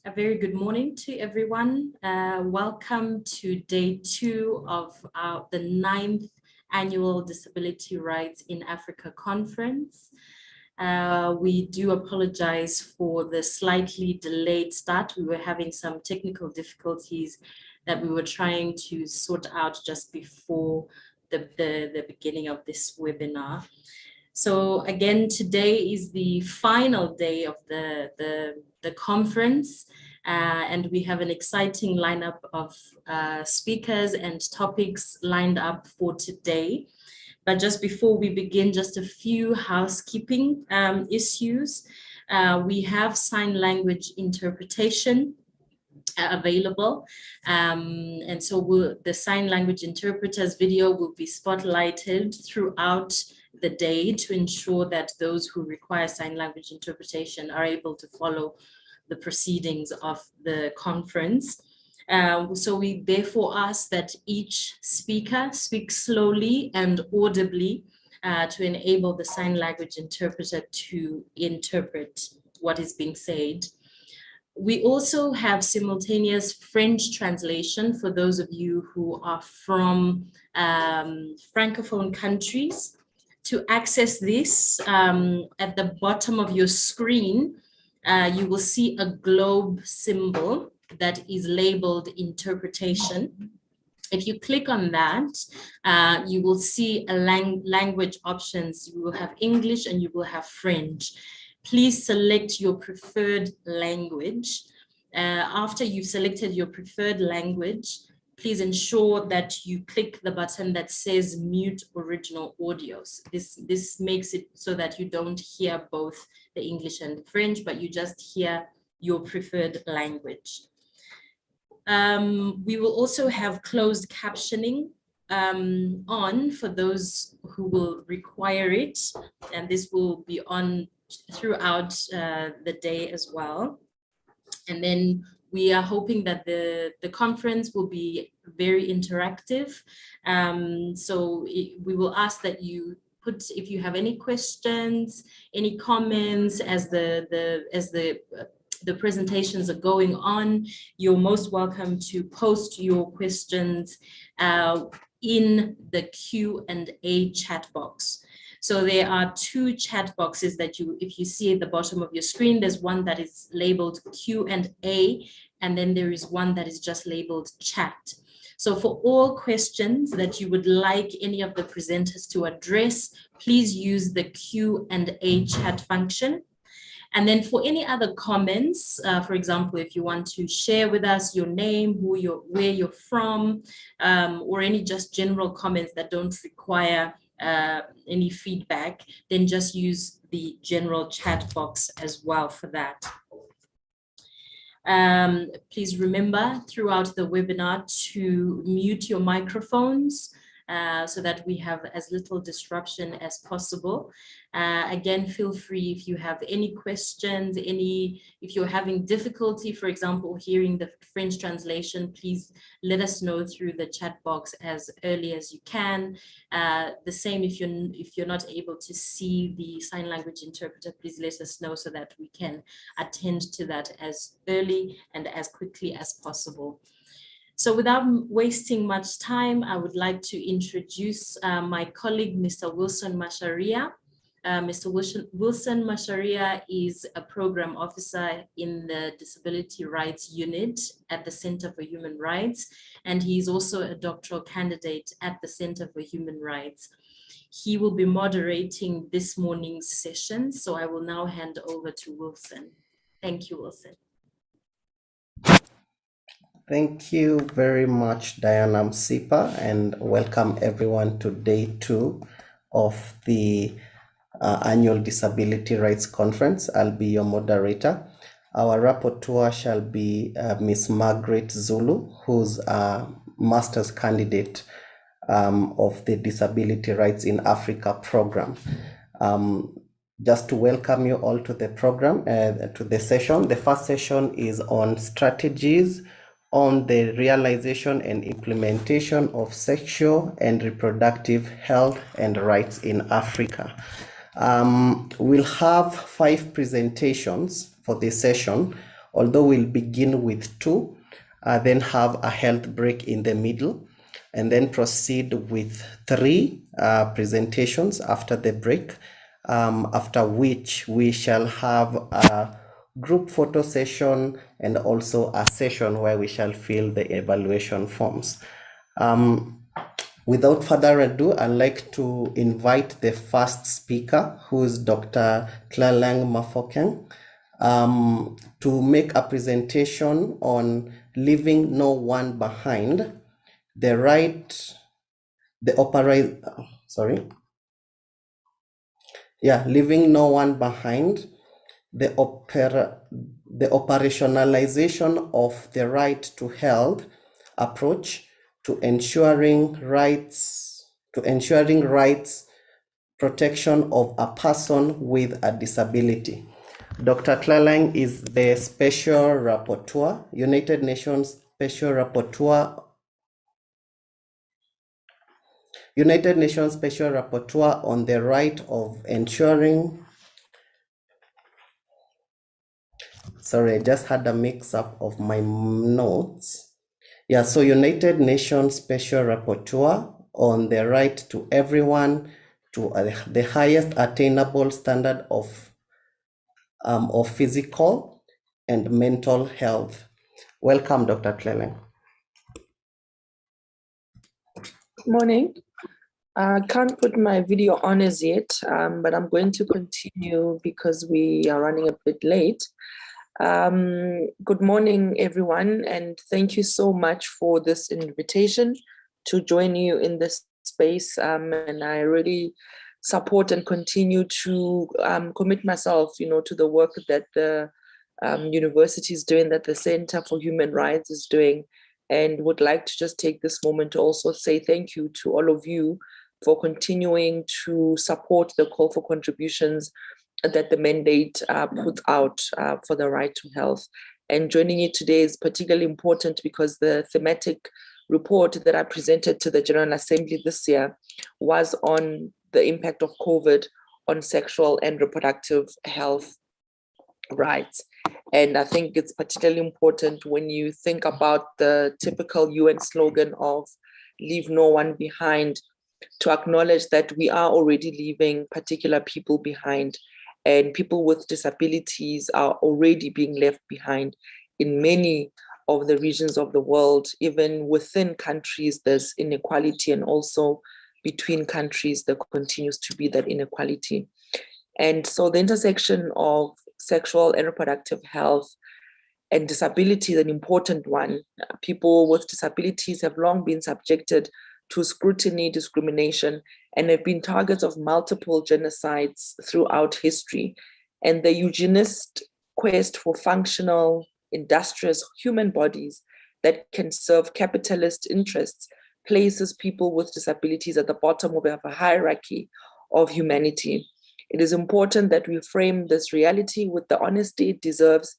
A very good morning to everyone. Welcome to day 2 of the 9th Annual Disability Rights in Africa Conference. We do apologize for the slightly delayed start. We were having some technical difficulties that we were trying to sort out just before the beginning of this webinar. So again, today is the final day of the conference, and we have an exciting lineup of speakers and topics lined up for today. But just before we begin, just a few housekeeping issues. We have sign language interpretation available, and so the sign language interpreter's video will be spotlighted throughout the day to ensure that those who require sign language interpretation are able to follow the proceedings of the conference. So we therefore ask that each speaker speaks slowly and audibly to enable the sign language interpreter to interpret what is being said. We also have simultaneous French translation for those of you who are from Francophone countries. To access this, at the bottom of your screen, you will see a globe symbol that is labeled interpretation. If you click on that, you will see a language options. You will have English and you will have French. Please select your preferred language. After you've selected your preferred language, please ensure that you click the button that says mute original audios. This makes it so that you don't hear both the English and French, but you just hear your preferred language. We will also have closed captioning on for those who will require it, and this will be on throughout the day as well. And then we are hoping that the conference will be very interactive. So we will ask that you put, if you have any questions, any comments as the presentations are going on, you're most welcome to post your questions in the Q&A chat box. So there are 2 chat boxes that if you see at the bottom of your screen, there's one that is labeled Q&A, and then there is one that is just labeled chat. So for all questions that you would like any of the presenters to address, please use the Q&A chat function. And then for any other comments, for example, if you want to share with us your name, where you're from, or any just general comments that don't require any feedback, then just use the general chat box as well for that. Please remember throughout the webinar to mute your microphones so that we have as little disruption as possible. Again, feel free if you have any questions, if you're having difficulty, for example, hearing the French translation, please let us know through the chat box as early as you can. The same if you're not able to see the sign language interpreter, please let us know so that we can attend to that as early and as quickly as possible. So without wasting much time, I would like to introduce my colleague, Mr. Wilson Masharia. Mr. Wilson Masharia is a program officer in the Disability Rights Unit at the Center for Human Rights, and he is also a doctoral candidate at the Center for Human Rights. He will be moderating this morning's session, so I will now hand over to Wilson. Thank you, Wilson. Thank you very much, Diana Msipa, and welcome everyone to day 2 of the Annual Disability Rights Conference. I'll be your moderator. Our rapporteur shall be Ms. Margaret Zulu, who's a master's candidate of the Disability Rights in Africa program. Just to welcome you all to the program, to the session. The first session is on strategies on the realization and implementation of sexual and reproductive health and rights in Africa. We'll have 5 presentations for this session although we'll begin with 2, then have a health break in the middle, and then proceed with 3 presentations after the break, after which we shall have a group photo session and also a session where we shall fill the evaluation forms. Without further ado, I'd like to invite the first speaker, who is Dr. Tlalang Mafokeng, to make a presentation on leaving no one behind, leaving no one behind, the operationalization of the right to health approach to ensuring rights, protection of a person with a disability. Dr. Tlalang is the Special Rapporteur, United Nations Special Rapporteur on the right of ensuring. Sorry, I just had a mix-up of my notes. Yeah, so United Nations Special Rapporteur on the right to everyone to the highest attainable standard of physical and mental health. Welcome, Dr. Tlalang. Good morning. I can't put my video on as yet, but I'm going to continue because we are running a bit late. Good morning, everyone, and thank you so much for this invitation to join you in this space. And I really support and continue to commit myself, to the work that the university is doing, that the Center for Human Rights is doing, and would like to just take this moment to also say thank you to all of you for continuing to support the call for contributions that the mandate puts out for the right to health. And joining you today is particularly important because the thematic report that I presented to the General Assembly this year was on the impact of COVID on sexual and reproductive health rights. And I think it's particularly important when you think about the typical UN slogan of leave no one behind, to acknowledge that we are already leaving particular people behind, and people with disabilities are already being left behind in many of the regions of the world. Even within countries, there's inequality, and also between countries, there continues to be that inequality. And so the intersection of sexual and reproductive health and disability is an important one. People with disabilities have long been subjected to scrutiny, discrimination, and have been targets of multiple genocides throughout history. And the eugenist quest for functional, industrious human bodies that can serve capitalist interests places people with disabilities at the bottom of a hierarchy of humanity. It is important that we frame this reality with the honesty it deserves.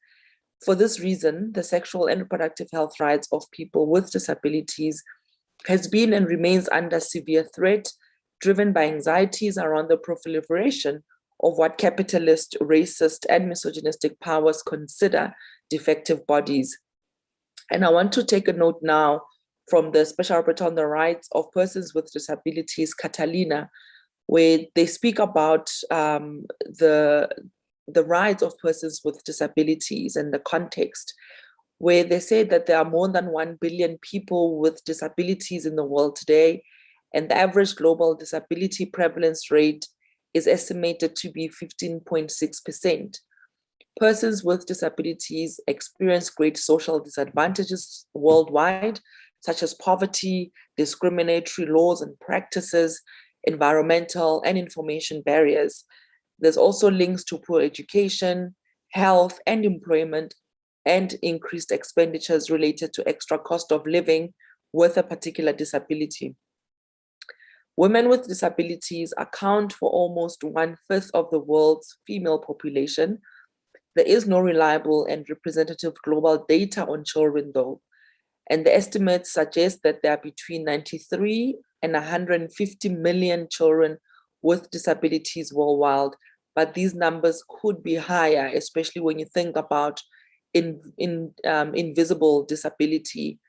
For this reason, the sexual and reproductive health rights of people with disabilities has been and remains under severe threat, driven by anxieties around the proliferation of what capitalist, racist, and misogynistic powers consider defective bodies. And I want to take a note now from the Special Rapporteur on the Rights of Persons with Disabilities, Catalina, where they speak about the rights of persons with disabilities and the context, where they say that there are more than 1 billion people with disabilities in the world today, and the average global disability prevalence rate is estimated to be 15.6%. Persons with disabilities experience great social disadvantages worldwide, such as poverty, discriminatory laws and practices, environmental and information barriers. There's also links to poor education, health, and employment, and increased expenditures related to extra cost of living with a particular disability. Women with disabilities account for almost 1/5 of the world's female population. There is no reliable and representative global data on children, though, and the estimates suggest that there are between 93 and 150 million children with disabilities worldwide, but these numbers could be higher, especially when you think about invisible disability.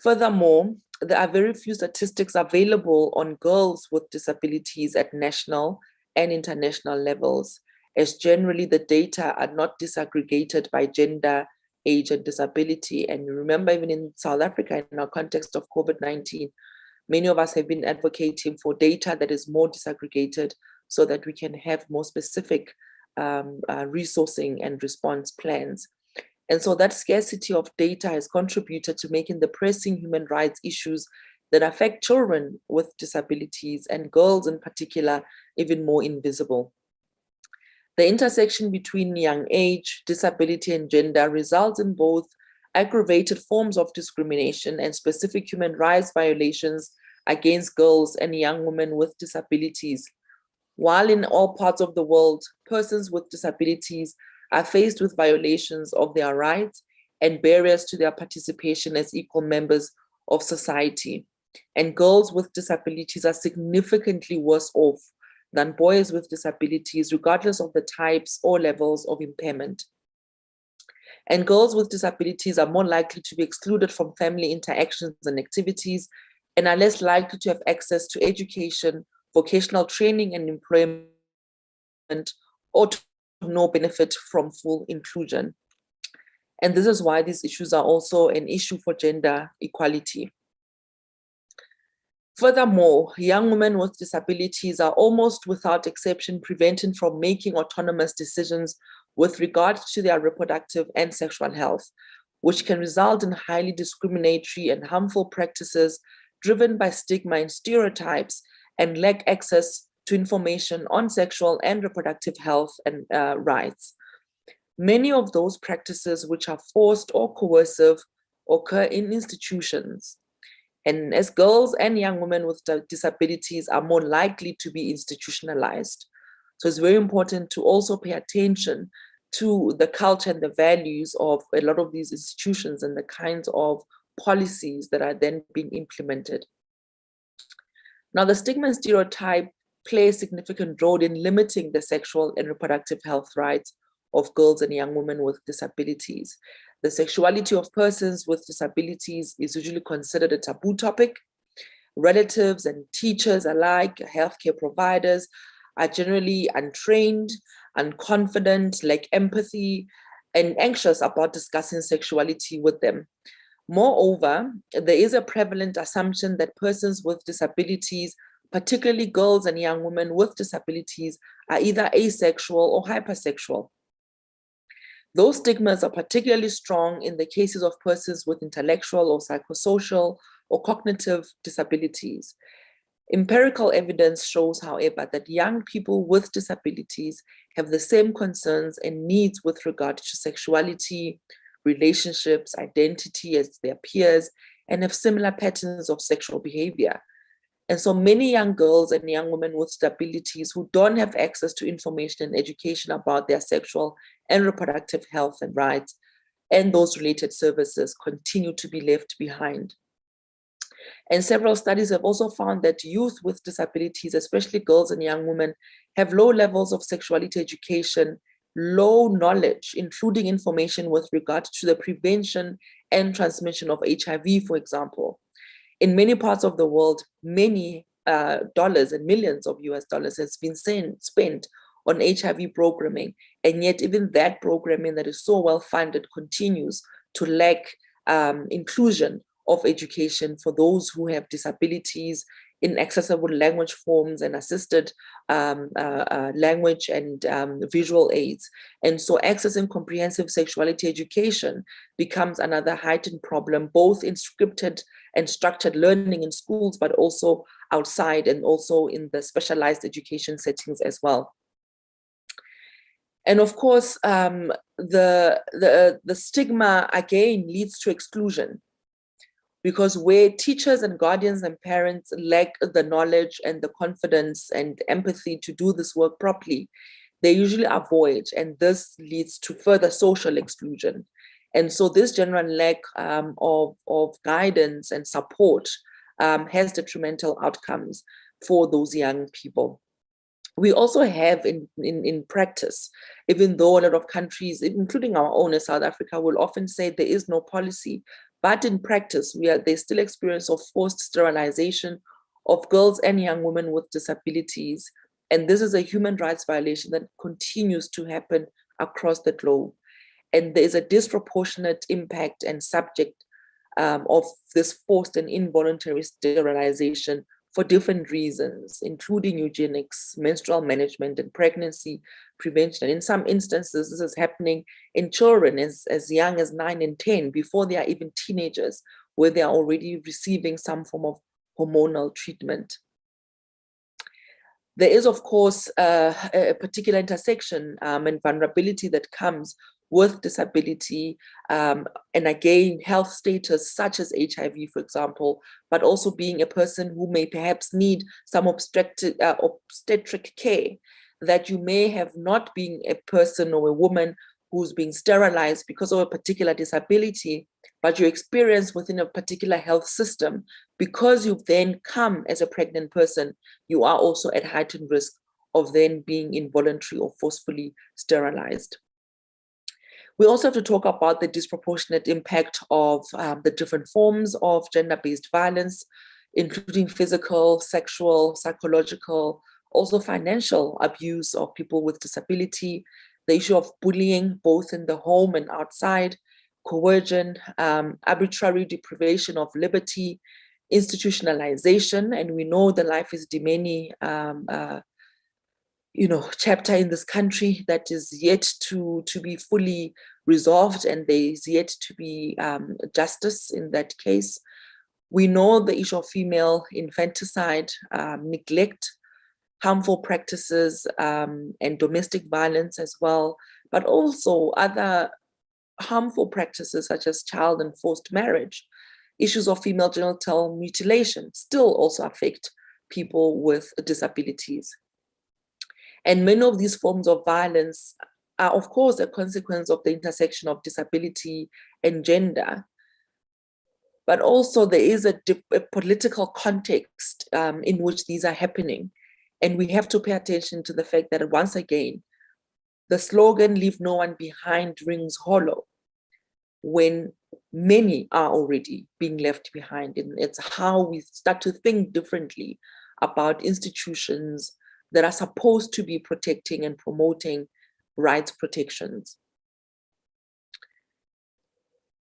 Furthermore, there are very few statistics available on girls with disabilities at national and international levels, as generally the data are not disaggregated by gender, age, and disability. And remember, even in South Africa, in our context of COVID-19, many of us have been advocating for data that is more disaggregated so that we can have more specific resourcing and response plans. And so that scarcity of data has contributed to making the pressing human rights issues that affect children with disabilities and girls in particular even more invisible. The intersection between young age, disability, and gender results in both aggravated forms of discrimination and specific human rights violations against girls and young women with disabilities. While in all parts of the world, persons with disabilities are faced with violations of their rights and barriers to their participation as equal members of society. And girls with disabilities are significantly worse off than boys with disabilities, regardless of the types or levels of impairment. And girls with disabilities are more likely to be excluded from family interactions and activities, and are less likely to have access to education, vocational training, and employment, or to no benefit from full inclusion. And this is why these issues are also an issue for gender equality. Furthermore, young women with disabilities are almost without exception prevented from making autonomous decisions with regard to their reproductive and sexual health, which can result in highly discriminatory and harmful practices driven by stigma and stereotypes, and lack access to information on sexual and reproductive health and rights. Many of those practices which are forced or coercive occur in institutions. And as girls and young women with disabilities are more likely to be institutionalized. So it's very important to also pay attention to the culture and the values of a lot of these institutions and the kinds of policies that are then being implemented. Now, the stigma and stereotype play a significant role in limiting the sexual and reproductive health rights of girls and young women with disabilities. The sexuality of persons with disabilities is usually considered a taboo topic. Relatives and teachers alike, healthcare providers, are generally untrained, unconfident, lack empathy, and anxious about discussing sexuality with them. Moreover, there is a prevalent assumption that persons with disabilities, particularly girls and young women with disabilities, are either asexual or hypersexual. Those stigmas are particularly strong in the cases of persons with intellectual or psychosocial or cognitive disabilities. Empirical evidence shows, however, that young people with disabilities have the same concerns and needs with regard to sexuality, relationships, identity as their peers, and have similar patterns of sexual behavior. And so many young girls and young women with disabilities who don't have access to information and education about their sexual and reproductive health and rights and those related services continue to be left behind. And several studies have also found that youth with disabilities, especially girls and young women, have low levels of sexuality education, low knowledge, including information with regard to the prevention and transmission of HIV, for example. In many parts of the world, many dollars and millions of US dollars has been spent on HIV programming. And yet even that programming that is so well funded continues to lack inclusion of education for those who have disabilities in accessible language forms and assisted language and visual aids. And so accessing comprehensive sexuality education becomes another heightened problem, both in scripted and structured learning in schools, but also outside and also in the specialized education settings as well. And of course, the stigma again leads to exclusion, because where teachers and guardians and parents lack the knowledge and the confidence and empathy to do this work properly, they usually avoid, and this leads to further social exclusion. And so this general lack of guidance and support has detrimental outcomes for those young people. We also have in practice, even though a lot of countries, including our own in South Africa, will often say there is no policy, but in practice, there's still experience of forced sterilization of girls and young women with disabilities. And this is a human rights violation that continues to happen across the globe. And there is a disproportionate impact and subject of this forced and involuntary sterilization for different reasons, including eugenics, menstrual management, and pregnancy prevention. And in some instances, this is happening in children as young as 9 and 10, before they are even teenagers, where they are already receiving some form of hormonal treatment. There is, of course, a particular intersection and vulnerability that comes with disability, and again, health status such as HIV, for example, but also being a person who may perhaps need some obstetric care, that you may have not been a person or a woman who's being sterilized because of a particular disability, but your experience within a particular health system, because you've then come as a pregnant person, you are also at heightened risk of then being involuntarily or forcefully sterilized. We also have to talk about the disproportionate impact of the different forms of gender-based violence, including physical, sexual, psychological, also financial abuse of people with disability, the issue of bullying, both in the home and outside, coercion, arbitrary deprivation of liberty, institutionalization, and we know the Life is Dimeni chapter in this country that is yet to be fully resolved, and there is yet to be justice in that case. We know the issue of female infanticide, neglect, harmful practices, and domestic violence as well, but also other harmful practices such as child and forced marriage. Issues of female genital mutilation still also affect people with disabilities. And many of these forms of violence are, of course, a consequence of the intersection of disability and gender. But also there is a political context in which these are happening. And we have to pay attention to the fact that, once again, the slogan, "Leave no one behind," rings hollow when many are already being left behind. And it's how we start to think differently about institutions that are supposed to be protecting and promoting rights protections.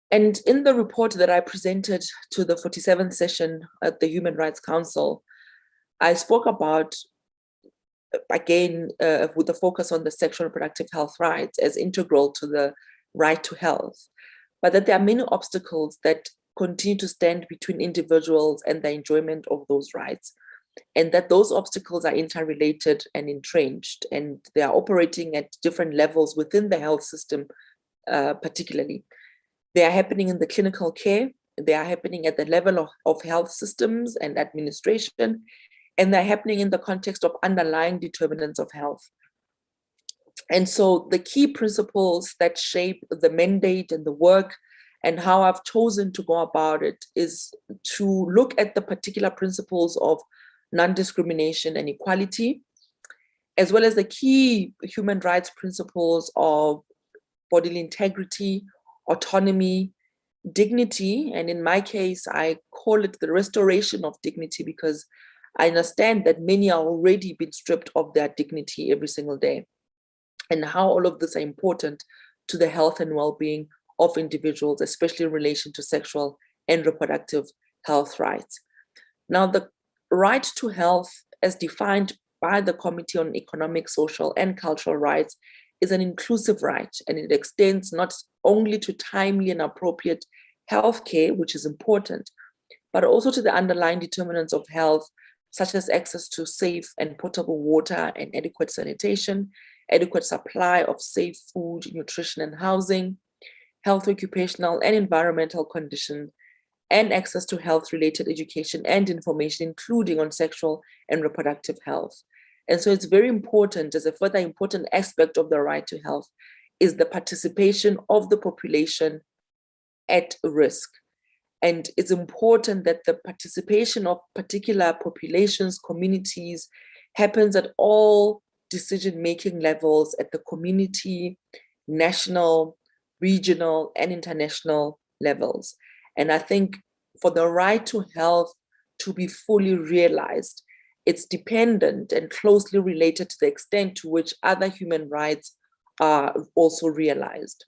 And in the report that I presented to the 47th session at the Human Rights Council, I spoke about, again, with the focus on the sexual and reproductive health rights as integral to the right to health, but that there are many obstacles that continue to stand between individuals and the enjoyment of those rights, and that those obstacles are interrelated and entrenched, and they are operating at different levels within the health system, particularly. They are happening in the clinical care, they are happening at the level of health systems and administration, and they're happening in the context of underlying determinants of health. And so the key principles that shape the mandate and the work and how I've chosen to go about it is to look at the particular principles of non-discrimination and equality, as well as the key human rights principles of bodily integrity, autonomy, dignity, and in my case, I call it the restoration of dignity, because I understand that many are already being stripped of their dignity every single day, and how all of this are important to the health and well-being of individuals, especially in relation to sexual and reproductive health rights. Now, the right to health, as defined by the Committee on Economic, Social, and Cultural Rights, is an inclusive right, and it extends not only to timely and appropriate health care, which is important, but also to the underlying determinants of health, such as access to safe and potable water and adequate sanitation, adequate supply of safe food, nutrition, and housing, health, occupational, and environmental conditions, and access to health-related education and information, including on sexual and reproductive health. And so it's very important, as a further important aspect of the right to health, is the participation of the population at risk. And it's important that the participation of particular populations, communities, happens at all decision-making levels at the community, national, regional, and international levels. And I think for the right to health to be fully realized, it's dependent and closely related to the extent to which other human rights are also realized.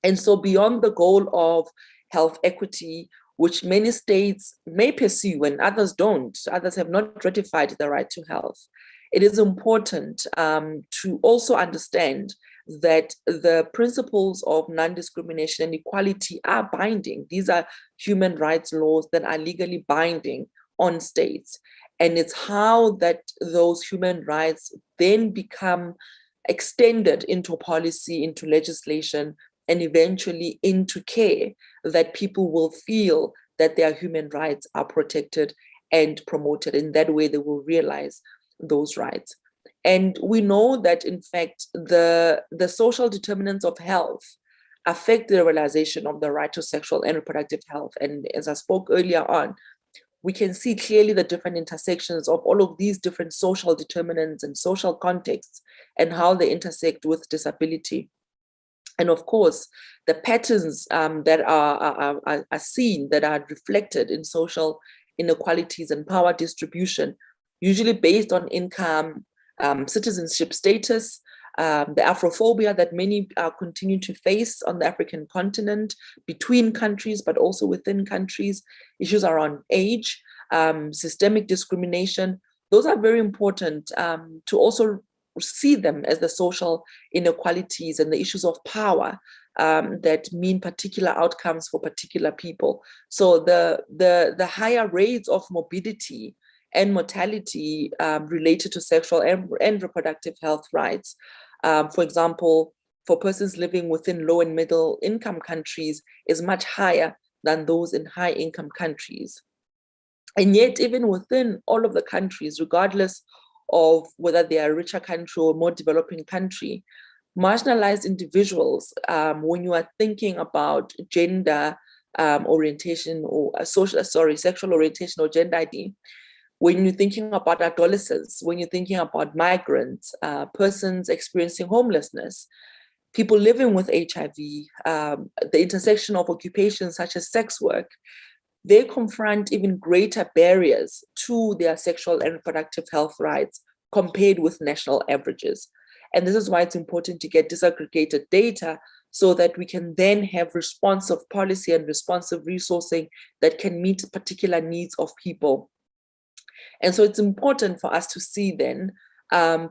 And so beyond the goal of health equity, which many states may pursue and others don't, others have not ratified the right to health, it is important to also understand that the principles of non-discrimination and equality are binding. These are human rights laws that are legally binding on states. And it's how that those human rights then become extended into policy, into legislation, and eventually into care that people will feel that their human rights are protected and promoted. In that way, they will realize those rights. And we know that, in fact, the social determinants of health affect the realization of the right to sexual and reproductive health. And as I spoke earlier on, we can see clearly the different intersections of all of these different social determinants and social contexts and how they intersect with disability. And of course, the patterns that are seen, that are reflected in social inequalities and power distribution, usually based on income, citizenship status, the Afrophobia that many continue to face on the African continent, between countries, but also within countries, issues around age, systemic discrimination. Those are very important to also see them as the social inequalities and the issues of power that mean particular outcomes for particular people. So the higher rates of morbidity and mortality related to sexual and reproductive health rights, for example, for persons living within low and middle income countries, is much higher than those in high income countries. And yet, even within all of the countries, regardless of whether they are a richer country or more developing country, marginalized individuals, when you are thinking about gender orientation or sexual orientation or gender ID, when you're thinking about adolescents, when you're thinking about migrants, persons experiencing homelessness, people living with HIV, the intersection of occupations such as sex work, they confront even greater barriers to their sexual and reproductive health rights compared with national averages. And this is why it's important to get disaggregated data so that we can then have responsive policy and responsive resourcing that can meet particular needs of people. And so it's important for us to see then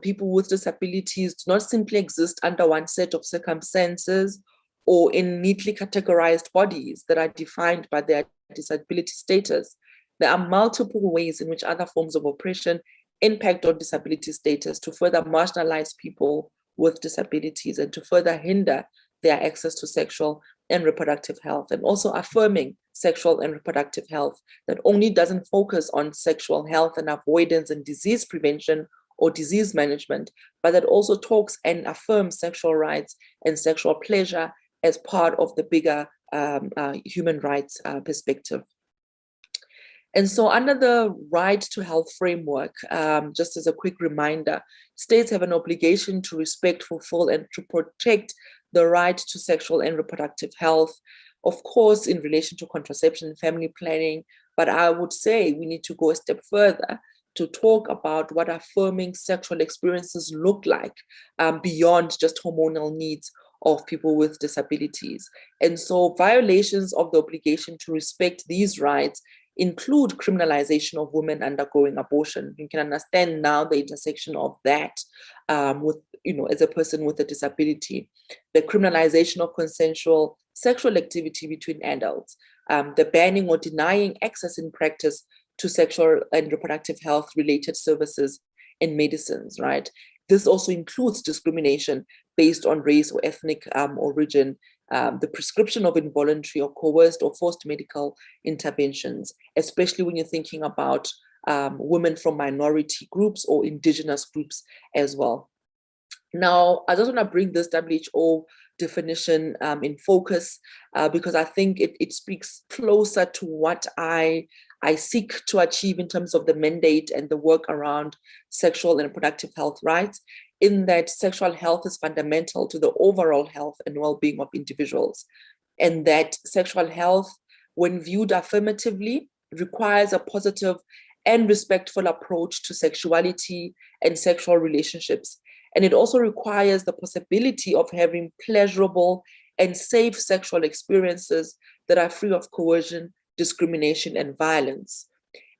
people with disabilities do not simply exist under one set of circumstances or in neatly categorized bodies that are defined by their disability status. There are multiple ways in which other forms of oppression impact on disability status to further marginalize people with disabilities and to further hinder their access to sexual and reproductive health, and also affirming sexual and reproductive health that only doesn't focus on sexual health and avoidance and disease prevention or disease management, but that also talks and affirms sexual rights and sexual pleasure as part of the bigger human rights perspective. And so under the right to health framework, just as a quick reminder, states have an obligation to respect, fulfill, and to protect the right to sexual and reproductive health, of course, in relation to contraception and family planning. But I would say we need to go a step further to talk about what affirming sexual experiences look like beyond just hormonal needs of people with disabilities. And so violations of the obligation to respect these rights include criminalization of women undergoing abortion. You can understand now the intersection of that with, as a person with a disability, the criminalization of consensual sexual activity between adults, the banning or denying access in practice to sexual and reproductive health related services and medicines, right? This also includes discrimination based on race or ethnic origin, the prescription of involuntary or coerced or forced medical interventions, especially when you're thinking about women from minority groups or indigenous groups as well. Now, I just want to bring this WHO definition in focus because I think it speaks closer to what I I seek to achieve in terms of the mandate and the work around sexual and reproductive health rights, in that sexual health is fundamental to the overall health and well-being of individuals, and that sexual health, when viewed affirmatively, requires a positive and respectful approach to sexuality and sexual relationships. And it also requires the possibility of having pleasurable and safe sexual experiences that are free of coercion, discrimination, and violence.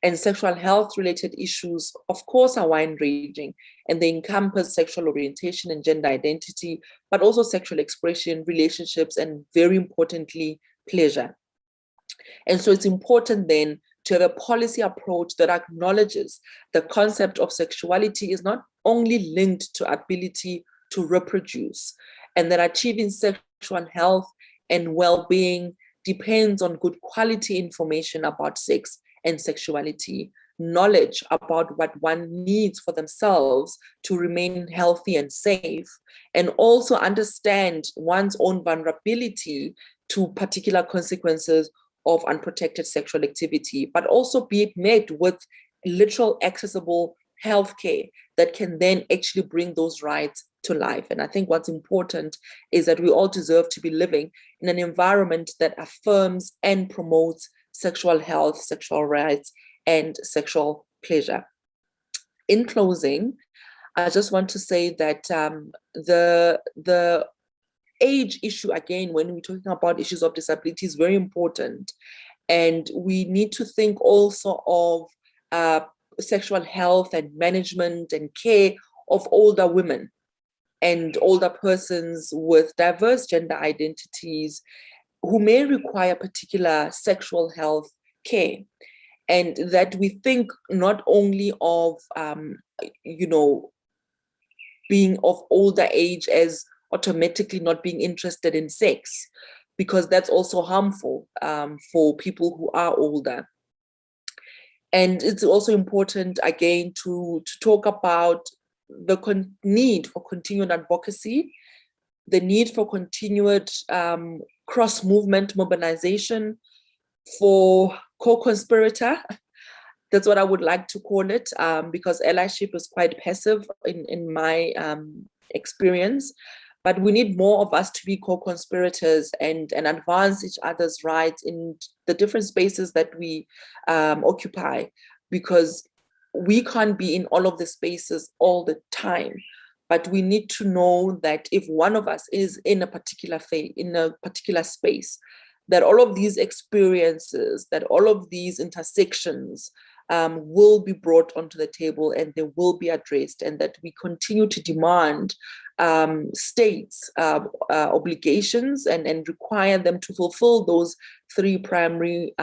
And sexual health related issues, of course, are wide-ranging, and they encompass sexual orientation and gender identity, but also sexual expression, relationships, and very importantly, pleasure. And so it's important then to have a policy approach that acknowledges the concept of sexuality is not only linked to ability to reproduce, and that achieving sexual health and well-being depends on good quality information about sex and sexuality, knowledge about what one needs for themselves to remain healthy and safe, and also understand one's own vulnerability to particular consequences of unprotected sexual activity, but also be met with literal accessible healthcare that can then actually bring those rights to life. And I think what's important is that we all deserve to be living in an environment that affirms and promotes sexual health, sexual rights, and sexual pleasure. In closing, I just want to say that the age issue, again, when we're talking about issues of disability, is very important. And we need to think also of sexual health and management and care of older women and older persons with diverse gender identities who may require particular sexual health care. And that we think not only of, being of older age as automatically not being interested in sex, because that's also harmful for people who are older. And it's also important, again, to talk about the need for continued advocacy, the need for continued cross-movement mobilization, for co-conspirator. That's what I would like to call it, because allyship is quite passive in my experience. But we need more of us to be co-conspirators and advance each other's rights in the different spaces that we occupy, because we can't be in all of the spaces all the time. But we need to know that if one of us is in a particular phase, in a particular space, that all of these experiences, that all of these intersections will be brought onto the table and they will be addressed, and that we continue to demand states obligations and require them to fulfill those three primary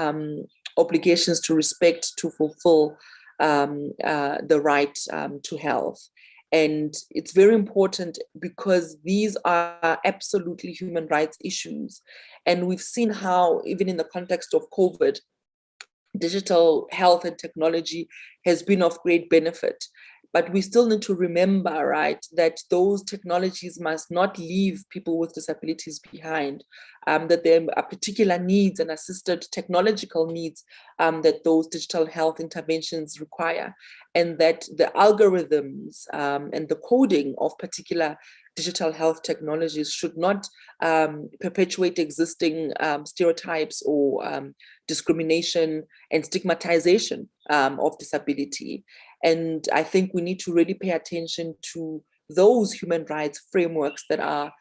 obligations to respect, to fulfill the right to health. And it's very important because these are absolutely human rights issues. And we've seen how, even in the context of COVID, digital health and technology has been of great benefit. But we still need to remember, right, that those technologies must not leave people with disabilities behind, that there are particular needs and assisted technological needs that those digital health interventions require, and that the algorithms and the coding of particular digital health technologies should not perpetuate existing stereotypes or discrimination and stigmatization of disability. And I think we need to really pay attention to those human rights frameworks that are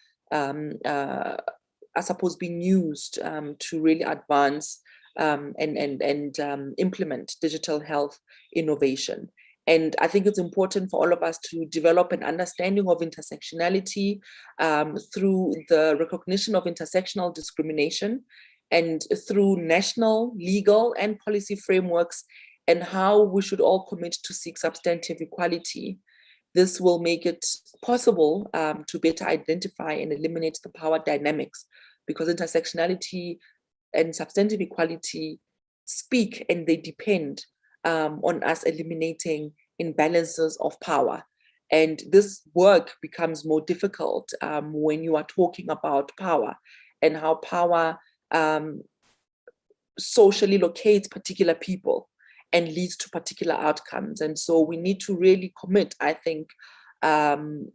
supposed being used to really advance and implement digital health innovation. And I think it's important for all of us to develop an understanding of intersectionality through the recognition of intersectional discrimination, and through national, legal, and policy frameworks, and how we should all commit to seek substantive equality. This will make it possible to better identify and eliminate the power dynamics, because intersectionality and substantive equality speak and they depend on us eliminating imbalances of power. And this work becomes more difficult when you are talking about power, and how power socially locates particular people and leads to particular outcomes. And so we need to really commit, I think, to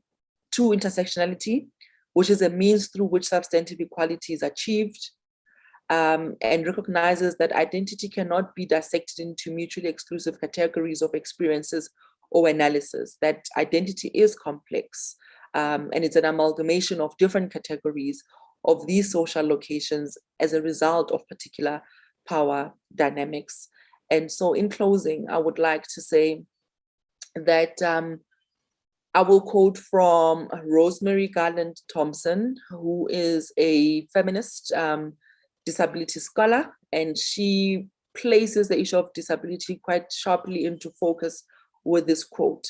intersectionality, which is a means through which substantive equality is achieved, and recognizes that identity cannot be dissected into mutually exclusive categories of experiences or analysis, that identity is complex, and it's an amalgamation of different categories of these social locations as a result of particular power dynamics. And so in closing, I would like to say that I will quote from Rosemary Garland Thompson, who is a feminist disability scholar, and she places the issue of disability quite sharply into focus with this quote.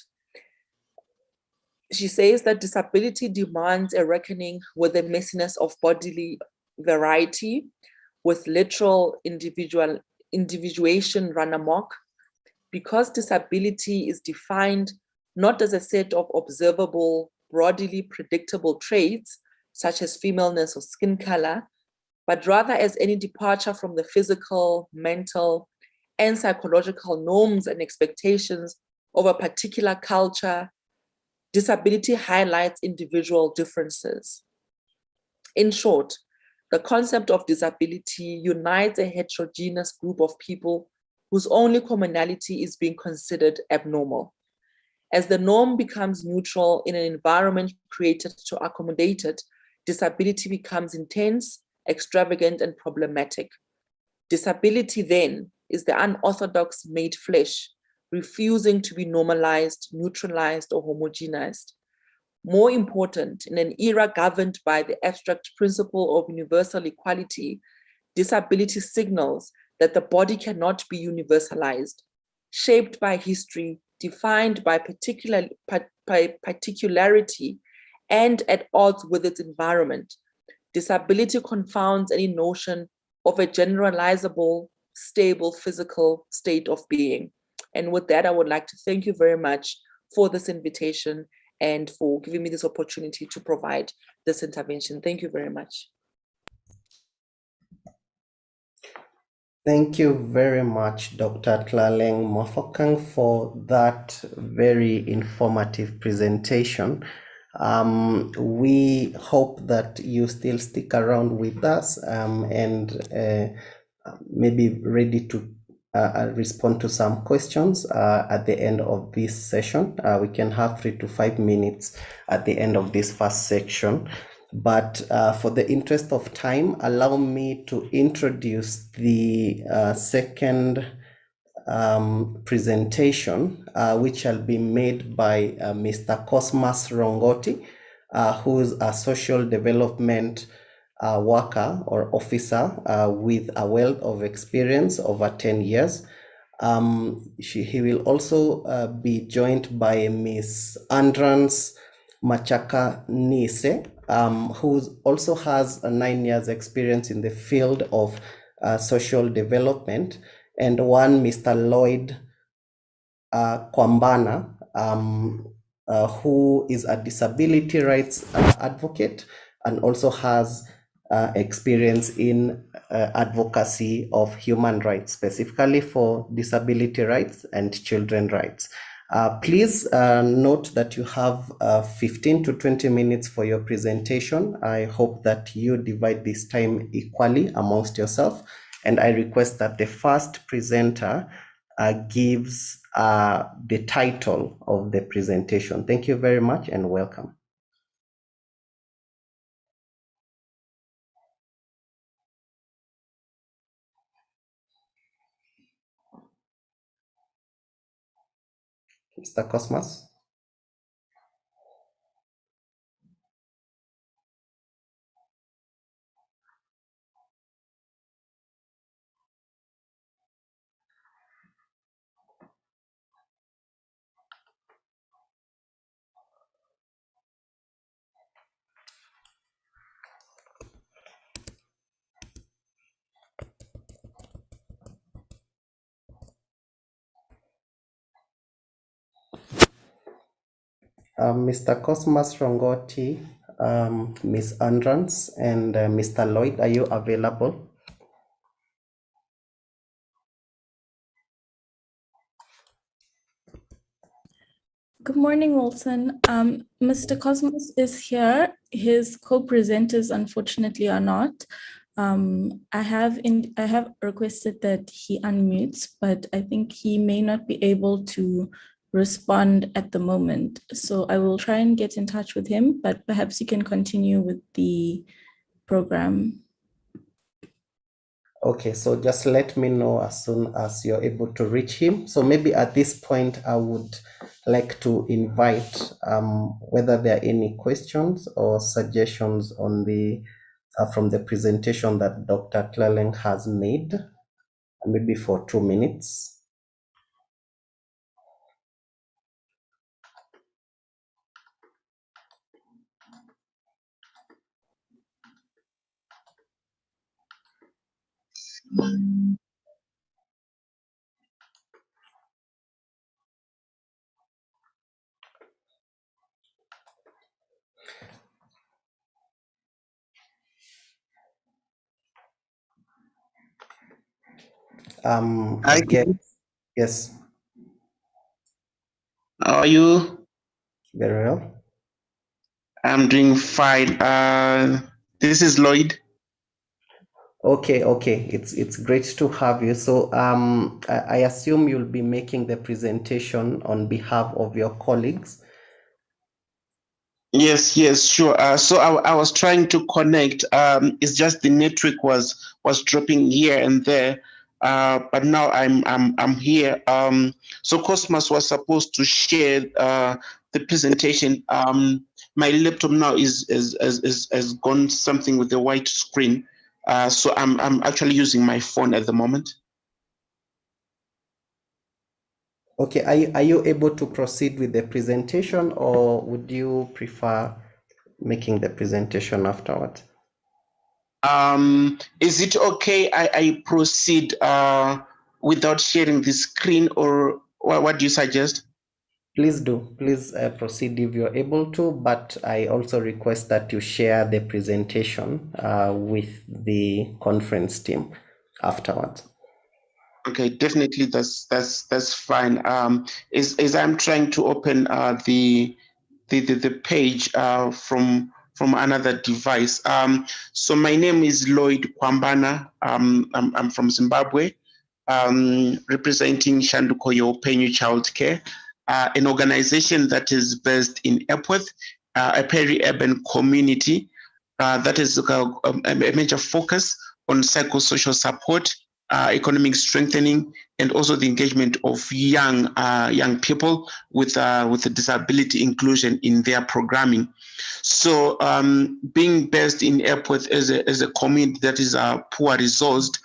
She says that disability demands a reckoning with the messiness of bodily variety, with literal individuation run amok, because disability is defined not as a set of observable, broadly predictable traits, such as femaleness or skin color, but rather as any departure from the physical, mental, and psychological norms and expectations of a particular culture. Disability highlights individual differences. In short, the concept of disability unites a heterogeneous group of people whose only commonality is being considered abnormal. As the norm becomes neutral in an environment created to accommodate it, disability becomes intense, extravagant, and problematic. Disability then is the unorthodox made flesh, refusing to be normalized, neutralized, or homogenized. More important, in an era governed by the abstract principle of universal equality, disability signals that the body cannot be universalized, shaped by history, defined by particularity, and at odds with its environment. Disability confounds any notion of a generalizable, stable physical state of being. And with that, I would like to thank you very much for this invitation and for giving me this opportunity to provide this intervention. Thank you very much. Thank you very much, Dr. Tlaleng Mofokeng, for that very informative presentation. We hope that you still stick around with us and maybe ready to respond to some questions at the end of this session. We can have 3 to 5 minutes at the end of this first section. But for the interest of time, allow me to introduce the second presentation, which shall be made by Mr. Cosmas Rongoti, who is a social development worker or officer with a wealth of experience over 10 years. He will also be joined by Ms. Andrans Machaka Nise, who also has 9 years experience in the field of social development, and one Mr. Lloyd Kwambana, who is a disability rights advocate and also has experience in advocacy of human rights, specifically for disability rights and children rights. Please note that you have 15 to 20 minutes for your presentation. I hope that you divide this time equally amongst yourself. And I request that the first presenter gives the title of the presentation. Thank you very much and welcome. Mr. Cosmas. Mr. Cosmas Rongoti, Ms. Andrans, and Mr. Lloyd, are you available? Good morning, Wilson. Mr. Cosmos is here. His co-presenters, unfortunately, are not. I have requested that he unmutes, but I think he may not be able to respond at the moment. So I will try and get in touch with him, but perhaps you can continue with the program. Okay, so just let me know as soon as you're able to reach him. So maybe at this point, I would like to invite whether there are any questions or suggestions on the from the presentation that Dr. Cleleng has made, maybe for 2 minutes. I guess, yes. How are you? Very well. I'm doing fine. This is Lloyd. Okay, it's great to have you. So I assume you'll be making the presentation on behalf of your colleagues. Yes, sure. So I was trying to connect. It's just the network was dropping here and there. But now I'm here. So Cosmos was supposed to share the presentation. My laptop now is gone something with the white screen. So I'm actually using my phone at the moment. Okay, are you able to proceed with the presentation, or would you prefer making the presentation afterwards? Is it okay I proceed without sharing the screen, or what do you suggest? Please do. Please proceed if you're able to, but I also request that you share the presentation with the conference team afterwards. Okay, definitely that's fine. As I'm trying to open the page from another device. So my name is Lloyd Kwambana. I'm from Zimbabwe, representing Shandukoyo Penyu Childcare, an organization that is based in Epworth, a peri-urban community that is a major focus on psychosocial support, economic strengthening, and also the engagement of young people with a disability inclusion in their programming. So being based in Epworth as a community that is poor resourced,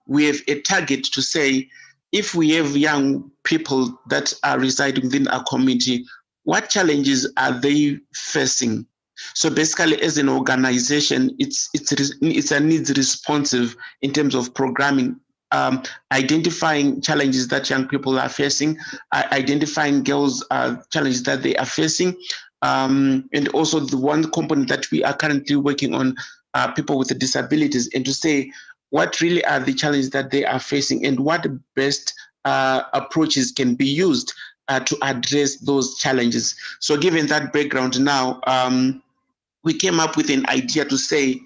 we have a target to say, if we have young people that are residing within our community, what challenges are they facing? So basically, as an organization, it's a needs responsive in terms of programming, identifying challenges that young people are facing, identifying girls' challenges that they are facing, and also the one component that we are currently working on, people with disabilities, and to say what really are the challenges that they are facing and what best approaches can be used to address those challenges. So given that background now, we came up with an idea to say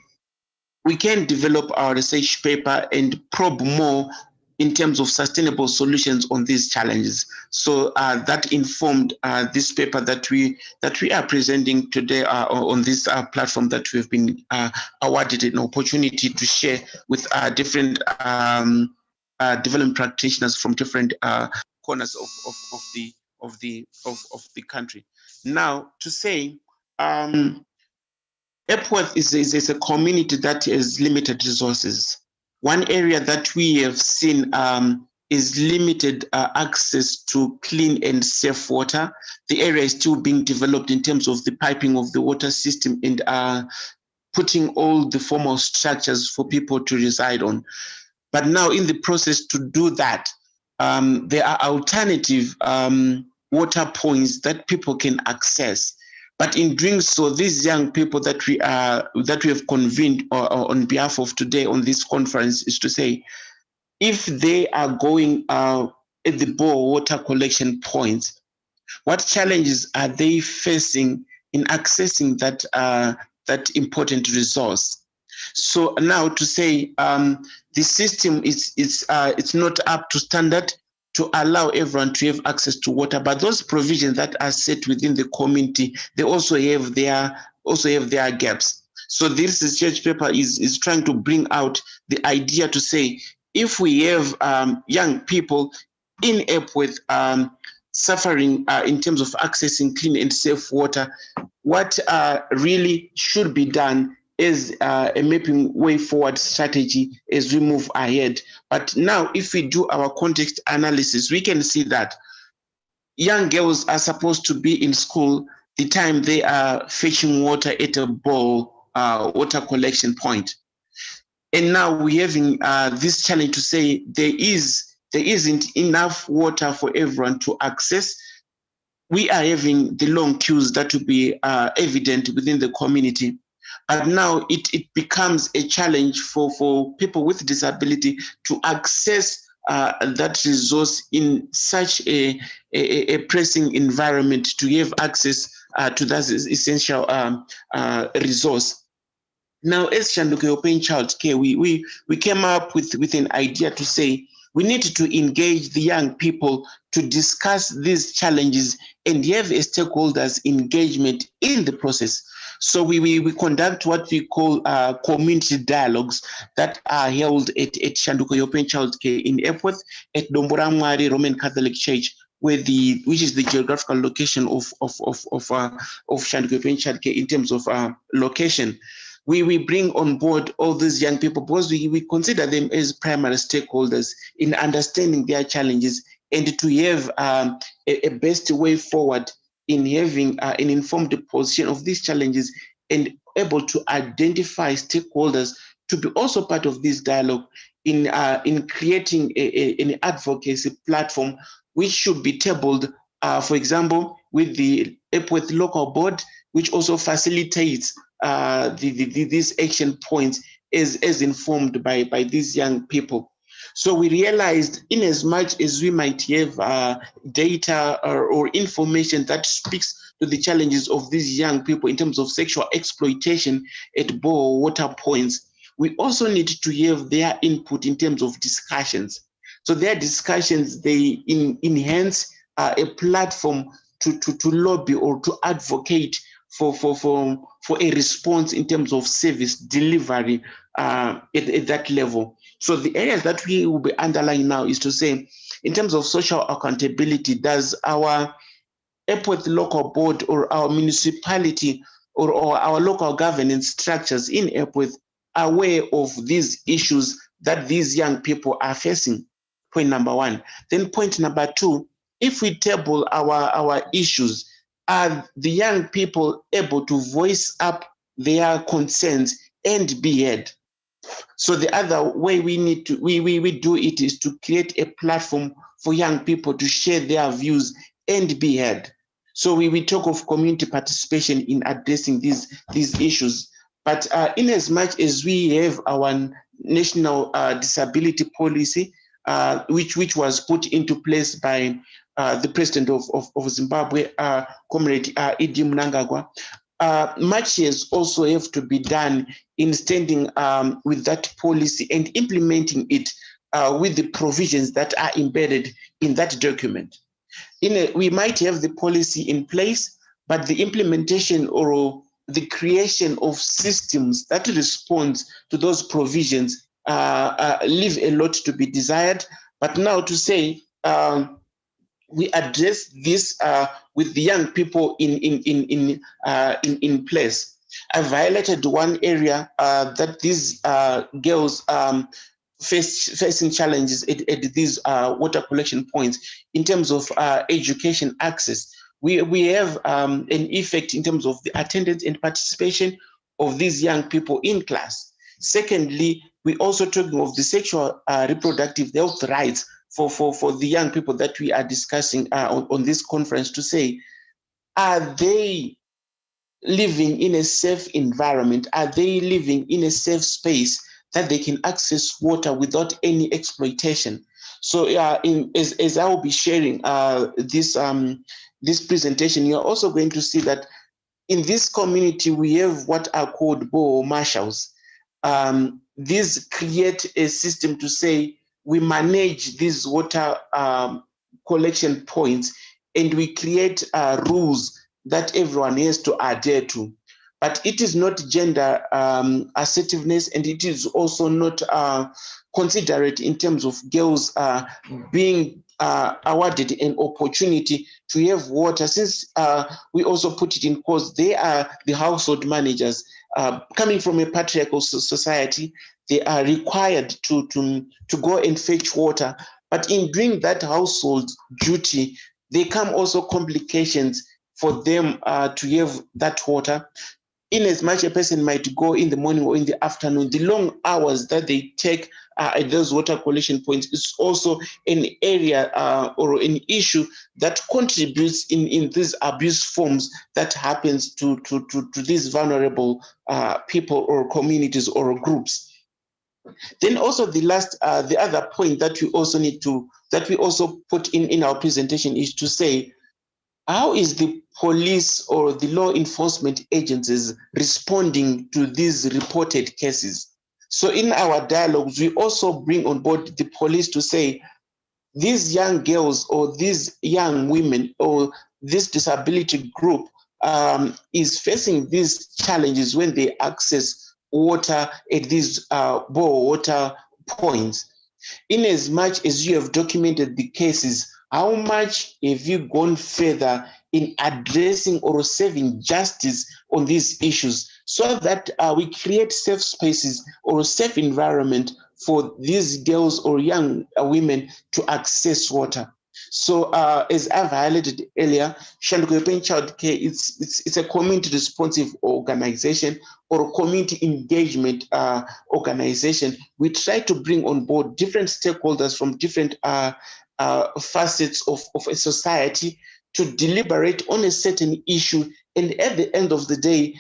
we can develop our research paper and probe more in terms of sustainable solutions on these challenges. So that informed this paper that we are presenting today on this platform that we've been awarded an opportunity to share with different development practitioners from different corners of the country. Now, to say Epworth is a community that has limited resources. One area that we have seen is limited access to clean and safe water. The area is still being developed in terms of the piping of the water system and putting all the formal structures for people to reside on. But now in the process to do that, there are alternative water points that people can access. But in doing so, these young people that we have convened on behalf of today on this conference is to say, if they are going at the bore water collection points, What challenges are they facing in accessing that important resource? So now to say the system it's not up to standard to allow everyone to have access to water, but those provisions that are set within the community, they also have their gaps. So this research paper is trying to bring out the idea to say, if we have young people in Epworth suffering in terms of accessing clean and safe water, what really should be done is a mapping way forward strategy as we move ahead. But now, if we do our context analysis, we can see that young girls are supposed to be in school the time they are fetching water at a bowl water collection point. And now we're having this challenge to say there isn't enough water for everyone to access. We are having the long queues that will be evident within the community. But now it becomes a challenge for people with disability to access that resource in such a pressing environment, to have access to that essential resource. Now, as Shanduke Open Child Care, we came up with an idea to say we need to engage the young people to discuss these challenges and have a stakeholders engagement in the process. So we conduct what we call community dialogues that are held at Shanduke Open Child Care in Epworth at Domboramwari Roman Catholic Church, which is the geographical location of Shanduke Open Child Care in terms of location. We bring on board all these young people because we consider them as primary stakeholders in understanding their challenges and to have a best way forward in having an informed position of these challenges and able to identify stakeholders to be also part of this dialogue in creating an advocacy platform which should be tabled, for example, with the Epworth local board, which also facilitates these action points as informed by these young people. So we realized, in as much as we might have data or information that speaks to the challenges of these young people in terms of sexual exploitation at bore water points, we also need to have their input in terms of discussions. So their discussions, they enhance a platform to lobby or to advocate for a response in terms of service delivery at that level. So the areas that we will be underlying now is to say, in terms of social accountability, does our Epworth local board or our municipality or our local governance structures in Epworth aware of these issues that these young people are facing? Point number one. Then point number two, if we table our issues, are the young people able to voice up their concerns and be heard? So the other way we do it is to create a platform for young people to share their views and be heard. So we talk of community participation in addressing these issues. But in as much as we have our national disability policy, which was put into place by the president of Zimbabwe, Comrade Idi Mnangagwa, much has also have to be done in standing with that policy and implementing it with the provisions that are embedded in that document. We might have the policy in place, but the implementation or the creation of systems that respond to those provisions leave a lot to be desired. But now to say we address this with the young people in place. I violated one area that these girls facing challenges at these water collection points in terms of education access. We have an effect in terms of the attendance and participation of these young people in class. Secondly, we also talking of the sexual reproductive health rights for the young people that we are discussing on this conference, to say, are they living in a safe environment? Are they living in a safe space that they can access water without any exploitation? So as I will be sharing this this presentation, you're also going to see that in this community, we have what are called bore marshals. These create a system to say we manage these water collection points, and we create rules that everyone has to adhere to. But it is not gender assertiveness, and it is also not considerate in terms of girls being awarded an opportunity to have water, since we also put it in cause they are the household managers. Coming from a patriarchal society, they are required to go and fetch water. But in doing that household duty, there come also complications for them to have that water. In as much a person might go in the morning or in the afternoon, the long hours that they take at those water collection points is also an area or an issue that contributes in these abuse forms that happens to these vulnerable people or communities or groups. Then also the other point that we also put in our presentation is to say, how is the police or the law enforcement agencies responding to these reported cases? So in our dialogues, we also bring on board the police to say, these young girls or these young women or this disability group is facing these challenges when they access water at these bore water points. In as much as you have documented the cases, how much have you gone further in addressing or serving justice on these issues so that we create safe spaces or a safe environment for these girls or young women to access water? So as I've highlighted earlier, Shanduko European Child Care, it's a community responsive organization or a community engagement organization. We try to bring on board different stakeholders from different facets of a society to deliberate on a certain issue. And at the end of the day,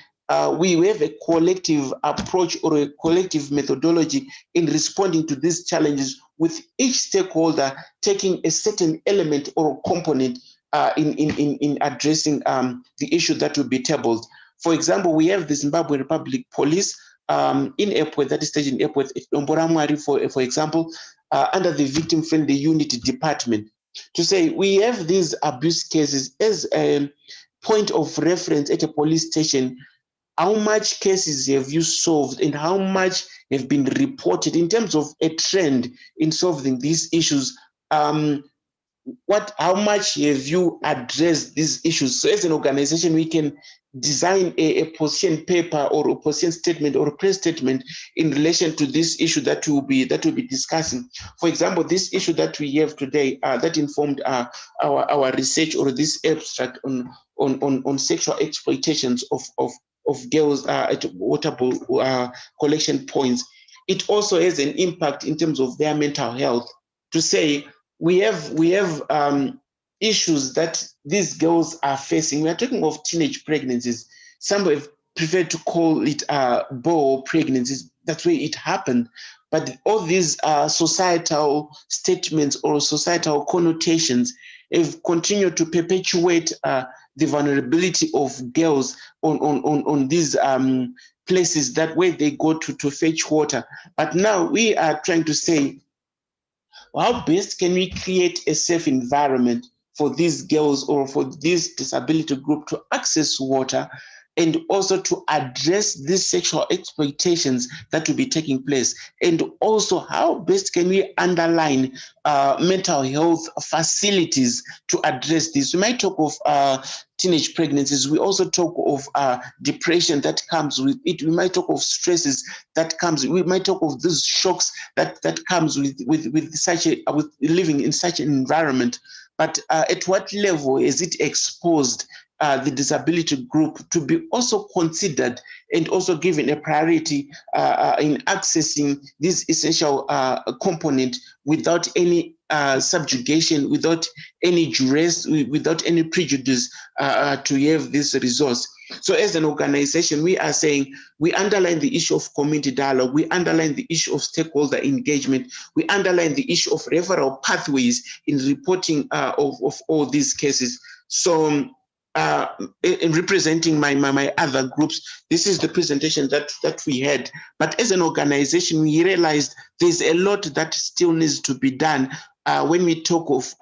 we have a collective approach or a collective methodology in responding to these challenges, with each stakeholder taking a certain element or component in addressing the issue that will be tabled. For example, we have the Zimbabwe Republic Police in Epworth, that is staged in Epworth, for example, under the Victim Friendly Unit Department, to say we have these abuse cases as a point of reference at a police station. How much cases have you solved and how much have been reported in terms of a trend in solving these issues? How much have you addressed these issues? So as an organization, we can design a position paper or a position statement or a press statement in relation to this issue that we'll be discussing. For example, this issue that we have today that informed our research, or this abstract on sexual exploitations of girls at water collection points. It also has an impact in terms of their mental health. To say we have issues that these girls are facing. We are talking of teenage pregnancies. Some have preferred to call it bore pregnancies. That's where it happened. But all these societal statements or societal connotations have continued to perpetuate the vulnerability of girls on these places that where they go to fetch water. But now we are trying to say, how best can we create a safe environment for these girls or for this disability group to access water, and also to address these sexual exploitations that will be taking place? And also, how best can we underline mental health facilities to address this? We might talk of teenage pregnancies. We also talk of depression that comes with it. We might talk of stresses that comes. We might talk of these shocks that comes with living in such an environment. But at what level is it exposed the disability group to be also considered and also given a priority in accessing this essential component without any subjugation, without any duress, without any prejudice to have this resource? So as an organization, we are saying we underline the issue of community dialogue, we underline the issue of stakeholder engagement, we underline the issue of referral pathways in reporting of all these cases. So in representing my other groups, this is the presentation that we had. But as an organization, we realized there's a lot that still needs to be done when we talk of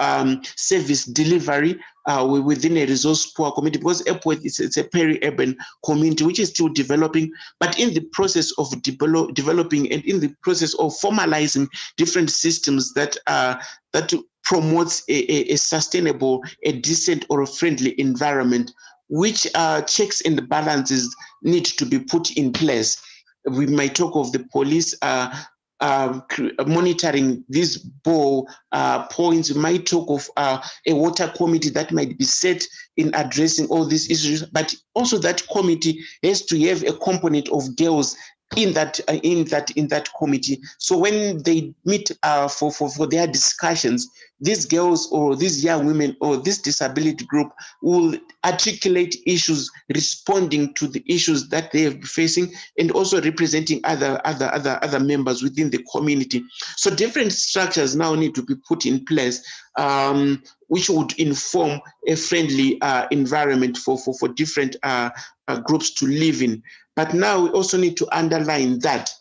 service delivery within a resource poor community, because Epworth it's a peri-urban community which is still developing, but in the process of developing and in the process of formalizing different systems that promotes a sustainable, a decent or a friendly environment, which checks and balances need to be put in place. We might talk of the police monitoring these bore points. We might talk of a water committee that might be set in addressing all these issues, but also that committee has to have a component of girls in that committee. So when they meet for their discussions, these girls or these young women or this disability group will articulate issues responding to the issues that they have been facing, and also representing other members within the community. So different structures now need to be put in place, which would inform a friendly environment for different groups to live in. But now we also need to underline that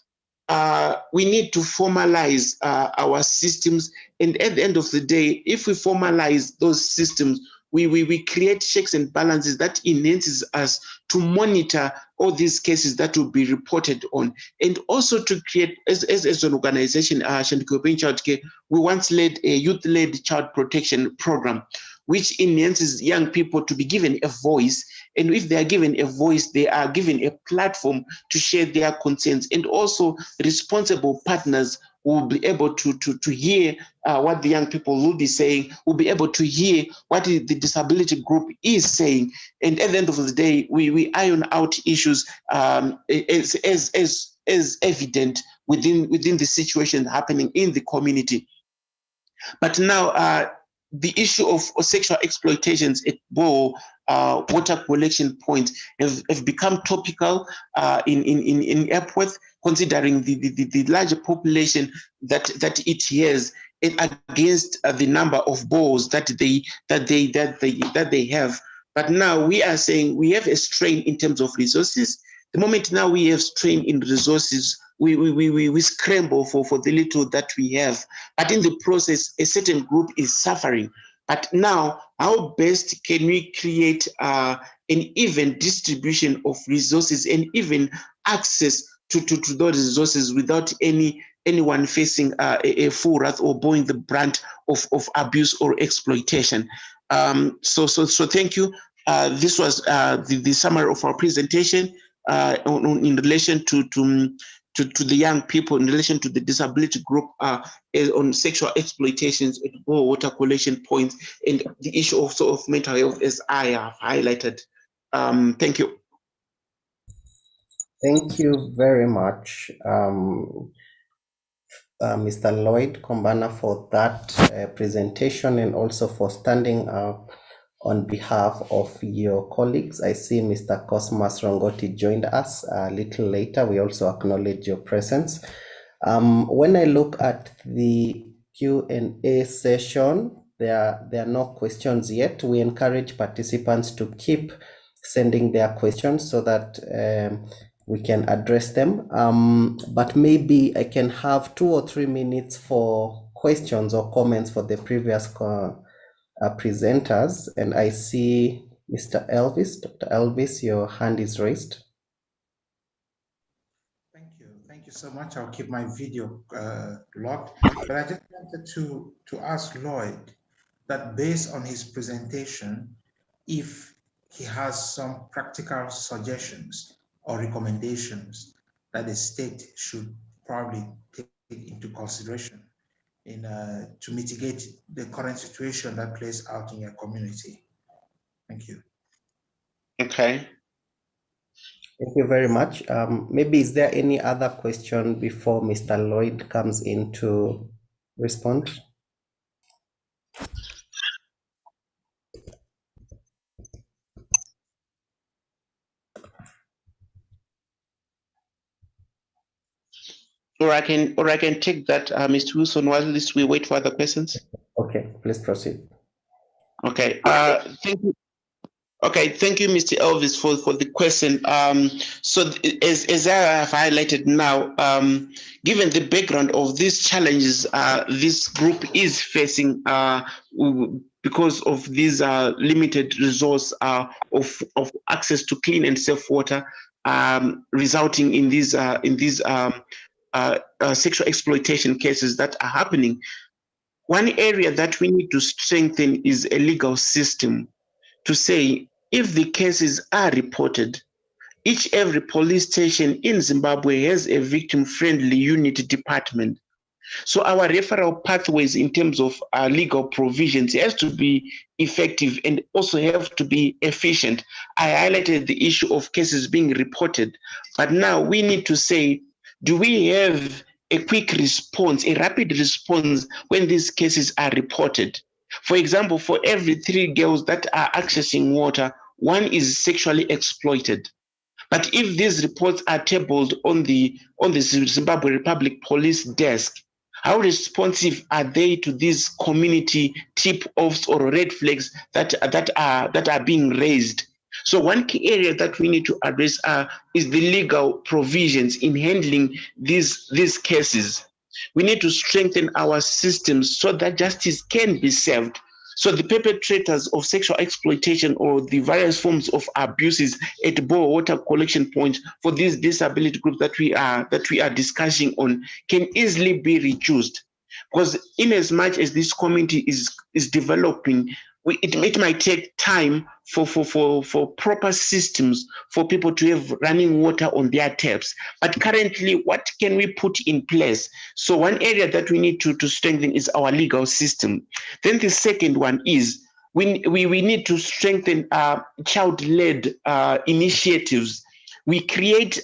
we need to formalize our systems. And at the end of the day, if we formalize those systems, we create checks and balances that enables us to monitor all these cases that will be reported on, and also to create, as an organization, Shandikopen Child Care, we once led a youth-led child protection program, which enables young people to be given a voice. And if they are given a voice, they are given a platform to share their concerns, and also responsible partners will be able to hear what the young people will be saying, will be able to hear what the disability group is saying. And at the end of the day, we iron out issues as evident within the situation happening in the community. But now the issue of sexual exploitations at water collection points have become topical in Epworth, considering the larger population that it has, and against the number of bores that they have. But now we are saying we have a strain in terms of resources. The moment now we have strain in resources, we scramble for the little that we have. But in the process, a certain group is suffering. But now, how best can we create an even distribution of resources and even access to those resources without anyone facing a full wrath or bearing the brunt of abuse or exploitation? So thank you. This was the summary of our presentation in relation to the young people, in relation to the disability group on sexual exploitations at water collection points, and the issue also of mental health, as I have highlighted. Thank you. Thank you very much, Mr. Lloyd Kombana, for that presentation, and also for standing up on behalf of your colleagues. I see Mr. Cosmas Rongoti joined us a little later. We also acknowledge your presence. When I look at the Q&A session, there are no questions yet. We encourage participants to keep sending their questions so that we can address them. But maybe I can have 2 or 3 minutes for questions or comments for the previous presenters. And I see Mr. Elvis. Dr. Elvis, your hand is raised. Thank you so much. I'll keep my video locked. But I just wanted to ask Lloyd that based on his presentation, if he has some practical suggestions or recommendations that the state should probably take into consideration in to mitigate the current situation that plays out in your community. Thank you. Okay. Thank you very much. Maybe is there any other question before Mr. Lloyd comes in to respond? Or I can take that, Mr. Wilson, while we wait for other questions. Okay, please proceed. Okay. Thank you. Okay, thank you, Mr. Elvis, for the question. So as I have highlighted now, given the background of these challenges this group is facing because of these limited resource of access to clean and safe water, resulting in these sexual exploitation cases that are happening. One area that we need to strengthen is a legal system to say if the cases are reported, every police station in Zimbabwe has a victim-friendly unit department. So our referral pathways in terms of legal provisions has to be effective and also have to be efficient. I highlighted the issue of cases being reported, but now we need to say, do we have a quick response, a rapid response when these cases are reported? For example, for every 3 girls that are accessing water, 1 is sexually exploited. But if these reports are tabled on the Zimbabwe Republic Police desk, how responsive are they to these community tip-offs or red flags that are being raised? So one key area that we need to address is the legal provisions in handling these cases. We need to strengthen our systems so that justice can be served. So the perpetrators of sexual exploitation or the various forms of abuses at bore water collection points for these disability groups that we are discussing on can easily be reduced. Because in as much as this community is developing, it might take time for proper systems for people to have running water on their taps. But currently, what can we put in place? So one area that we need to strengthen is our legal system. Then the second one is we need to strengthen child-led initiatives. We create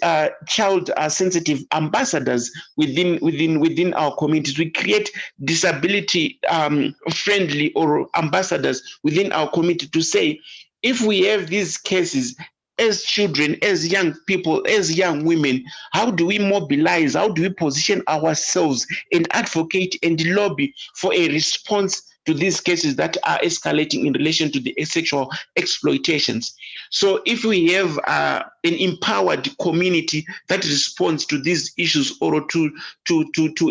child-sensitive ambassadors within our communities. We create disability-friendly or ambassadors within our community to say, if we have these cases, as children, as young people, as young women, how do we mobilize? How do we position ourselves and advocate and lobby for a response to these cases that are escalating in relation to the sexual exploitations? So if we have an empowered community that responds to these issues or to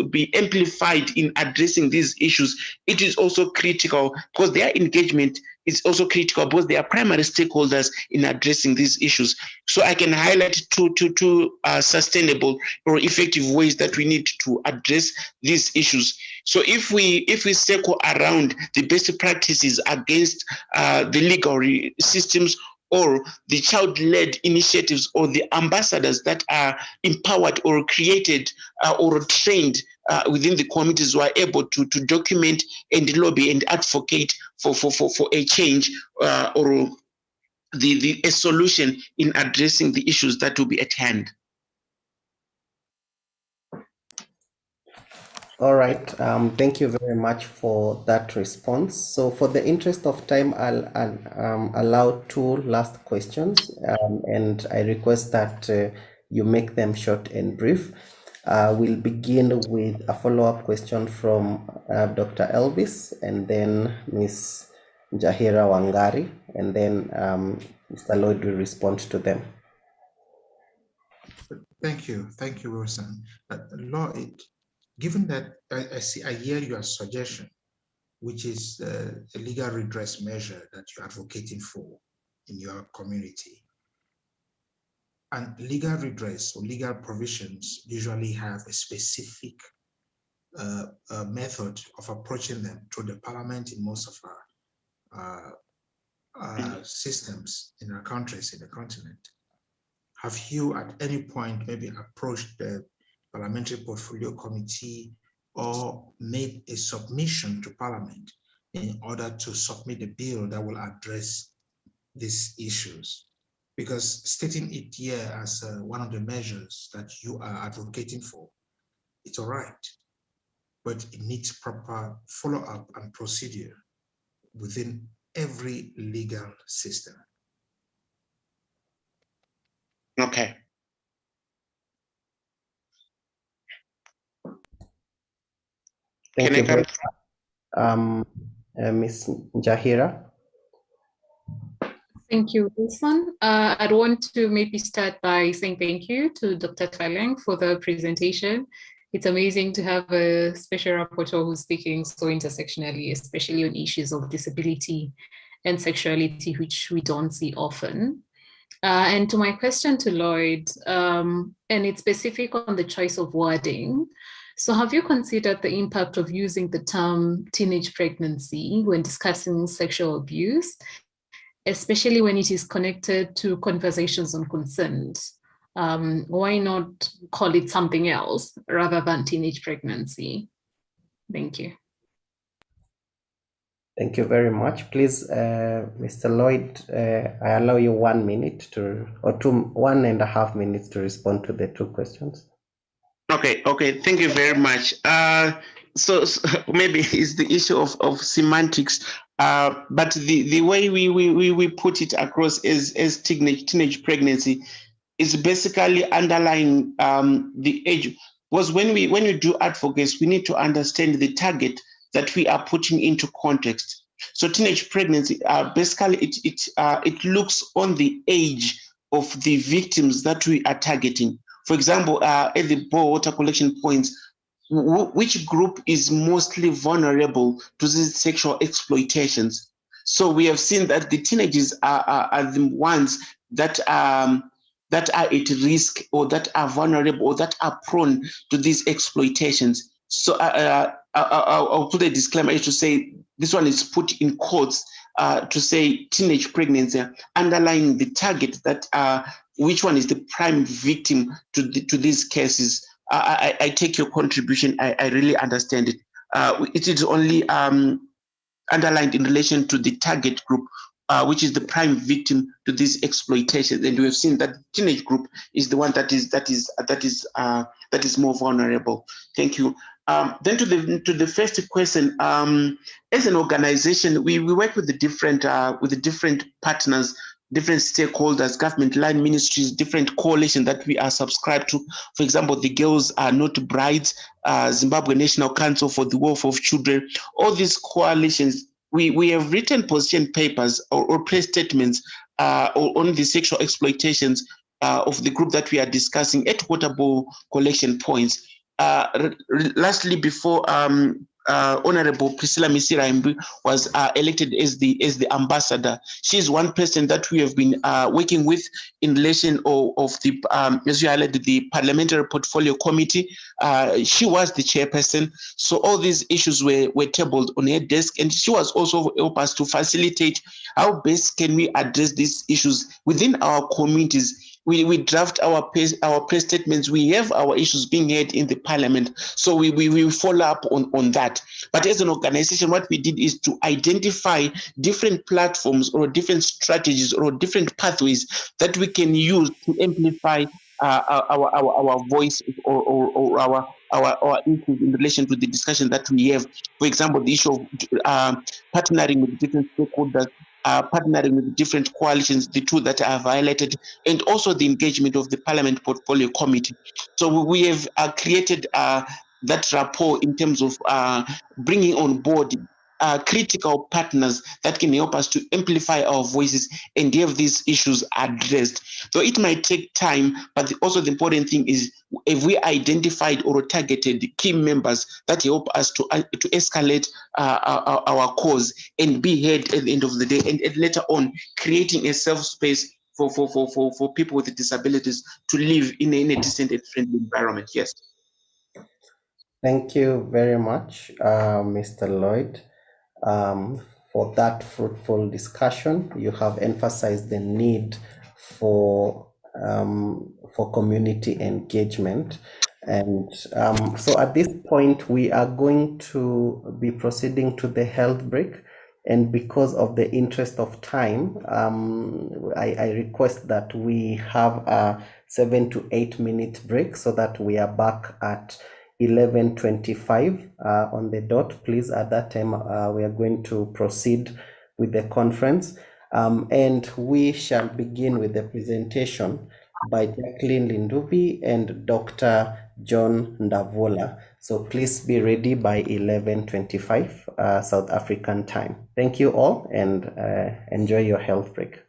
be amplified in addressing these issues, it is also critical because their engagement is also critical because they are primary stakeholders in addressing these issues. So I can highlight two sustainable or effective ways that we need to address these issues. So if we circle around the best practices against the legal systems or the child-led initiatives or the ambassadors that are empowered or created or trained within the communities who are able to document and lobby and advocate for a change or a solution in addressing the issues that will be at hand. All right. Thank you very much for that response. So for the interest of time, I'll allow 2 last questions, and I request that you make them short and brief. We'll begin with a follow-up question from Dr. Elvis, and then Ms. Jahira Wangari, and then Mr. Lloyd will respond to them. Thank you, Wilson. Lloyd, given that I hear your suggestion, which is a legal redress measure that you're advocating for in your community, and legal redress or legal provisions usually have a specific method of approaching them through the parliament in most of our systems in our countries, in the continent. Have you at any point maybe approached the Parliamentary Portfolio Committee or made a submission to Parliament in order to submit a bill that will address these issues? Because stating it here as one of the measures that you are advocating for, it's all right, but it needs proper follow-up and procedure within every legal system. Okay. Thank you very much. Ms. Jahira. Thank you, Wilson. I'd want to maybe start by saying thank you to Dr. Faleng for the presentation. It's amazing to have a special rapporteur who's speaking so intersectionally, especially on issues of disability and sexuality, which we don't see often. And to my question to Lloyd, and it's specific on the choice of wording. So have you considered the impact of using the term teenage pregnancy when discussing sexual abuse, especially when it is connected to conversations on consent? Why not call it something else rather than teenage pregnancy? Thank you. Thank you very much. Please, Mr. Lloyd, I allow you 1 minute or 1.5 minutes to respond to the two questions. Okay, thank you very much. So maybe it's the issue of semantics, but the way we put it across as teenage pregnancy is basically underlying the age. Because when we do advocacy, we need to understand the target that we are putting into context. So teenage pregnancy, basically it looks on the age of the victims that we are targeting. For example, at the water collection points, which group is mostly vulnerable to these sexual exploitations? So we have seen that the teenagers are the ones that are at risk, or that are vulnerable, or that are prone to these exploitations. So I'll put a disclaimer to say this one is put in quotes to say teenage pregnancy, underlying the target that which one is the prime victim to these cases. I take your contribution. I really understand it. It is only underlined in relation to the target group, which is the prime victim to these exploitations, and we have seen that the teenage group is the one that is more vulnerable. Thank you. Then to the first question, as an organization, we work with the different partners, different stakeholders, government line ministries, different coalitions that we are subscribed to. For example, the Girls Are Not Brides, Zimbabwe National Council for the Welfare of Children. All these coalitions, we have written position papers or press statements on the sexual exploitations of the group that we are discussing at water bowl collection points. Lastly, before Honorable Priscilla Misira was elected as the ambassador, she is one person that we have been working with in relation of the, as you highlighted, the Parliamentary Portfolio Committee. She was the chairperson, so all these issues were tabled on her desk, and she was also help us to facilitate how best can we address these issues within our communities. We draft our press statements. We have our issues being heard in the parliament. So we follow up on that. But as an organization, what we did is to identify different platforms or different strategies or different pathways that we can use to amplify our voice or our issues in relation to the discussion that we have. For example, the issue of partnering with different stakeholders, partnering with different coalitions, the two that I have highlighted, and also the engagement of the Parliament Portfolio Committee. So we have created that rapport in terms of bringing on board critical partners that can help us to amplify our voices and have these issues addressed. So it might take time, but also the important thing is, if we identified or targeted key members that help us to escalate our cause and be heard at the end of the day, and later on creating a safe space for people with disabilities to live in a decent and friendly environment. Yes. Thank you very much, Mr. Lloyd, for that fruitful discussion. You have emphasized the need for community engagement. And so at this point, we are going to be proceeding to the health break. And because of the interest of time, I request that we have a 7 to 8 minute break so that we are back at 11:25 on the dot. Please, at that time, we are going to proceed with the conference. And we shall begin with the presentation by Jacqueline Lindubi and Dr. John Ndavola. So please be ready by 11:25 South African time. Thank you all, and enjoy your health break.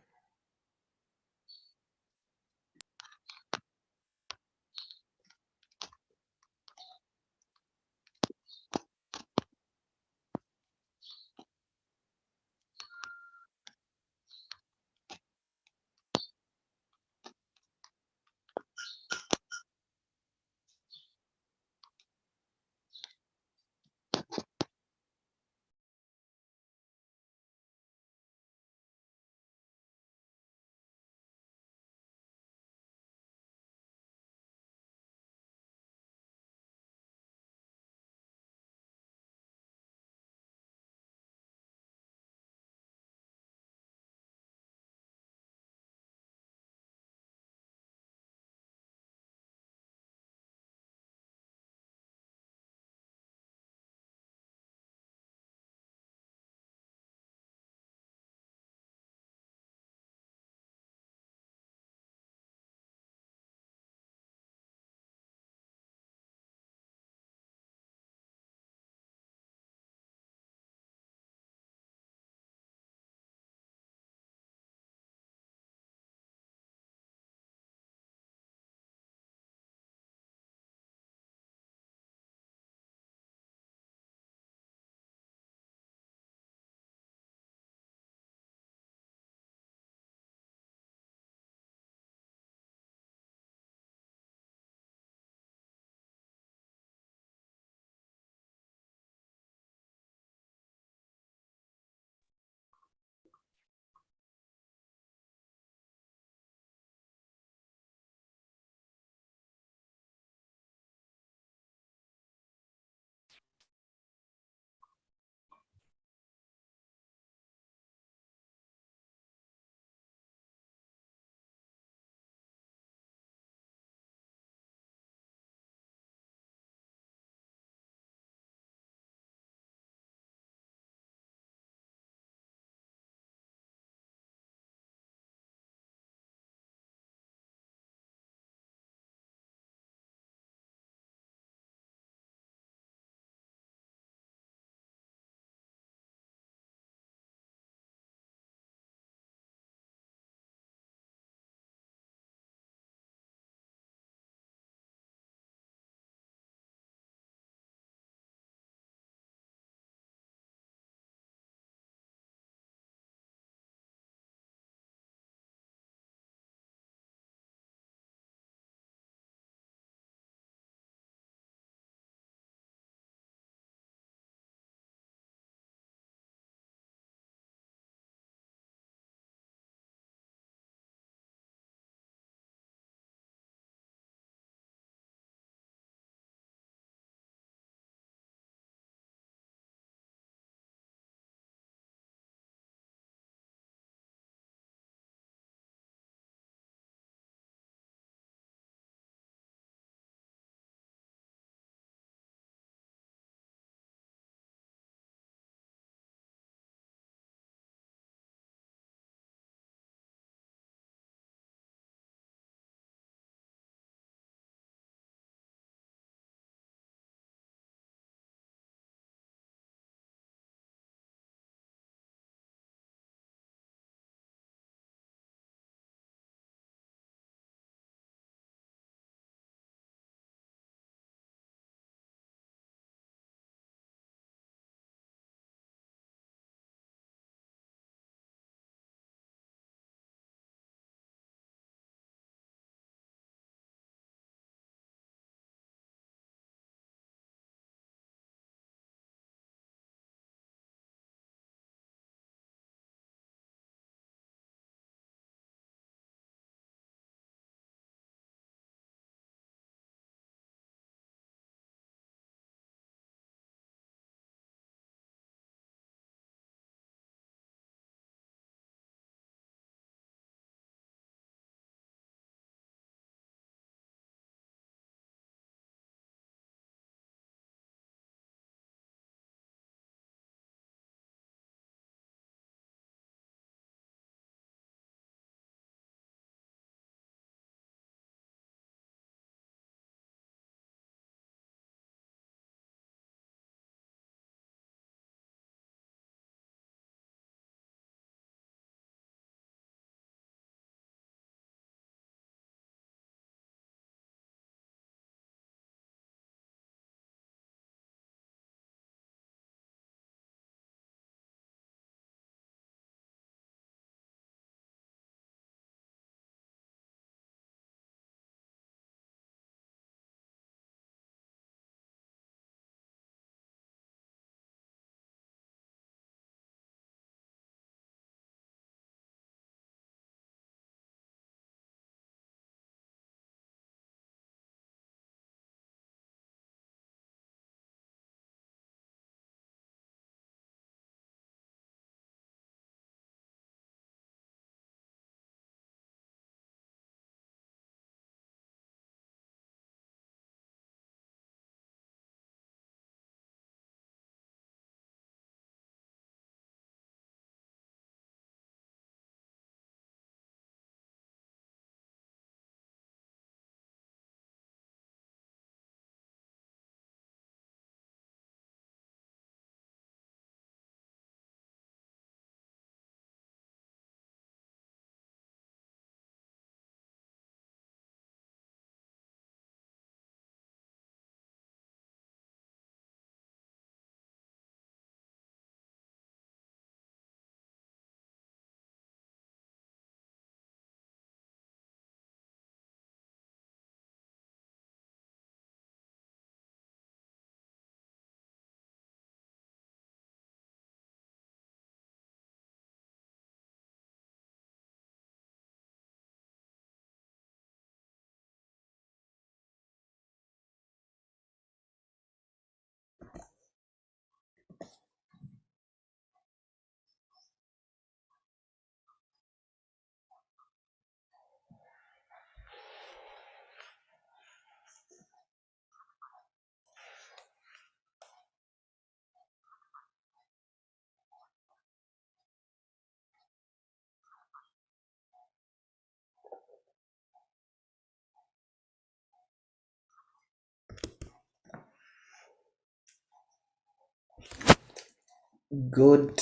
Good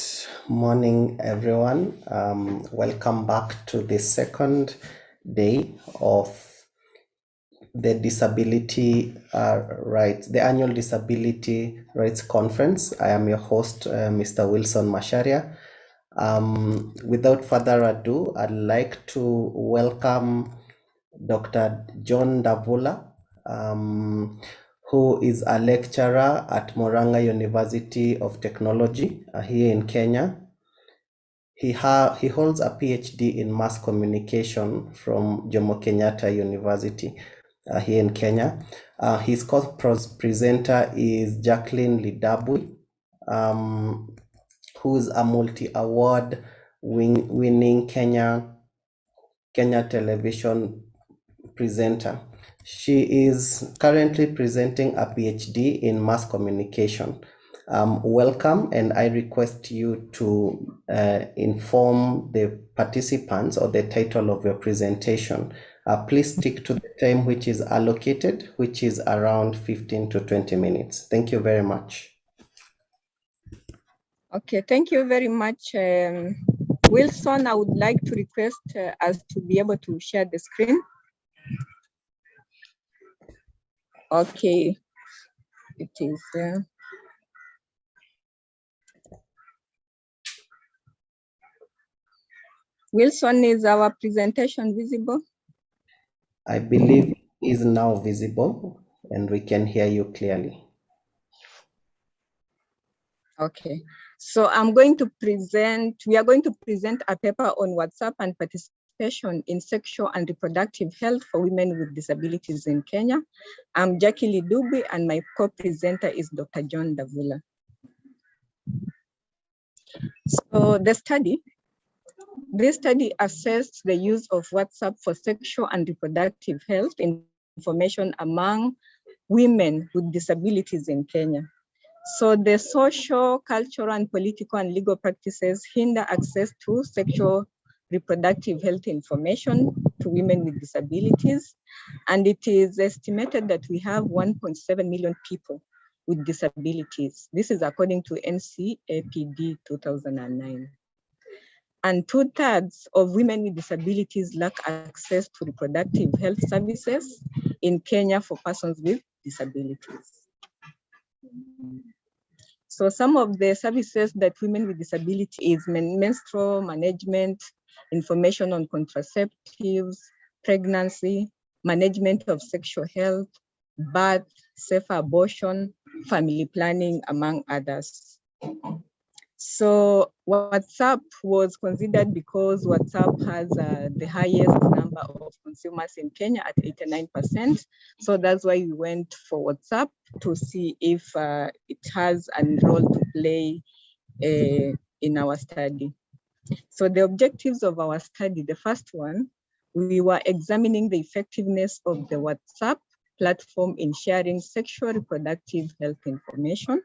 morning, everyone. Welcome back to the second day of the Disability Rights, the Annual Disability Rights Conference. I am your host, Mr. Wilson Masharia. Without further ado, I'd like to welcome Dr. John Davula, who is a lecturer at Moranga University of Technology here in Kenya. He holds a PhD in mass communication from Jomo Kenyatta University here in Kenya. His co-presenter is Jacqueline Lidabui, who is a multi-award winning Kenya television presenter. She is currently presenting a PhD in mass communication. Welcome, and I request you to inform the participants of the title of your presentation. Please stick to the time which is allocated, which is around 15 to 20 minutes. Thank you very much. Okay, thank you very much, Wilson. I would like to request us to be able to share the screen. Okay, it is. Wilson, is our presentation visible? I believe it is now visible and we can hear you clearly. Okay, so we are going to present a paper on WhatsApp and participation in sexual and reproductive health for women with disabilities in Kenya. I'm Jackie Lidabui and my co-presenter is Dr. John Davula. So this study assessed the use of WhatsApp for sexual and reproductive health information among women with disabilities in Kenya. So the social, cultural, and political and legal practices hinder access to sexual reproductive health information to women with disabilities. And it is estimated that we have 1.7 million people with disabilities. This is according to NCAPD 2009. And 2/3 of women with disabilities lack access to reproductive health services in Kenya for persons with disabilities. So some of the services that women with disability is menstrual management, information on contraceptives, pregnancy, management of sexual health, birth, safe abortion, family planning, among others. So WhatsApp was considered because WhatsApp has the highest number of consumers in Kenya at 89%. So that's why we went for WhatsApp to see if it has a role to play in our study. So the objectives of our study, the first one, we were examining the effectiveness of the WhatsApp platform in sharing sexual reproductive health information.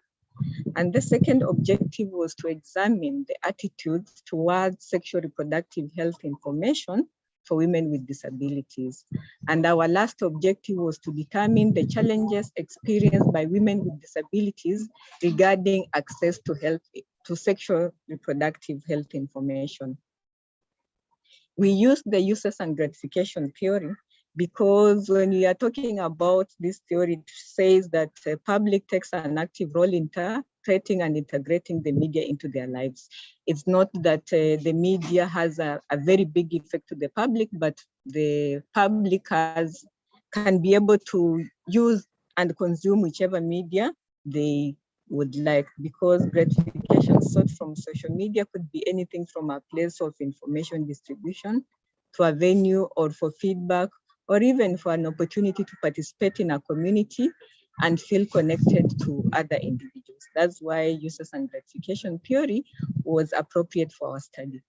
And the second objective was to examine the attitudes towards sexual reproductive health information for women with disabilities. And our last objective was to determine the challenges experienced by women with disabilities regarding access to sexual reproductive health information. We used the uses and gratification theory because when we are talking about this theory, it says that the public takes an active role in interpreting and integrating the media into their lives. It's not that the media has a very big effect to the public, but the public can be able to use and consume whichever media they would like, because gratification sought from social media could be anything from a place of information distribution to a venue or for feedback, or even for an opportunity to participate in a community and feel connected to other individuals. That's why uses and gratification theory was appropriate for our study.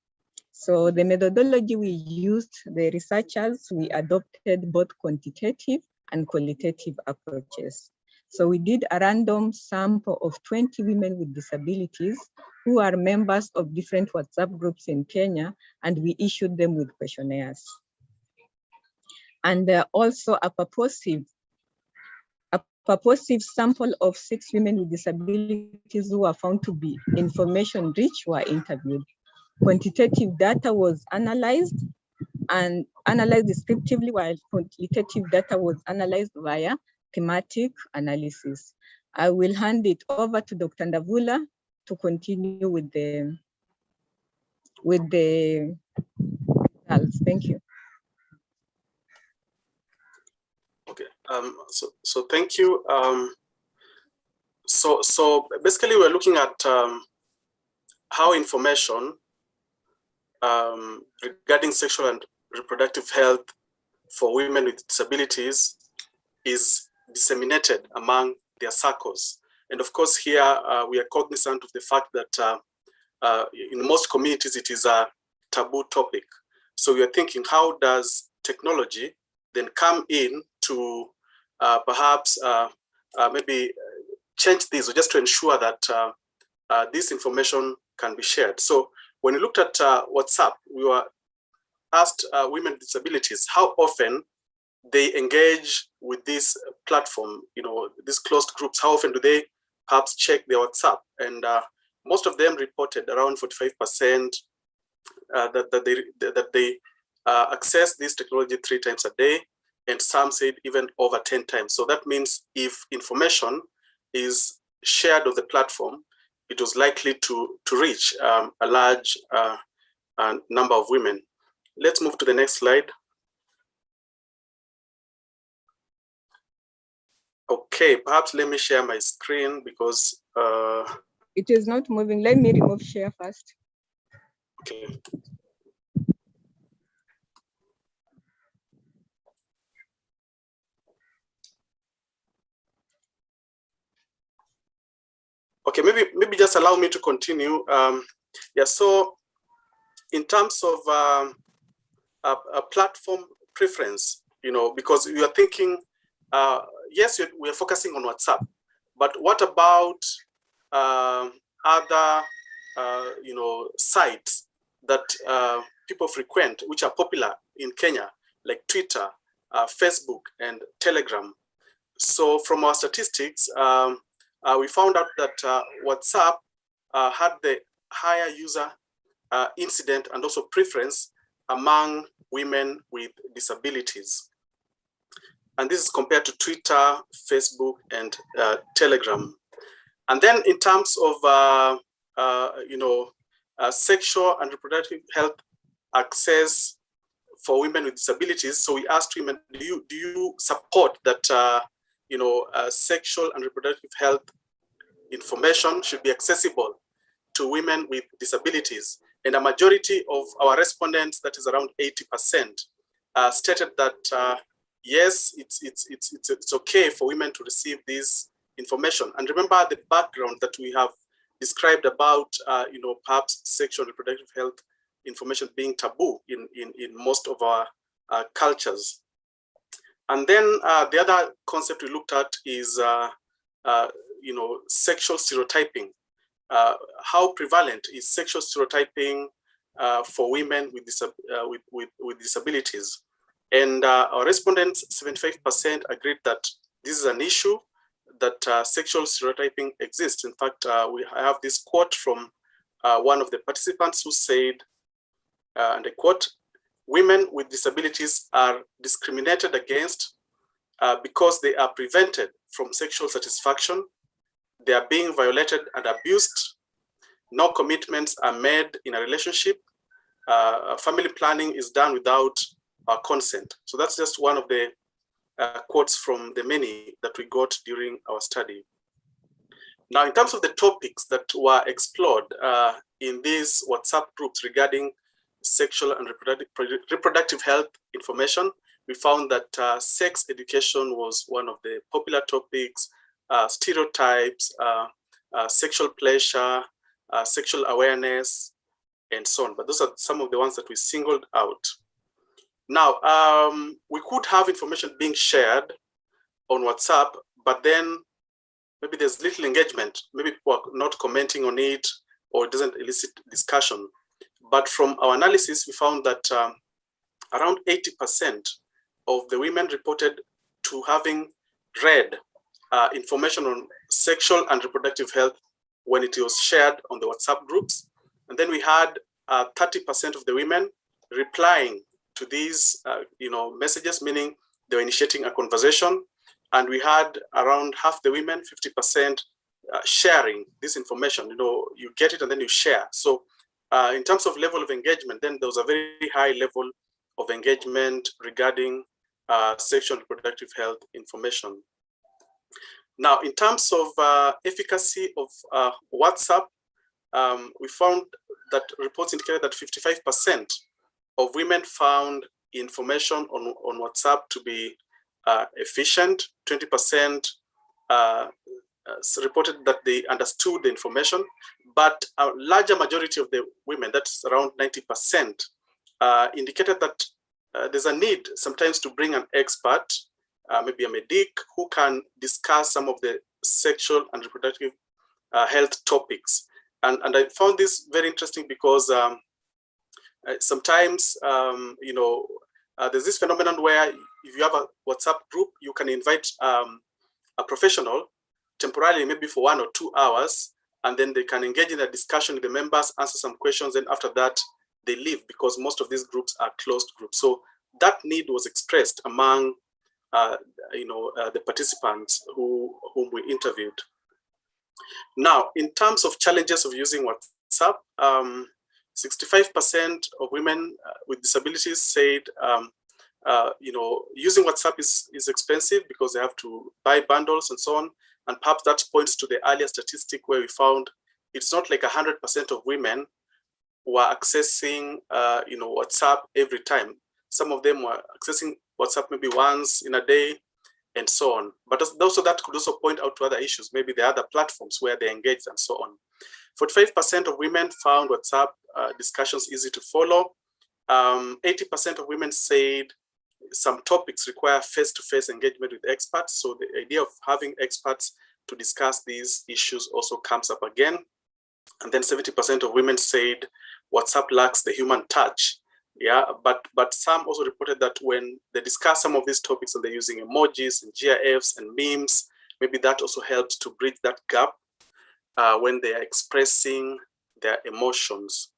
So the methodology we used, the researchers, we adopted both quantitative and qualitative approaches. So we did a random sample of 20 women with disabilities who are members of different WhatsApp groups in Kenya, and we issued them with questionnaires. And also a purposive Purposive sample of 6 women with disabilities who were found to be information rich were interviewed. Quantitative data was analyzed and analyzed descriptively, while qualitative data was analyzed via thematic analysis. I will hand it over to Dr. Ndavula to continue with the results. Thank you. Okay, so thank you. So basically we're looking at how information regarding sexual and reproductive health for women with disabilities is disseminated among their circles. And of course here we are cognizant of the fact that in most communities it is a taboo topic. So we are thinking, how does technology then come in to perhaps maybe change this, or just to ensure that this information can be shared. So when we looked at WhatsApp, we were asked women with disabilities how often they engage with this platform, you know, these closed groups. How often do they perhaps check their WhatsApp? And most of them reported, around 45%, that they access this technology 3 times a day, and some said even over 10 times. So that means if information is shared on the platform, it was likely to reach a large number of women. Let's move to the next slide. Okay, perhaps let me share my screen because it is not moving. Let me remove share first. Okay. Okay, maybe just allow me to continue. Yeah, so in terms of a platform preference, you know, because we are thinking, yes, we are focusing on WhatsApp, but what about other, you know, sites that people frequent, which are popular in Kenya, like Twitter, Facebook, and Telegram? So from our statistics, we found out that WhatsApp had the higher user incident and also preference among women with disabilities. And this is compared to Twitter, Facebook, and Telegram. And then in terms of, you know, sexual and reproductive health access for women with disabilities, so we asked women, do you support that, you know, sexual and reproductive health information should be accessible to women with disabilities? And a majority of our respondents, that is around 80%, stated that yes, it's okay for women to receive this information. And remember the background that we have described about, you know, perhaps sexual and reproductive health information being taboo in most of our cultures. And then the other concept we looked at is, you know, sexual stereotyping. How prevalent is sexual stereotyping for women with disabilities? And our respondents, 75% agreed that this is an issue, that sexual stereotyping exists. In fact, we have this quote from one of the participants who said, and I quote, "Women with disabilities are discriminated against because they are prevented from sexual satisfaction. They are being violated and abused. No commitments are made in a relationship. Family planning is done without consent." So that's just one of the quotes from the many that we got during our study. Now, in terms of the topics that were explored in these WhatsApp groups regarding sexual and reproductive health information, we found that sex education was one of the popular topics, stereotypes, sexual pleasure, sexual awareness, and so on. But those are some of the ones that we singled out. Now, we could have information being shared on WhatsApp, but then maybe there's little engagement. Maybe people are not commenting on it, or it doesn't elicit discussion. But from our analysis, we found that around 80% of the women reported to having read information on sexual and reproductive health when it was shared on the WhatsApp groups. And then we had 30% of the women replying to these messages, meaning they were initiating a conversation. And we had around half the women, 50%, sharing this information. You get it and then you share. So in terms of level of engagement, then there was a very high level of engagement regarding sexual and reproductive health information. Now, in terms of efficacy of WhatsApp, we found that reports indicated that 55% of women found information on WhatsApp to be efficient. 20% reported that they understood the information, but a larger majority of the women, that's around 90%, indicated that there's a need sometimes to bring an expert, maybe a medic, who can discuss some of the sexual and reproductive health topics. And I found this very interesting because sometimes, there's this phenomenon where if you have a WhatsApp group, you can invite a professional temporarily, maybe for 1 or 2 hours, and then they can engage in a discussion with the members, answer some questions, and after that, they leave because most of these groups are closed groups. So that need was expressed among the participants whom we interviewed. Now, in terms of challenges of using WhatsApp, 65% of women with disabilities said, using WhatsApp is expensive because they have to buy bundles and so on. And perhaps that points to the earlier statistic where we found it's not like 100% of women were accessing, WhatsApp every time. Some of them were accessing WhatsApp maybe once in a day and so on. But also that could also point out to other issues, maybe the other platforms where they engage and so on. 45% of women found WhatsApp discussions easy to follow. 80% of women said some topics require face-to-face engagement with experts. So the idea of having experts to discuss these issues also comes up again. And then 70% of women said WhatsApp lacks the human touch. Yeah, but some also reported that when they discuss some of these topics and they're using emojis and GIFs and memes, maybe that also helps to bridge that gap when they are expressing their emotions.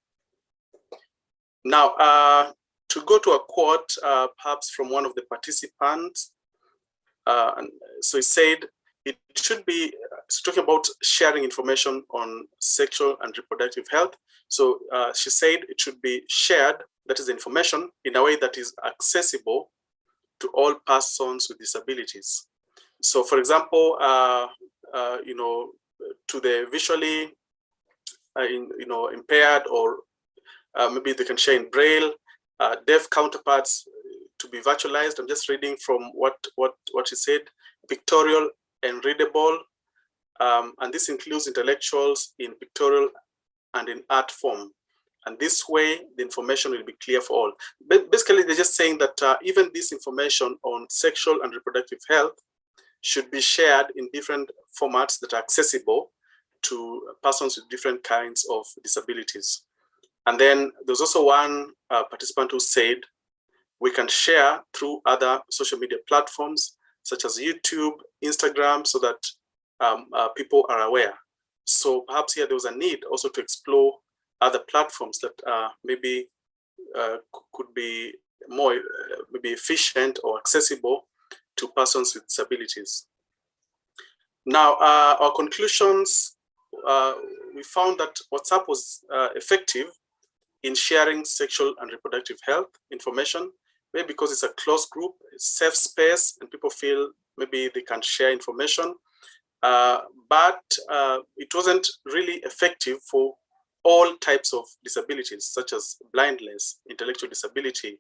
Now, to go to a quote, perhaps from one of the participants, so he said, it should be, talking about sharing information on sexual and reproductive health. So she said it should be shared, that is information, in a way that is accessible to all persons with disabilities. So for example, to the visually impaired, or maybe they can share in Braille, deaf counterparts to be virtualized. I'm just reading from what she said, pictorial and readable, and this includes intellectuals in pictorial and in art form. And this way, the information will be clear for all. But basically, they're just saying that even this information on sexual and reproductive health should be shared in different formats that are accessible to persons with different kinds of disabilities. And then there's also one participant who said, we can share through other social media platforms, such as YouTube, Instagram, so that people are aware. So perhaps here there was a need also to explore other platforms that maybe could be more maybe efficient or accessible to persons with disabilities. Now, our conclusions, we found that WhatsApp was effective in sharing sexual and reproductive health information, maybe because it's a closed group, it's safe space, and people feel maybe they can share information. But it wasn't really effective for all types of disabilities, such as blindness, intellectual disability,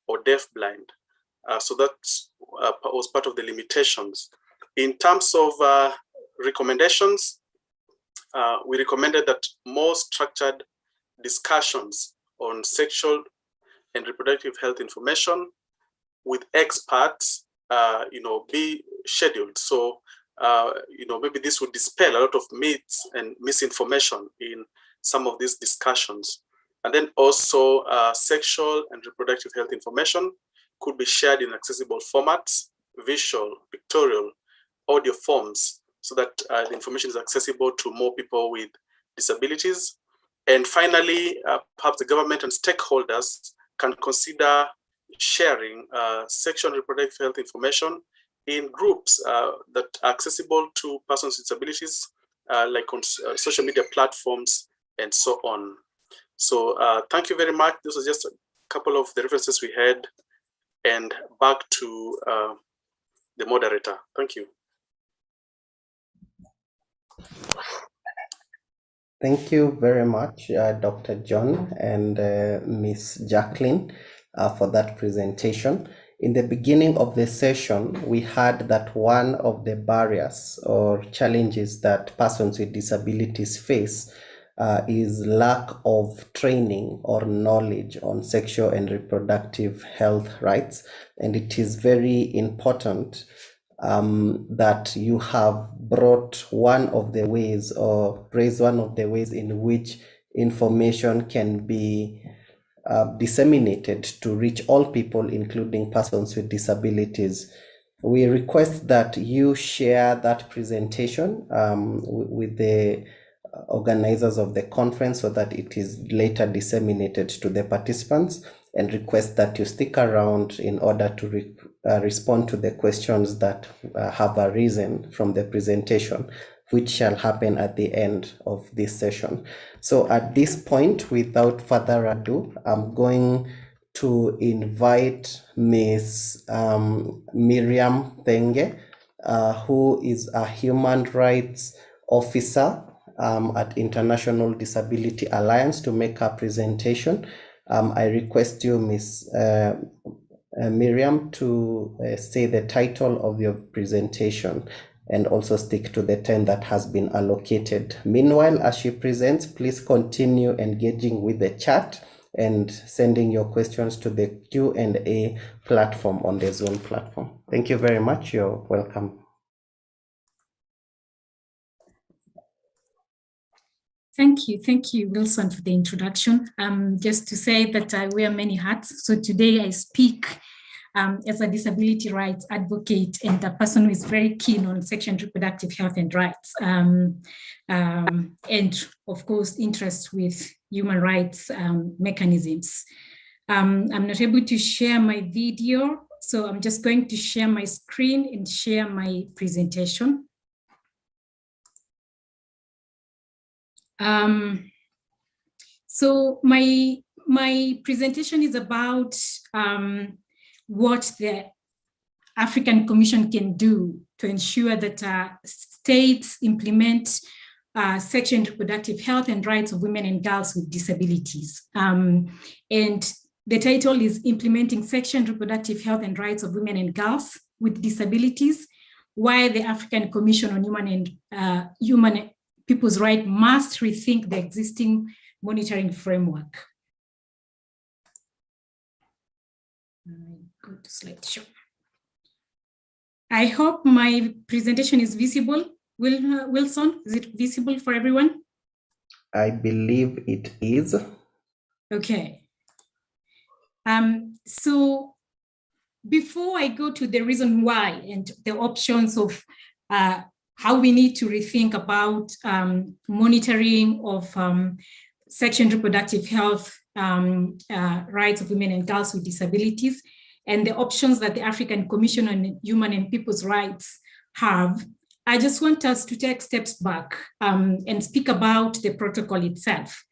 or deaf-blind. So that was part of the limitations. In terms of recommendations, we recommended that more structured discussions on sexual and reproductive health information with experts, be scheduled. So, maybe this would dispel a lot of myths and misinformation in some of these discussions. And then also sexual and reproductive health information could be shared in accessible formats, visual, pictorial, audio forms so that the information is accessible to more people with disabilities. And finally, perhaps the government and stakeholders can consider sharing sexual and reproductive health information in groups that are accessible to persons with disabilities, like on social media platforms and so on. So thank you very much. This was just a couple of the references we had, and back to the moderator. Thank you. Thank you very much, Dr. John and Ms. Jacqueline, for that presentation. In the beginning of the session, we heard that one of the barriers or challenges that persons with disabilities face is lack of training or knowledge on sexual and reproductive health rights. And it is very important that you have brought one of the ways, or raised one of the ways in which information can be disseminated to reach all people, including persons with disabilities. We request that you share that presentation with the organizers of the conference so that it is later disseminated to the participants, and request that you stick around in order to respond to the questions that have arisen from the presentation, which shall happen at the end of this session. So at this point, without further ado, I'm going to invite Ms. Miriam Thenge, who is a human rights officer at International Disability Alliance, to make her presentation. I request you, Ms. Miriam, to say the title of your presentation and also stick to the time that has been allocated. Meanwhile, as she presents, please continue engaging with the chat and sending your questions to the Q&A platform on the Zoom platform. Thank you very much. You're welcome. Thank you, Wilson, for the introduction. Just to say that I wear many hats. So today I speak as a disability rights advocate and a person who is very keen on sexual and reproductive health and rights, and of course, interest with human rights mechanisms. I'm not able to share my video, so I'm just going to share my screen and share my presentation. So my presentation is about what the African Commission can do to ensure that states implement sexual and reproductive health and rights of women and girls with disabilities. And the title is Implementing Sexual and Reproductive Health and Rights of Women and Girls with Disabilities, why the African Commission on Human People's Rights must rethink the existing monitoring framework. Go to slideshow. I hope my presentation is visible. Wilson, is it visible for everyone? I believe it is. Okay. So before I go to the reason why and the options of how we need to rethink about monitoring of sexual and reproductive health rights of women and girls with disabilities, and the options that the African Commission on Human and People's Rights have, I just want us to take steps back and speak about the protocol itself.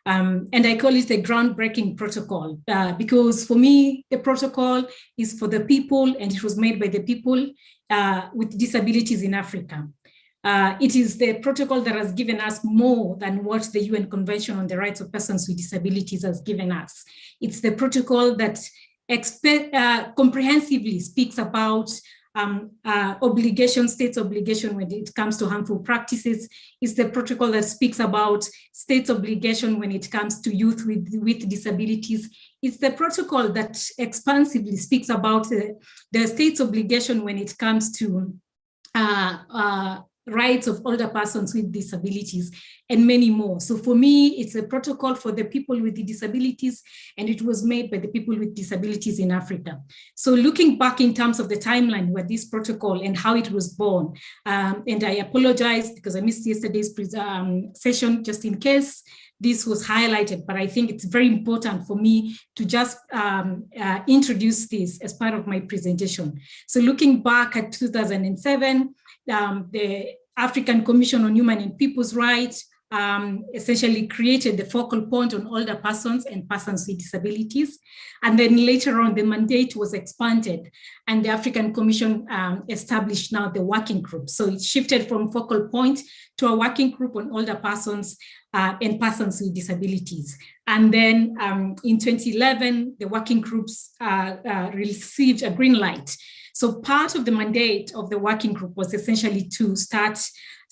And I call it the groundbreaking protocol because for me, the protocol is for the people, and it was made by the people with disabilities in Africa. It is the protocol that has given us more than what the UN Convention on the Rights of Persons with Disabilities has given us. It's the protocol that comprehensively speaks about states' obligation when it comes to harmful practices. It's the protocol that speaks about states' obligation when it comes to youth with disabilities. It's the protocol that expansively speaks about the state's obligation when it comes to rights of older persons with disabilities, and many more. So for me, it's a protocol for the people with the disabilities, and it was made by the people with disabilities in Africa. So looking back in terms of the timeline where this protocol and how it was born, and I apologize because I missed yesterday's session just in case this was highlighted, but I think it's very important for me to just introduce this as part of my presentation. So looking back at 2007, the African Commission on Human and People's Rights essentially created the focal point on older persons and persons with disabilities. And then later on, the mandate was expanded and the African Commission established now the working group. So it shifted from focal point to a working group on older persons and persons with disabilities. And then in 2011, the working groups received a green light. So part of the mandate of the working group was essentially to start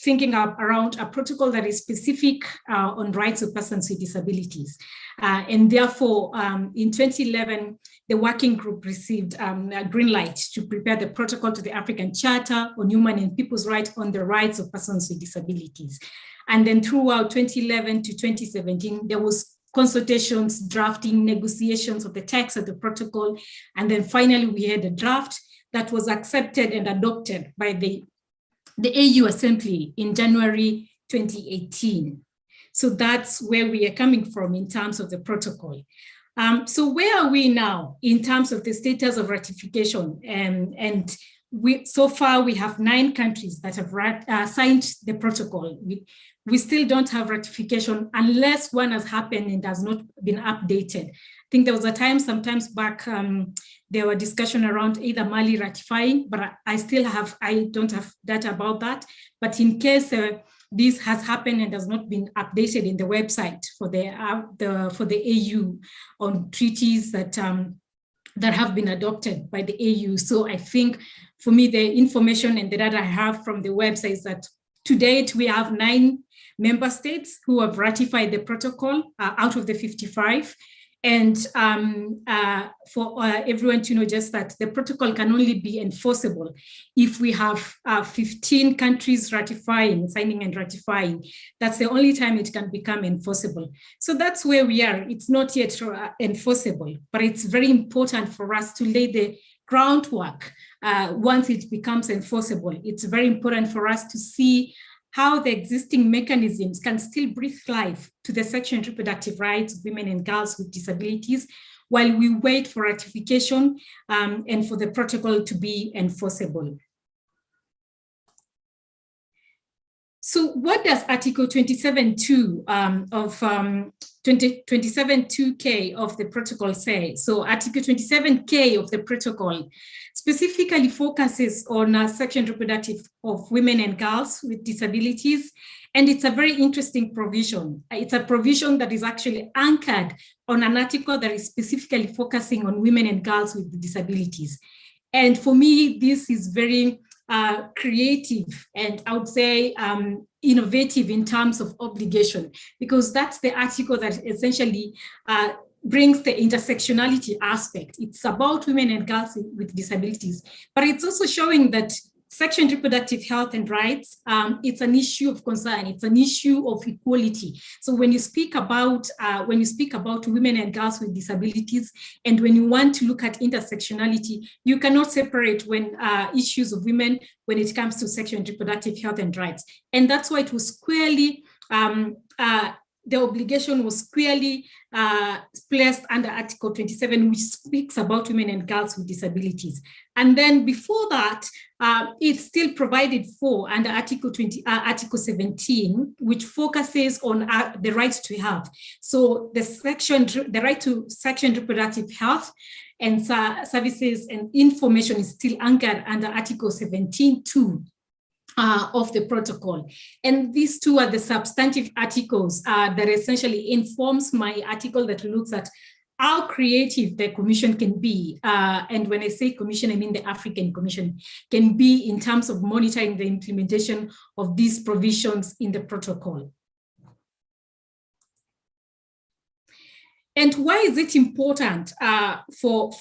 thinking around a protocol that is specific on rights of persons with disabilities. And therefore, in 2011, the working group received a green light to prepare the protocol to the African Charter on Human and People's Rights on the rights of persons with disabilities. And then throughout 2011 to 2017, there was consultations, drafting, negotiations of the text of the protocol. And then finally, we had a draft that was accepted and adopted by the AU Assembly in January 2018. So that's where we are coming from in terms of the protocol. So where are we now in terms of the status of ratification? And so far we have 9 countries that have signed the protocol. We still don't have ratification unless one has happened and has not been updated. I think there was a time sometimes back, there were discussion around either Mali ratifying, but I don't have data about that. But in case this has happened and has not been updated in the website for the AU on treaties that have been adopted by the AU. So I think for me, the information and the data I have from the website is that to date, we have 9 member states who have ratified the protocol out of the 55. And for everyone to know just that the protocol can only be enforceable if we have 15 countries signing and ratifying. That's the only time it can become enforceable. So that's where we are. It's not yet enforceable, but it's very important for us to lay the groundwork once it becomes enforceable. It's very important for us to see how the existing mechanisms can still breathe life to the sexual and reproductive rights of women and girls with disabilities while we wait for ratification and for the protocol to be enforceable. So what does Article 27.2 of 27.2K of the protocol say? So Article 27K of the protocol specifically focuses on sexual and reproductive of women and girls with disabilities. And it's a very interesting provision. It's a provision that is actually anchored on an article that is specifically focusing on women and girls with disabilities. And for me, this is very creative and I would say innovative in terms of obligation, because that's the article that essentially brings the intersectionality aspect. It's about women and girls with disabilities, but it's also showing that sexual and reproductive health and rights, it's an issue of concern. It's an issue of equality. So when you speak about women and girls with disabilities, and when you want to look at intersectionality, you cannot separate when issues of women when it comes to sexual and reproductive health and rights. And that's why it was squarely the obligation was clearly placed under Article 27, which speaks about women and girls with disabilities. And then before that, it's still provided for under Article 17, which focuses on the right to health. So the right to sexual and reproductive health and services and information is still anchored under Article 17.2. Of the protocol. And these two are the substantive articles that essentially informs my article that looks at how creative the Commission can be. And when I say Commission, I mean the African Commission can be in terms of monitoring the implementation of these provisions in the protocol. And why is it important for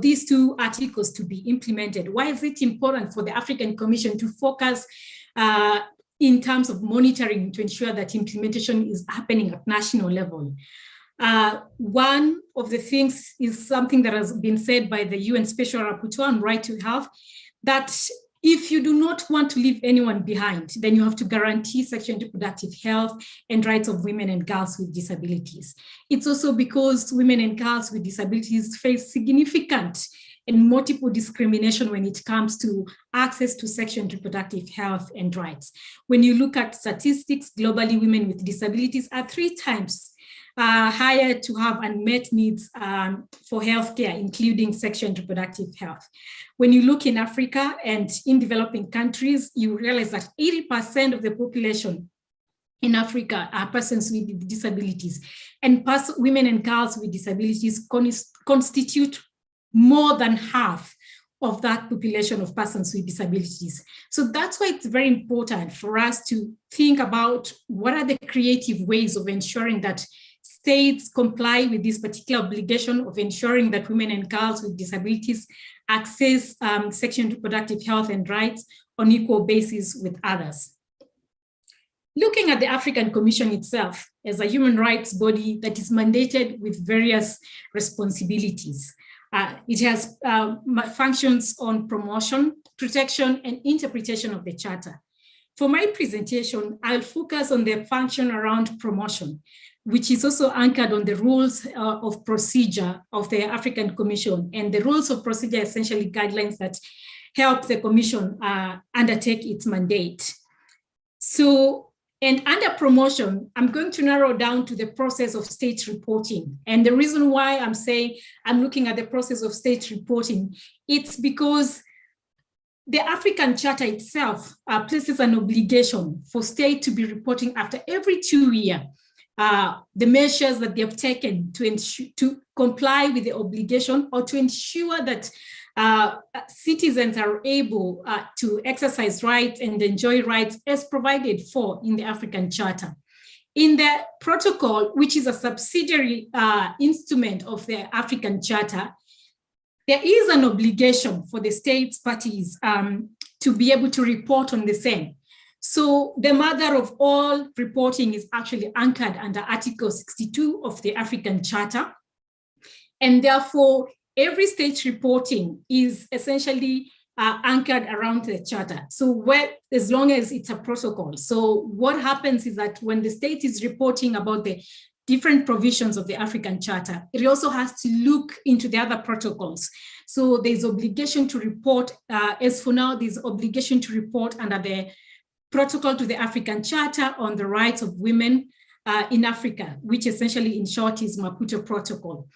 these two articles to be implemented? Why is it important for the African Commission to focus in terms of monitoring to ensure that implementation is happening at national level. One of the things is something that has been said by the UN Special Rapporteur on Right to Health, that if you do not want to leave anyone behind, then you have to guarantee sexual and reproductive health and rights of women and girls with disabilities. It's also because women and girls with disabilities face significant and multiple discrimination when it comes to access to sexual and reproductive health and rights. When you look at statistics, globally, women with disabilities are 3 times higher to have unmet needs for healthcare, including sexual and reproductive health. When you look in Africa and in developing countries, you realize that 80% of the population in Africa are persons with disabilities, and women and girls with disabilities constitute more than half of that population of persons with disabilities. So that's why it's very important for us to think about what are the creative ways of ensuring that states comply with this particular obligation of ensuring that women and girls with disabilities access sexual and reproductive health and rights on equal basis with others. Looking at the African Commission itself as a human rights body that is mandated with various responsibilities. It has functions on promotion, protection, and interpretation of the Charter. For my presentation, I'll focus on the function around promotion, which is also anchored on the rules of procedure of the African Commission. And the rules of procedure are essentially guidelines that help the Commission undertake its mandate. So, and under promotion, I'm going to narrow down to the process of state reporting. And the reason why I'm saying I'm looking at the process of state reporting, it's because the African Charter itself places an obligation for state to be reporting after every 2 years the measures that they have taken to comply with the obligation or to ensure that citizens are able to exercise rights and enjoy rights as provided for in the African Charter. In the protocol, which is a subsidiary instrument of the African Charter, there is an obligation for the states parties to be able to report on the same. So the mother of all reporting is actually anchored under Article 62 of the African Charter. And therefore, every state reporting is essentially anchored around the Charter. So as long as it's a protocol. So what happens is that when the state is reporting about the different provisions of the African Charter, it also has to look into the other protocols. So there's obligation to report, as for now, there's obligation to report under the protocol to the African Charter on the rights of women in Africa, which essentially in short is Maputo Protocol.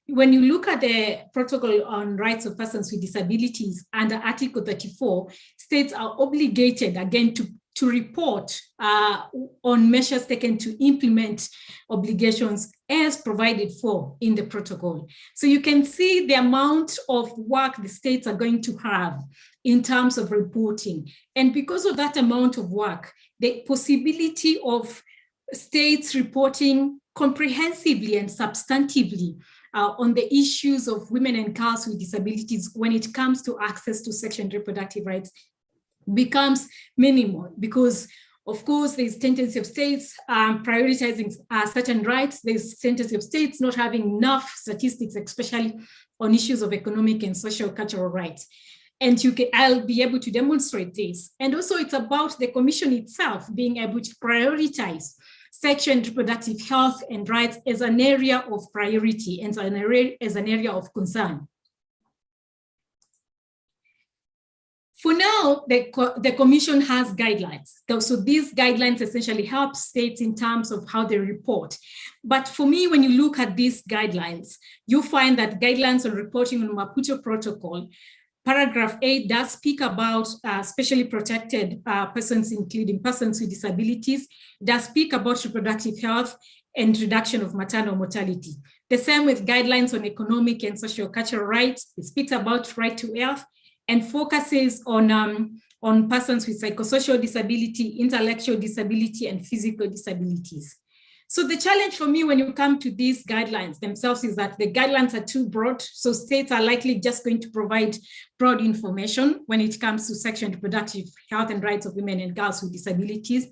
When you look at the protocol on rights of persons with disabilities under Article 34, states are obligated again to report on measures taken to implement obligations as provided for in the protocol. So you can see the amount of work the states are going to have in terms of reporting. And because of that amount of work, the possibility of states reporting comprehensively and substantively on the issues of women and girls with disabilities when it comes to access to sexual and reproductive rights becomes minimal, because of course there's tendency of states prioritizing certain rights. There's tendency of states not having enough statistics, especially on issues of economic and social cultural rights. And I'll be able to demonstrate this. And also it's about the Commission itself being able to prioritize sexual and reproductive health and rights as an area of priority and as an area of concern. For now, the Commission has guidelines. So these guidelines essentially help states in terms of how they report. But for me, when you look at these guidelines, you find that guidelines on reporting on Maputo Protocol, paragraph 8 does speak about specially protected persons, including persons with disabilities, does speak about reproductive health and reduction of maternal mortality. The same with guidelines on economic and social cultural rights. It speaks about right to health and focuses on persons with psychosocial disability, intellectual disability, and physical disabilities. So the challenge for me when you come to these guidelines themselves is that the guidelines are too broad. So states are likely just going to provide broad information when it comes to sexual and reproductive health and rights of women and girls with disabilities.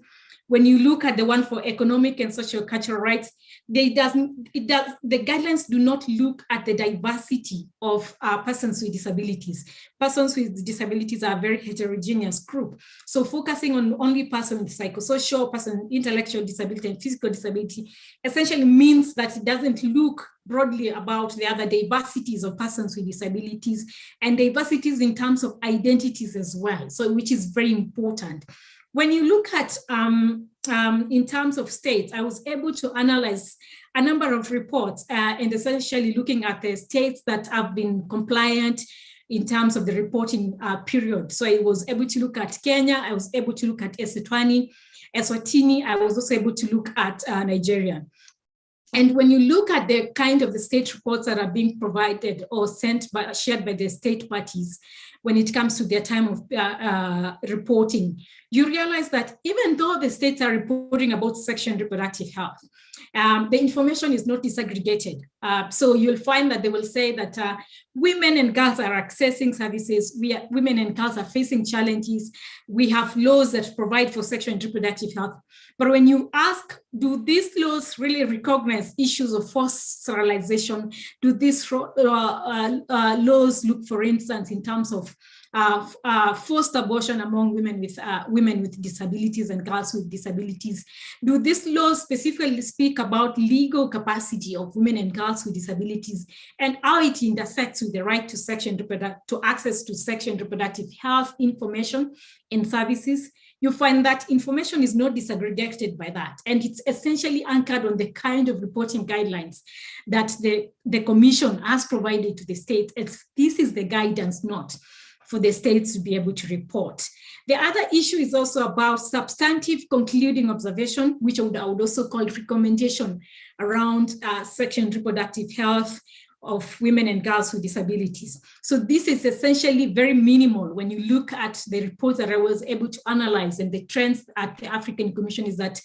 When you look at the one for economic and social cultural rights, the guidelines do not look at the diversity of persons with disabilities. Persons with disabilities are a very heterogeneous group. So focusing on only person with psychosocial, person with intellectual disability and physical disability essentially means that it doesn't look broadly about the other diversities of persons with disabilities and diversities in terms of identities as well, so which is very important. When you look at, in terms of states, I was able to analyze a number of reports and essentially looking at the states that have been compliant in terms of the reporting period. So I was able to look at Kenya, I was able to look at Eswatini, I was also able to look at Nigeria. And when you look at the kind of the state reports that are being provided or shared by the state parties, when it comes to their time of reporting, you realize that even though the states are reporting about sexual and reproductive health, the information is not disaggregated. So you'll find that they will say that women and girls are accessing services, women and girls are facing challenges, we have laws that provide for sexual and reproductive health. But when you ask, do these laws really recognize issues of forced sterilization? Do these laws look, for instance, in terms of forced abortion among women with disabilities and girls with disabilities? Do these laws specifically speak about legal capacity of women and girls with disabilities and how it intersects with the right to access to sexual and reproductive health information and services? You find that information is not disaggregated by that. And it's essentially anchored on the kind of reporting guidelines that the Commission has provided to the states. This is the guidance note for the states to be able to report. The other issue is also about substantive concluding observation, which I would also call recommendation around sexual and reproductive health of women and girls with disabilities. So this is essentially very minimal when you look at the reports that I was able to analyze, and the trends at the African Commission is that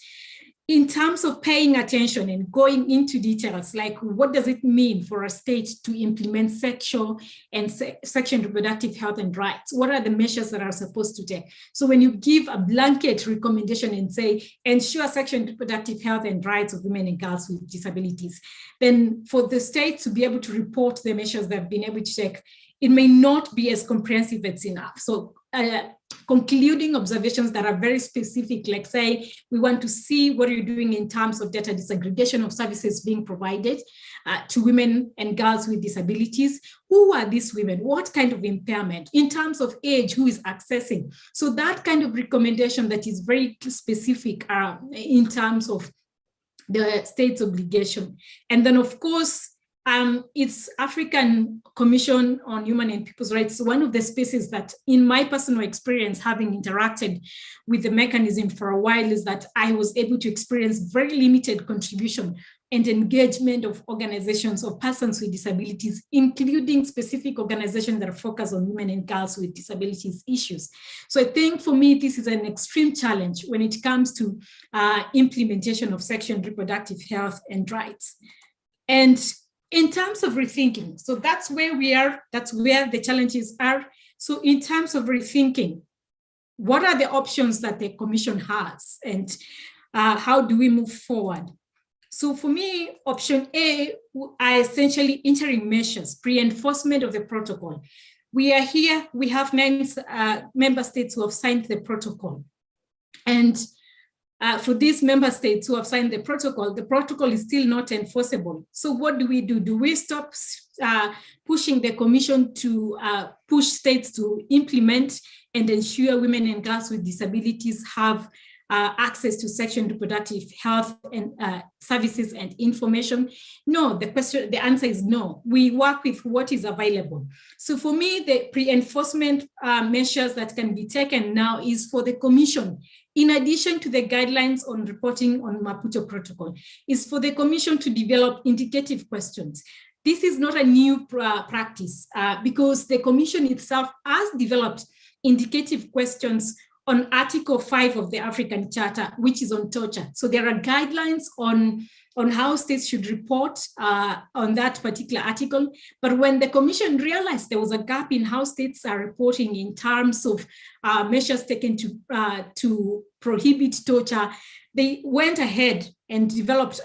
in terms of paying attention and going into details, like what does it mean for a state to implement sexual and reproductive health and rights? What are the measures that are supposed to take? So when you give a blanket recommendation and say, ensure sexual and reproductive health and rights of women and girls with disabilities, then for the state to be able to report the measures they've been able to take, it may not be as comprehensive as enough. So concluding observations that are very specific, like say, we want to see what you're doing in terms of data disaggregation of services being provided to women and girls with disabilities. Who are these women? What kind of impairment? In terms of age, who is accessing? So that kind of recommendation that is very specific in terms of the state's obligation. And then of course, it's African Commission on Human and People's Rights. One of the spaces that, in my personal experience, having interacted with the mechanism for a while, is that I was able to experience very limited contribution and engagement of organizations of persons with disabilities, including specific organizations that focus on women and girls with disabilities issues. So I think for me, this is an extreme challenge when it comes to implementation of sexual and reproductive health and rights. And in terms of rethinking, so that's where we are, that's where the challenges are. So in terms of rethinking, what are the options that the Commission has, and how do we move forward? So for me, option A are essentially interim measures, pre-enforcement of the protocol. We are here, we have 9 member states who have signed the protocol. And for these member states who have signed the protocol is still not enforceable. So what do? Do we stop pushing the Commission to push states to implement and ensure women and girls with disabilities have access to sexual and reproductive health and services and information? No, the answer is no. We work with what is available. So for me, the pre-enforcement measures that can be taken now is for the Commission, in addition to the guidelines on reporting on Maputo Protocol, is for the Commission to develop indicative questions. This is not a new practice because the Commission itself has developed indicative questions on Article 5 of the African Charter, which is on torture. So there are guidelines on how states should report on that particular article. But when the Commission realized there was a gap in how states are reporting in terms of measures taken to prohibit torture, they went ahead and developed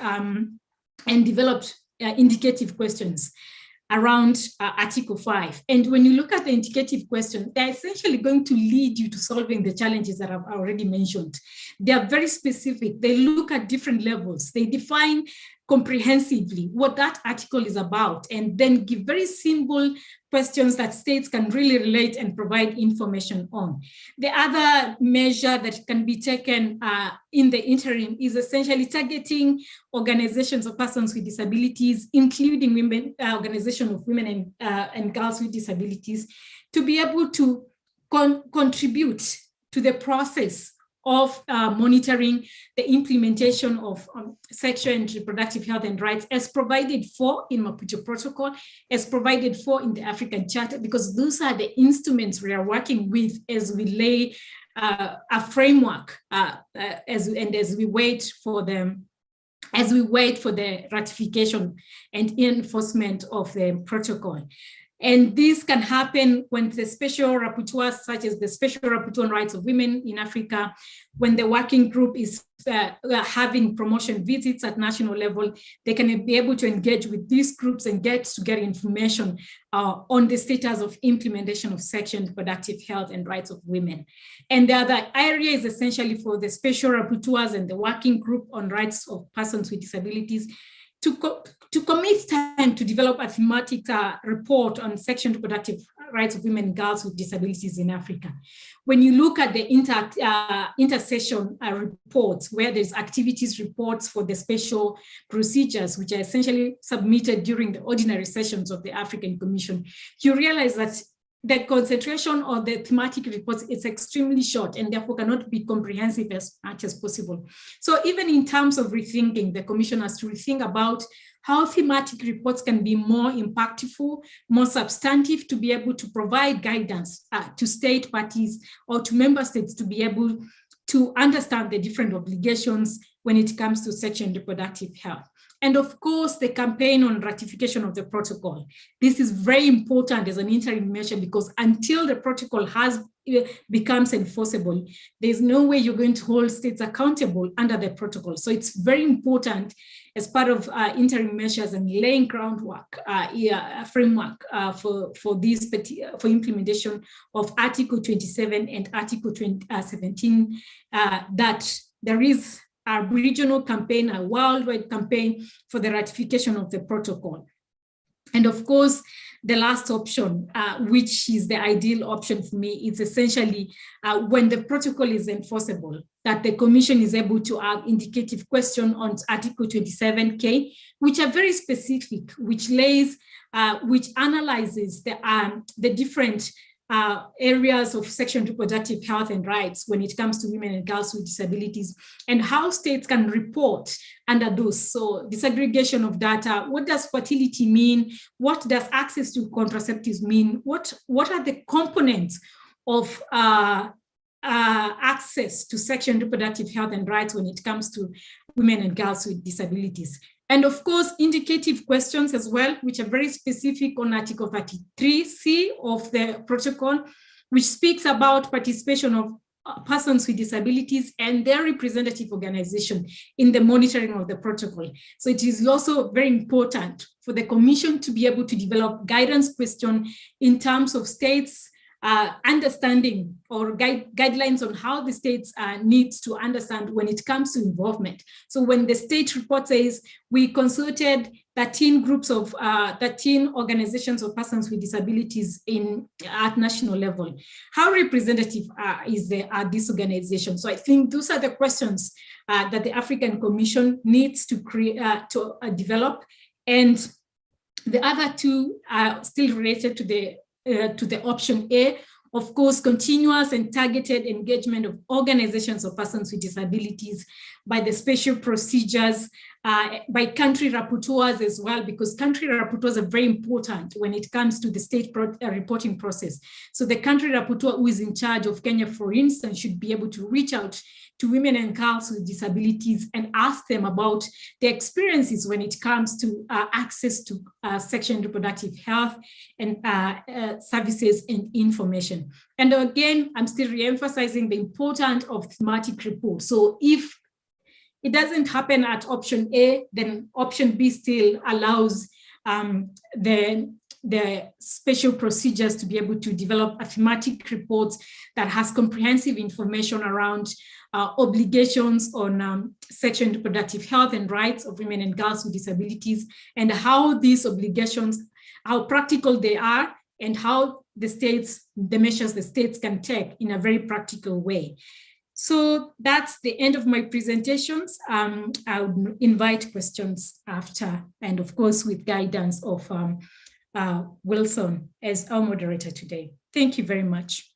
indicative questions around Article 5. And when you look at the indicative questions, they're essentially going to lead you to solving the challenges that I've already mentioned. They are very specific. They look at different levels. They define comprehensively what that article is about, and then give very simple questions that states can really relate and provide information on. The other measure that can be taken in the interim is essentially targeting organizations of persons with disabilities, including women, organization of women and girls with disabilities, to be able to contribute to the process of monitoring the implementation of sexual and reproductive health and rights as provided for in Maputo Protocol, as provided for in the African Charter, because those are the instruments we are working with as we lay a framework as we wait for the ratification and enforcement of the protocol. And this can happen when the special rapporteurs, such as the Special Rapporteur on Rights of Women in Africa, when the working group is having promotion visits at national level, they can be able to engage with these groups and get information on the status of implementation of sexual and reproductive health and rights of women. And the other area is essentially for the Special Rapporteurs and the working group on rights of persons with disabilities to commit time to develop a thematic report on sexual and reproductive rights of women and girls with disabilities in Africa. When you look at the intersession reports, where there's activities reports for the special procedures, which are essentially submitted during the ordinary sessions of the African Commission, you realize that the concentration of the thematic reports is extremely short and therefore cannot be comprehensive as much as possible. So even in terms of rethinking, the Commission has to rethink about how thematic reports can be more impactful, more substantive, to be able to provide guidance to state parties or to member states to be able to understand the different obligations when it comes to sexual and reproductive health. And of course, the campaign on ratification of the protocol. This is very important as an interim measure, because until the protocol becomes enforceable, there's no way you're going to hold states accountable under the protocol. So it's very important as part of interim measures and laying groundwork, a framework for implementation of Article 27 and Article 17, that there is a regional campaign, a worldwide campaign for the ratification of the protocol. And of course, the last option, which is the ideal option for me, is essentially when the protocol is enforceable, that the Commission is able to have indicative question on Article 27K, which are very specific, which analyzes the different areas of sexual and reproductive health and rights when it comes to women and girls with disabilities, and how states can report under those. So disaggregation of data, what does fertility mean? What does access to contraceptives mean? What are the components of access to sexual and reproductive health and rights when it comes to women and girls with disabilities? And of course, indicative questions as well, which are very specific on Article 33C of the protocol, which speaks about participation of persons with disabilities and their representative organization in the monitoring of the protocol. So it is also very important for the Commission to be able to develop guidance question in terms of states understanding or guidelines on how the states needs to understand when it comes to involvement. So when the state report says we consulted 13 groups of 13 organizations of persons with disabilities at national level, how representative are these organizations? So I think those are the questions that the African Commission needs to create develop, and the other two are still related to the option A. Of course, continuous and targeted engagement of organizations of persons with disabilities by the special procedures, by country rapporteurs as well, because country rapporteurs are very important when it comes to the state reporting process. So the country rapporteur who is in charge of Kenya, for instance, should be able to reach out to women and girls with disabilities and ask them about their experiences when it comes to access to sexual and reproductive health and services and information. And again, I'm still re-emphasizing the importance of thematic report. So if it doesn't happen at option A, then option B still allows the special procedures to be able to develop a thematic report that has comprehensive information around obligations on sexual and reproductive health and rights of women and girls with disabilities, and how these obligations, how practical they are, and how the measures the states can take in a very practical way. So that's the end of my presentations. I would invite questions after, and of course with guidance of Wilson as our moderator today. Thank you very much.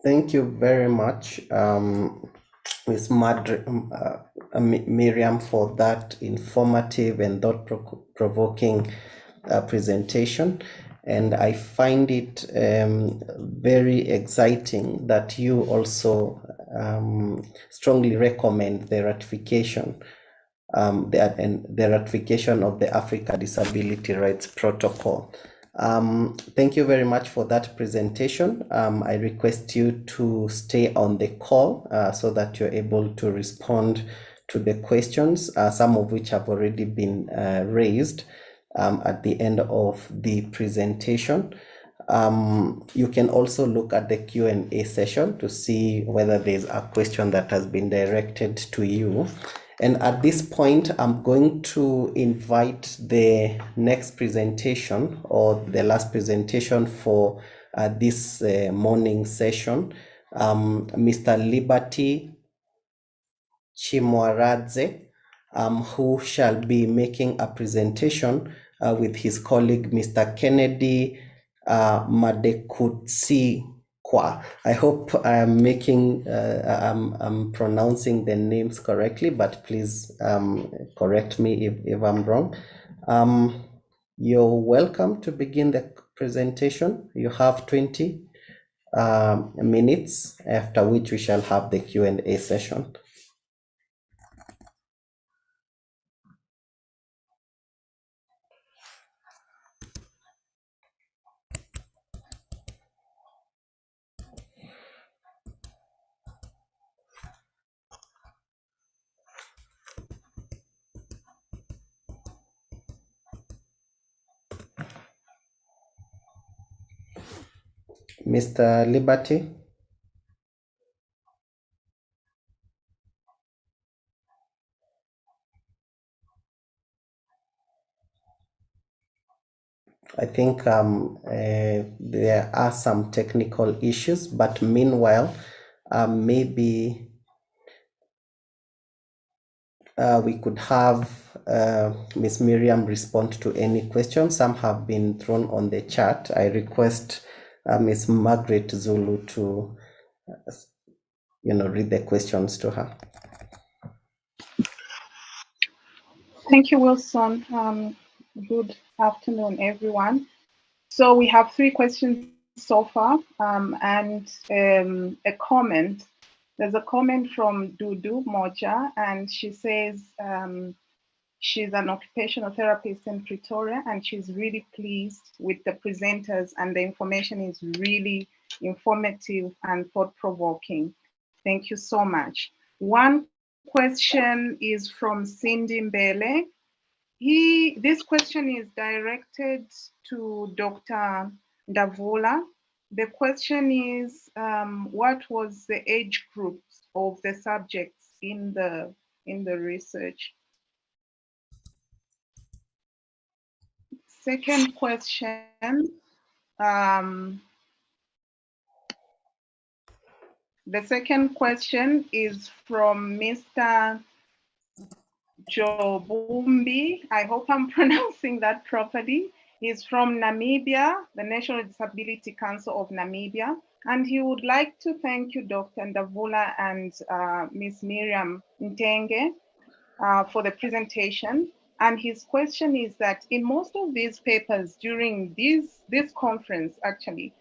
Thank you very much, Ms. Miriam, for that informative and thought-provoking presentation. And I find it very exciting that you also strongly recommend the ratification the ratification of the Africa Disability Rights Protocol. Thank you very much for that presentation. I request you to stay on the call so that you're able to respond to the questions, some of which have already been raised at the end of the presentation. You can also look at the Q&A session to see whether there's a question that has been directed to you. And at this point, I'm going to invite the next presentation, or the last presentation for this morning session, Mr. Liberty Chimwaradze, who shall be making a presentation with his colleague, Mr. Kennedy Madekutsi. I hope I'm I'm pronouncing the names correctly, but please correct me if I'm wrong. You're welcome to begin the presentation. You have 20 minutes, after which we shall have the Q&A session. Mr. Liberty? I think there are some technical issues, but meanwhile, maybe we could have Ms. Miriam respond to any questions. Some have been thrown on the chat. I request Ms. Margaret Zulu to read the questions to her. Thank you, Wilson. Good afternoon, everyone. So we have 3 questions so far, and a comment. There's a comment from Dudu Moja, and she says she's an occupational therapist in Pretoria, and she's really pleased with the presenters, and the information is really informative and thought-provoking. Thank you so much. One question is from Cindy Mbele. This question is directed to Dr. Ndavula. The question is, what was the age group of the subjects in the research? Second question, the second question is from Mr. Jobumbi. I hope I'm pronouncing that properly. He's from Namibia, the National Disability Council of Namibia. And he would like to thank you, Dr. Ndavula and Ms. Miriam Ntenge for the presentation. And his question is that in most of these papers during this conference, actually,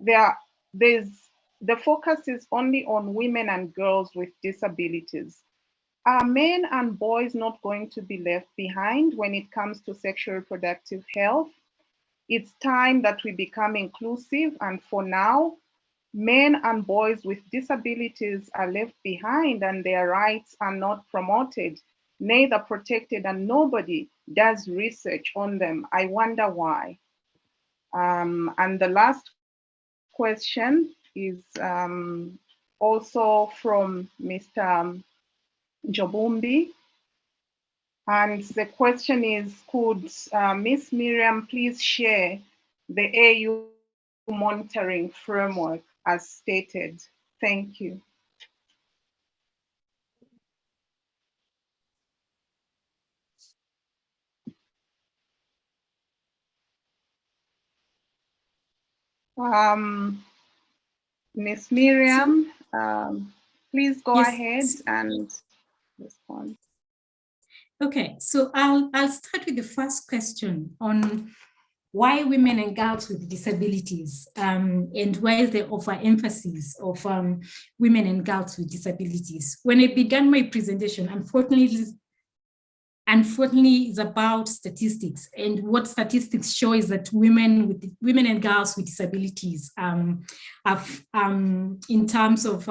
the focus is only on women and girls with disabilities. Are men and boys not going to be left behind when it comes to sexual reproductive health? It's time that we become inclusive, and for now, men and boys with disabilities are left behind and their rights are not promoted, neither protected, and nobody does research on them. I wonder why. And the last question is also from Mr. Jobumbi. And the question is, could Ms. Miriam please share the AU monitoring framework as stated? Thank you. Ms. Miriam, please go ahead and respond. Okay, so I'll start with the first question on why women and girls with disabilities, and why is the overemphasis of women and girls with disabilities. When I began my presentation, unfortunately, it's about statistics, and what statistics show is that women and girls with disabilities have, in terms of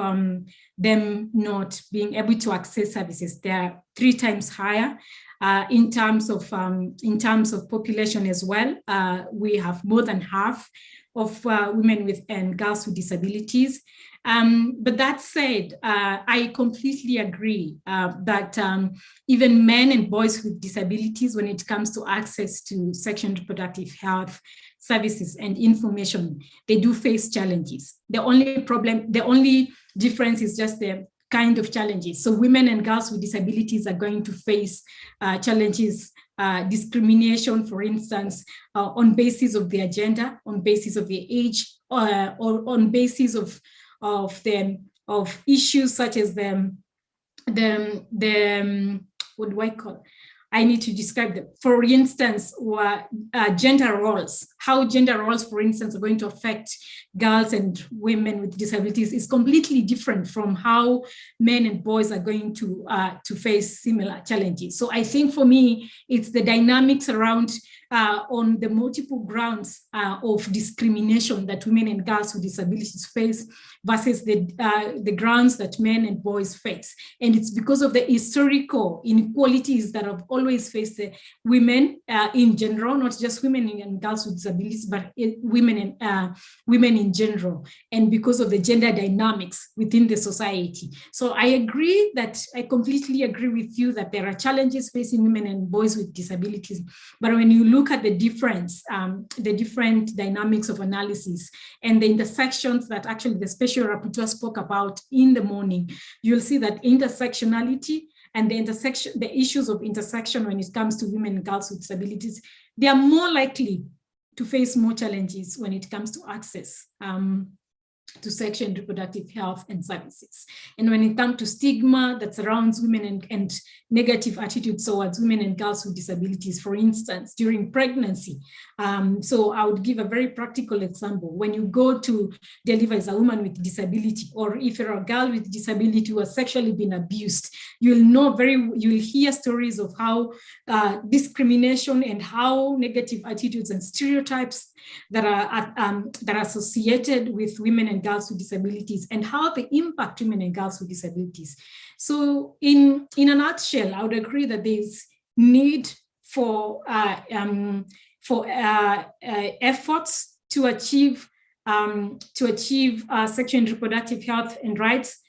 them not being able to access services, they are 3 times higher. In terms of population as well, we have more than half of women and girls with disabilities. But that said, I completely agree that even men and boys with disabilities, when it comes to access to sexual and reproductive health services and information, they do face challenges. The only difference is just the kind of challenges. So women and girls with disabilities are going to face challenges, discrimination, for instance, on basis of their gender, on basis of their age, or on basis of issues such as what do I call? I need to describe them. For instance, gender roles, how gender roles, for instance, are going to affect girls and women with disabilities is completely different from how men and boys are going to face similar challenges. So I think for me, it's the dynamics around on the multiple grounds of discrimination that women and girls with disabilities face versus the grounds that men and boys face. And it's because of the historical inequalities that have always faced women in general, not just women and girls with disabilities, but women in general, and because of the gender dynamics within the society. So I completely agree with you that there are challenges facing women and boys with disabilities, but when you look at the difference, the different dynamics of analysis and the intersections that actually the special rapporteur spoke about in the morning, you'll see that intersectionality and the issues of intersection when it comes to women and girls with disabilities, they are more likely to face more challenges when it comes to access to sexual and reproductive health and services. And when it comes to stigma that surrounds women and negative attitudes towards women and girls with disabilities, for instance, during pregnancy. So I would give a very practical example. When you go to deliver as a woman with disability, or if you're a girl with disability who has sexually been abused, you'll hear stories of how discrimination and how negative attitudes and stereotypes that are associated with women and girls with disabilities and how they impact women and girls with disabilities. So in a nutshell, I would agree that there's need for efforts to achieve sexual and reproductive health and rights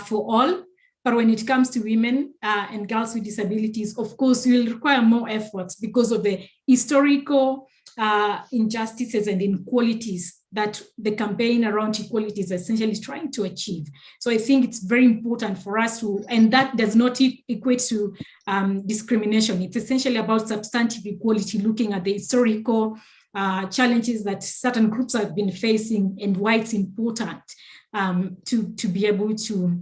for all. But when it comes to women and girls with disabilities, of course, we will require more efforts because of the historical injustices and inequalities that the campaign around equality is essentially trying to achieve. So I think it's very important for us to, and that does not equate to discrimination. It's essentially about substantive equality, looking at the historical challenges that certain groups have been facing and why it's important to be able to.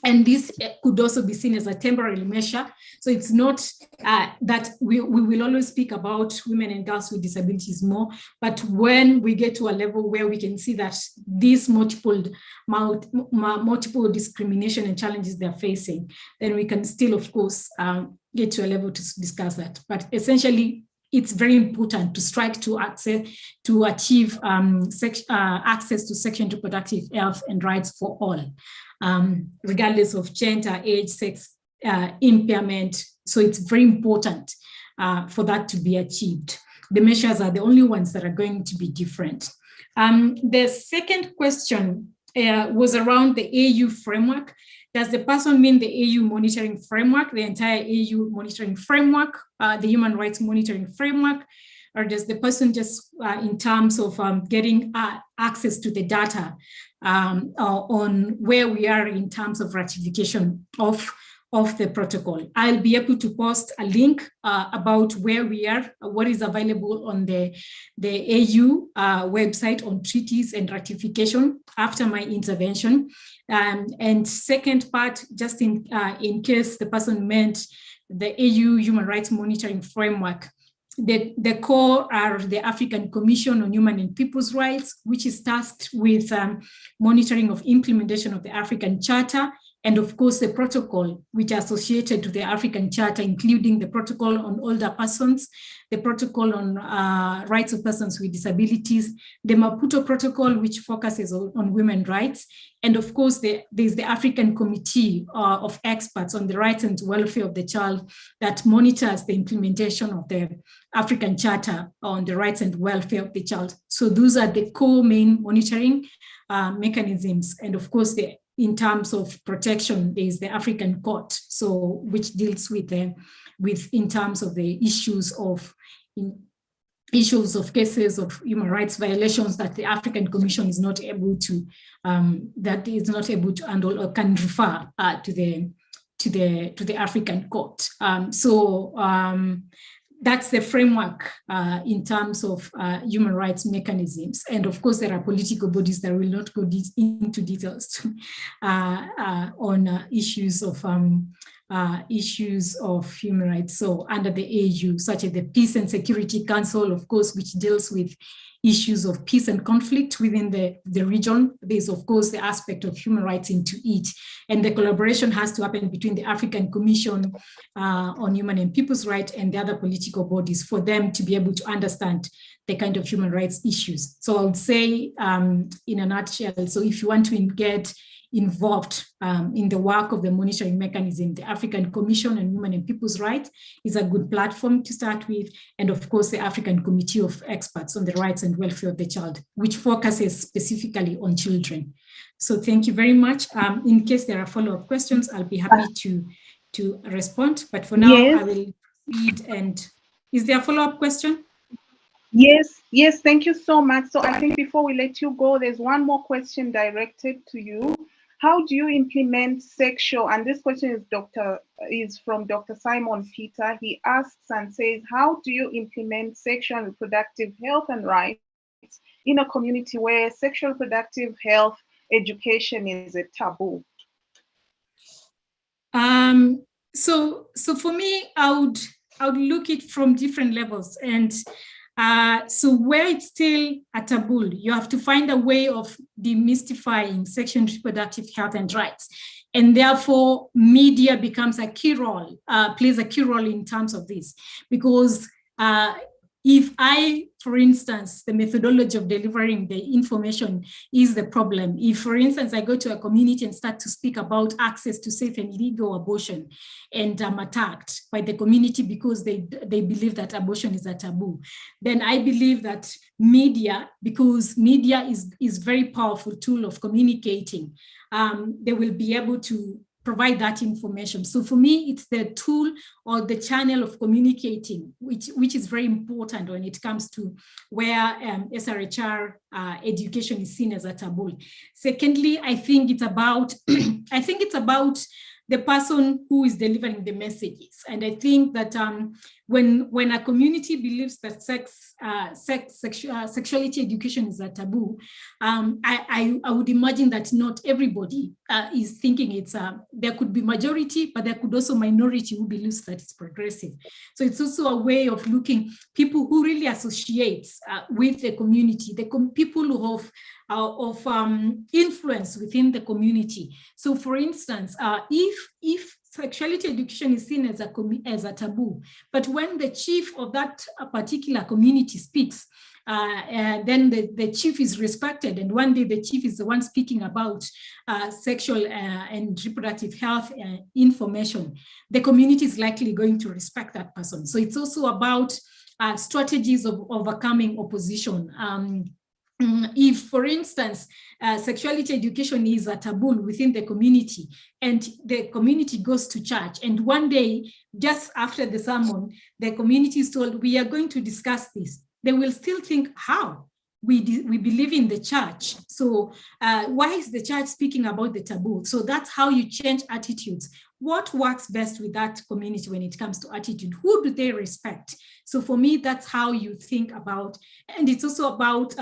And this could also be seen as a temporary measure. So it's not that we will always speak about women and girls with disabilities more, but when we get to a level where we can see that these multiple discrimination and challenges they're facing, then we can still, of course, get to a level to discuss that. But essentially, it's very important to strike to achieve access to sexual and reproductive health and rights for all, regardless of gender, age, sex, impairment. So it's very important for that to be achieved. The measures are the only ones that are going to be different. The second question was around the AU framework. Does the person mean the AU monitoring framework, the entire AU monitoring framework, the human rights monitoring framework, or does the person just in terms of getting access to the data on where we are in terms of ratification of the protocol? I'll be able to post a link about where we are, what is available on the AU website on treaties and ratification after my intervention. And second part, just in case the person meant the AU Human Rights Monitoring Framework, the core are the African Commission on Human and People's Rights, which is tasked with monitoring of implementation of the African Charter, and of course the protocol which are associated to the African Charter, including the protocol on older persons, the protocol on rights of persons with disabilities, the Maputo protocol, which focuses on women's rights, and of course there's the African Committee of Experts on the Rights and Welfare of the Child that monitors the implementation of the African Charter on the Rights and Welfare of the Child. So those are the core main monitoring mechanisms, and of course in terms of protection, there is the African Court, so which deals with in terms of the issues of cases of human rights violations that the African Commission is not able to handle or can refer to the African Court. That's the framework in terms of human rights mechanisms. And of course, there are political bodies that will not go into details on issues of human rights. So under the AU, such as the Peace and Security Council, of course, which deals with issues of peace and conflict within the region. There's, of course, the aspect of human rights into it. And the collaboration has to happen between the African Commission on Human and People's Rights and the other political bodies for them to be able to understand the kind of human rights issues. So I would say in a nutshell, so if you want to get involved in the work of the monitoring mechanism, the African Commission on Human and People's Rights is a good platform to start with. And of course, the African Committee of Experts on the Rights and Welfare of the Child, which focuses specifically on children. So thank you very much. In case there are follow-up questions, I'll be happy to respond. But for now, yes. I will proceed. And is there a follow-up question? Yes, thank you so much. So I think before we let you go, there's one more question directed to you. How do you implement sexual, and this question is from Dr. Simon Peter. He asks and says, how do you implement sexual and reproductive health and rights in a community where sexual reproductive health education is a taboo? So for me, I would look it from different levels. And so where it's still a taboo, you have to find a way of demystifying sexual and reproductive health and rights. And therefore, media becomes a key role, plays a key role in terms of this. Because if for instance, the methodology of delivering the information is the problem. If, for instance, I go to a community and start to speak about access to safe and legal abortion, and I'm attacked by the community because they believe that abortion is a taboo, then I believe that media, because media is very powerful tool of communicating, they will be able to provide that information. So for me, it's the tool or the channel of communicating, which is very important when it comes to where SRHR education is seen as a taboo. Secondly, I think it's about the person who is delivering the messages. And I think that when a community believes that sexuality education is a taboo, I would imagine that not everybody is thinking it's there could be majority, but there could also minority who believes that it's progressive. So it's also a way of looking people who really associate with the community, people who have of influence within the community. So for instance, if sexuality education is seen as a taboo, but when the chief of that particular community speaks, then the chief is respected, and one day the chief is the one speaking about sexual and reproductive health information, the community is likely going to respect that person. So it's also about strategies of overcoming opposition. If, for instance, sexuality education is a taboo within the community, and the community goes to church, and one day, just after the sermon, the community is told, we are going to discuss this, they will still think, how? We believe in the church. So why is the church speaking about the taboo? So that's how you change attitudes. What works best with that community when it comes to attitude? Who do they respect? So for me, that's how you think about, and it's also about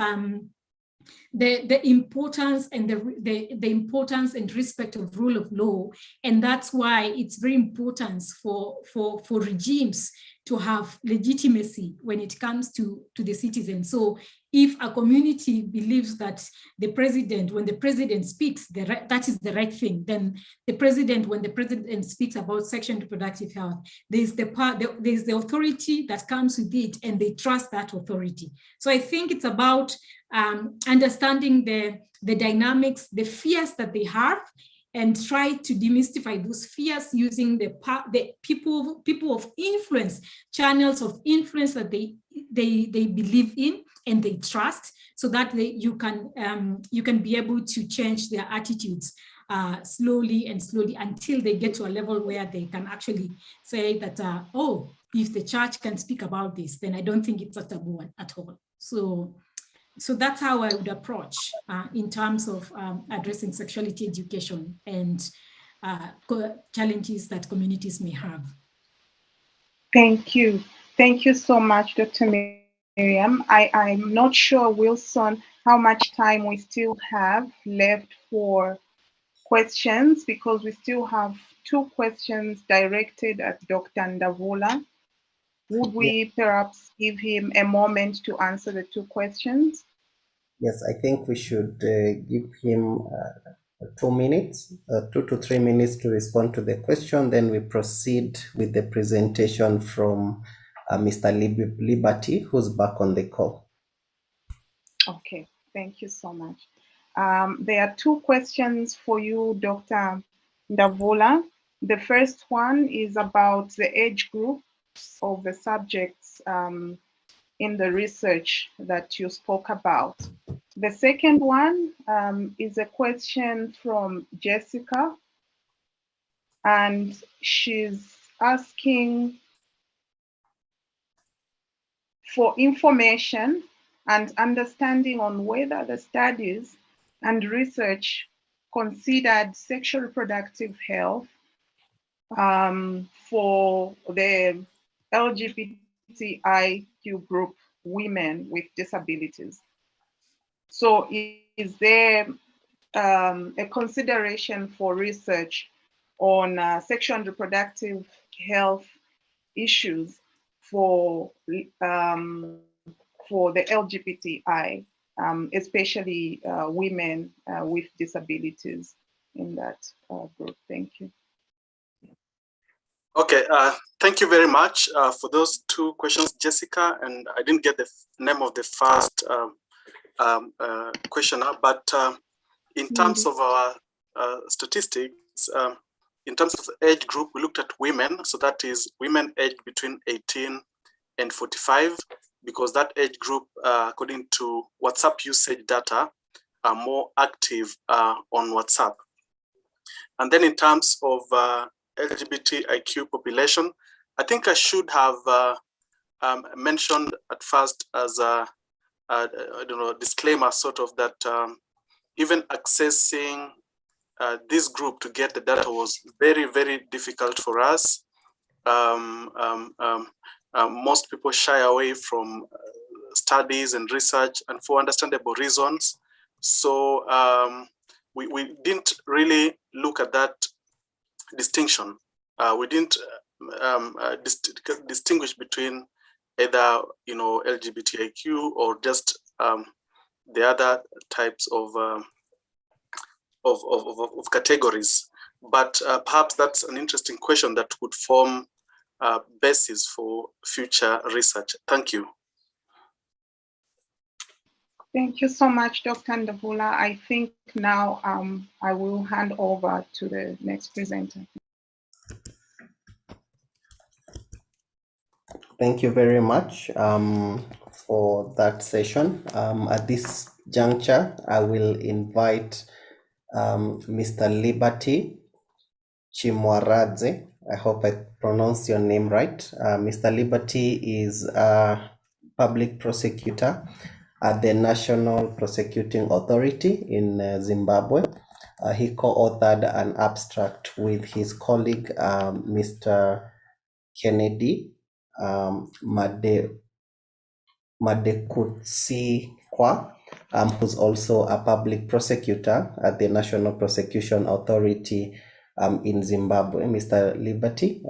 the importance and the importance and respect of rule of law. And that's why it's very important for regimes to have legitimacy when it comes to the citizens. So if a community believes that when the president speaks, that is the right thing, then when the president speaks about sexual and reproductive health, there's the authority that comes with it, and they trust that authority. So I think it's about understanding the dynamics, the fears that they have, and try to demystify those fears using the people of influence, channels of influence that they believe in and they trust, so that you can be able to change their attitudes slowly until they get to a level where they can actually say that, oh, if the church can speak about this, then I don't think it's a taboo at all. So that's how I would approach in terms of addressing sexuality education and challenges that communities may have. Thank you. Thank you so much, Dr. Miriam. I'm not sure, Wilson, how much time we still have left for questions, because we still have 2 questions directed at Dr. Ndavula. Would we perhaps give him a moment to answer the 2 questions? Yes, I think we should give him 2 minutes, 2 to 3 minutes to respond to the question. Then we proceed with the presentation from Mr. Liberty, who's back on the call. Okay, thank you so much. There are 2 questions for you, Dr. Ndavula. The first one is about the age group of the subjects in the research that you spoke about. The second one is a question from Jessica, and she's asking for information and understanding on whether the studies and research considered sexual reproductive health for the LGBTIQ group, women with disabilities. So is there a consideration for research on sexual and reproductive health issues for the LGBTI, especially women with disabilities in that group? Thank you. Okay, thank you very much for those 2 questions, Jessica. And I didn't get the name of the first questioner, but in terms of our statistics, in terms of age group, we looked at women. So that is women aged between 18 and 45, because that age group, according to WhatsApp usage data, are more active on WhatsApp. And then in terms of LGBTIQ population, I think I should have mentioned at first as a I don't know, disclaimer sort of that even accessing this group to get the data was very, very difficult for us. Most people shy away from studies and research, and for understandable reasons. So we didn't really look at that distinction. We didn't distinguish between either LGBTIQ or just the other types of categories. But perhaps that's an interesting question that would form a basis for future research. Thank you. Thank you so much, Dr. Ndavula. I think now I will hand over to the next presenter. Thank you very much for that session. At this juncture, I will invite Mr. Liberty Chimwaradze. I hope I pronounced your name right. Mr. Liberty is a public prosecutor at the National Prosecuting Authority in Zimbabwe. He co-authored an abstract with his colleague, Mr. Kennedy Madekutsikwa, who's also a public prosecutor at the National Prosecution Authority in Zimbabwe. Mr. Liberty,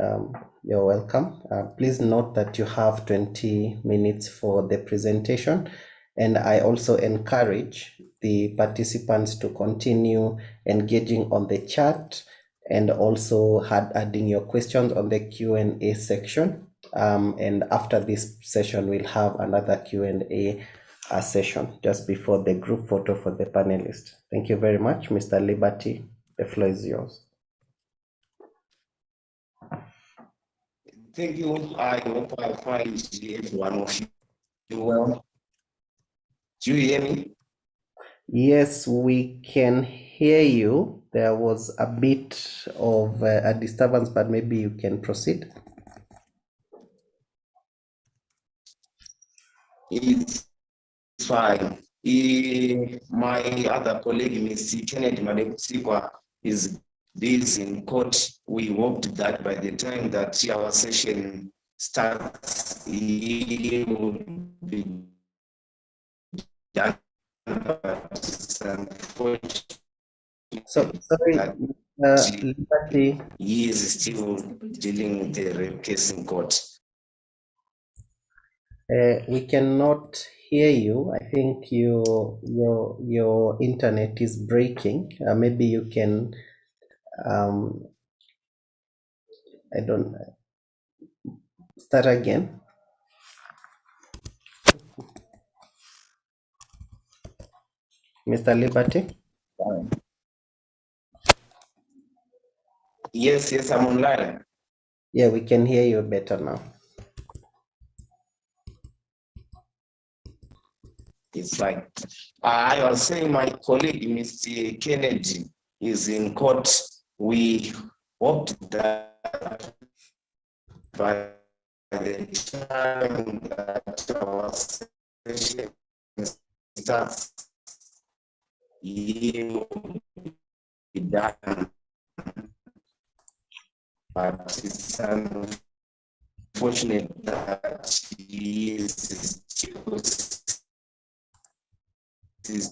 you're welcome. Please note that you have 20 minutes for the presentation, and I also encourage the participants to continue engaging on the chat and also adding your questions on the Q&A section. And after this session, we'll have another Q&A session just before the group photo for the panelists. Thank you very much, Mr. Liberty. The floor is yours. Thank you. I hope I find everyone of you well. Do you hear me? Yes, we can hear you. There was a bit of a disturbance, but maybe you can proceed. It's fine. My other colleague, Mr. Kennedy Madekutsikwa, is busy in court. We hoped that by the time that our session starts, he will be done. So, sorry, Liberty. He is still dealing with the rape case in court. We cannot hear you. I think your internet is breaking. Maybe you can. I don't. Start again. Mr. Liberty? Yes, I'm online. Yeah, we can hear you better now. It's like I was saying, my colleague, Mr. Kennedy, is in court. We hoped that by the time that our session starts, he will be done. But it's unfortunate that he is still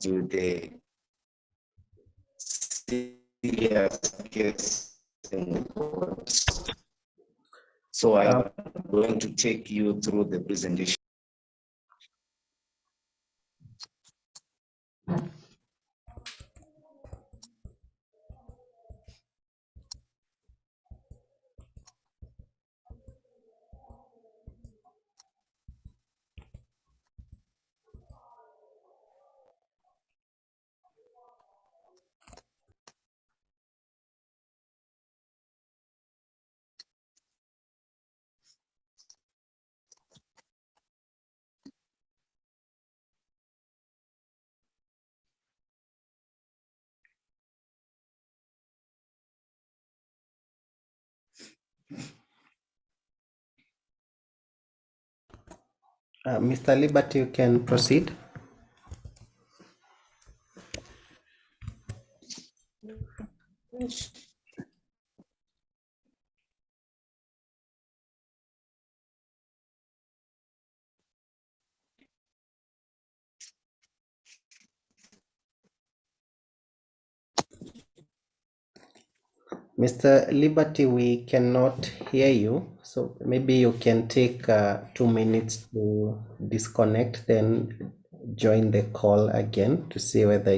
to the serious case in the court. So I'm going to take you through the presentation. Mr. Liberty, you can proceed. Mr. Liberty, we cannot hear you, so maybe you can take 2 minutes to disconnect, then join the call again to see whether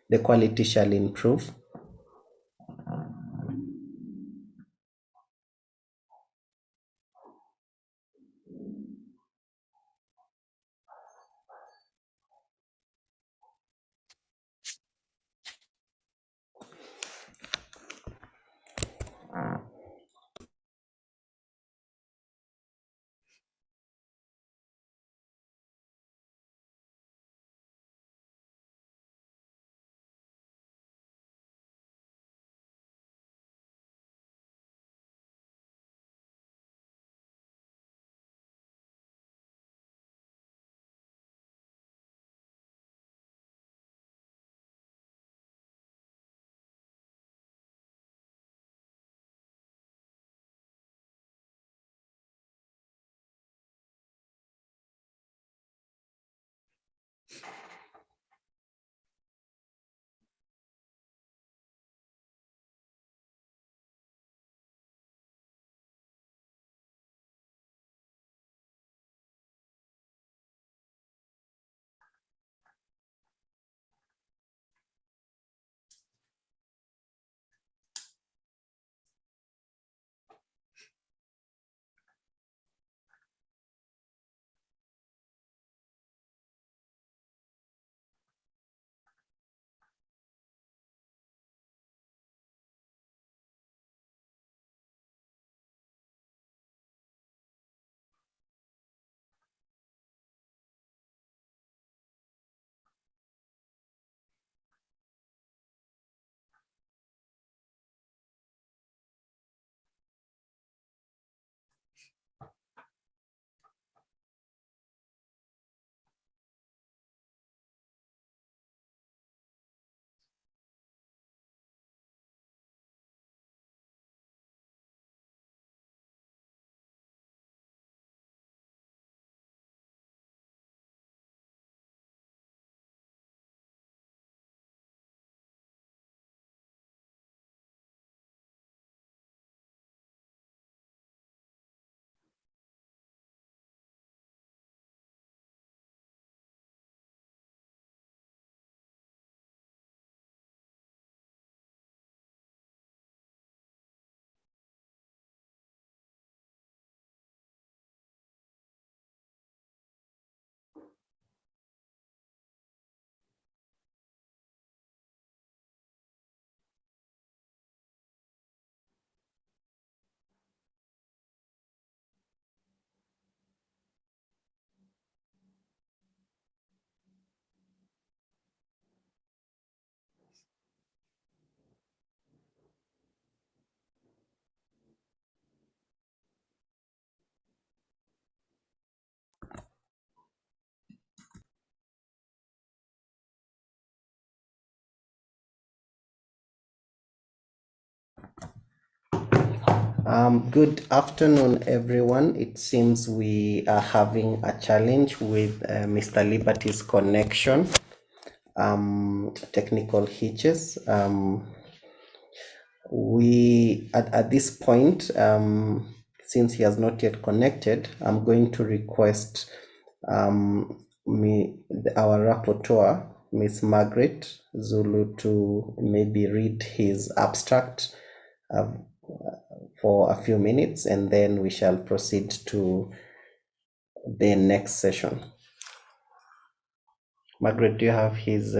the quality shall improve. Good afternoon, everyone. It seems we are having a challenge with Mr. Liberty's connection, technical hitches. We at this point, since he has not yet connected, I'm going to request our rapporteur, Miss Margaret Zulu, to maybe read his abstract for a few minutes, and then we shall proceed to the next session. Margaret, do you have his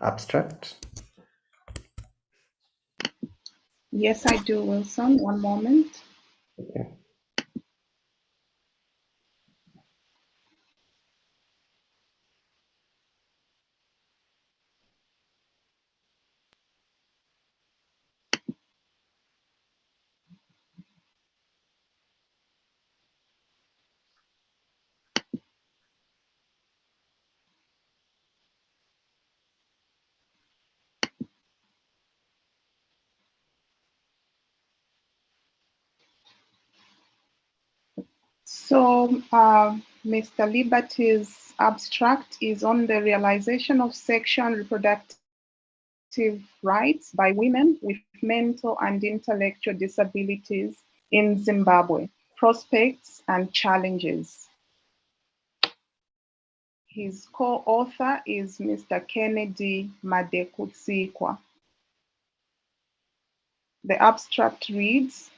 abstract? Yes, I do, Wilson. One moment. Okay. So Mr. Liberty's abstract is on the realization of sexual and reproductive rights by women with mental and intellectual disabilities in Zimbabwe, prospects and challenges. His co-author is Mr. Kennedy Madekutsikwa. The abstract reads,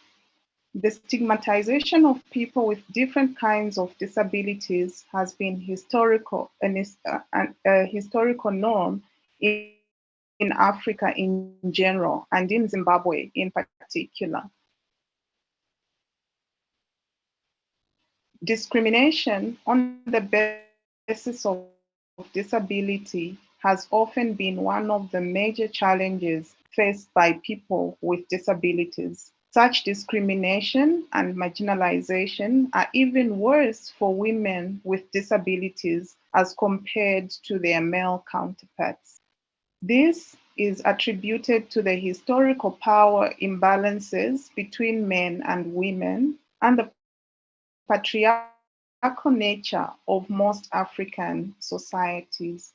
the stigmatization of people with different kinds of disabilities has been a historical norm in Africa in general and in Zimbabwe in particular. Discrimination on the basis of disability has often been one of the major challenges faced by people with disabilities. Such discrimination and marginalization are even worse for women with disabilities as compared to their male counterparts. This is attributed to the historical power imbalances between men and women and the patriarchal nature of most African societies.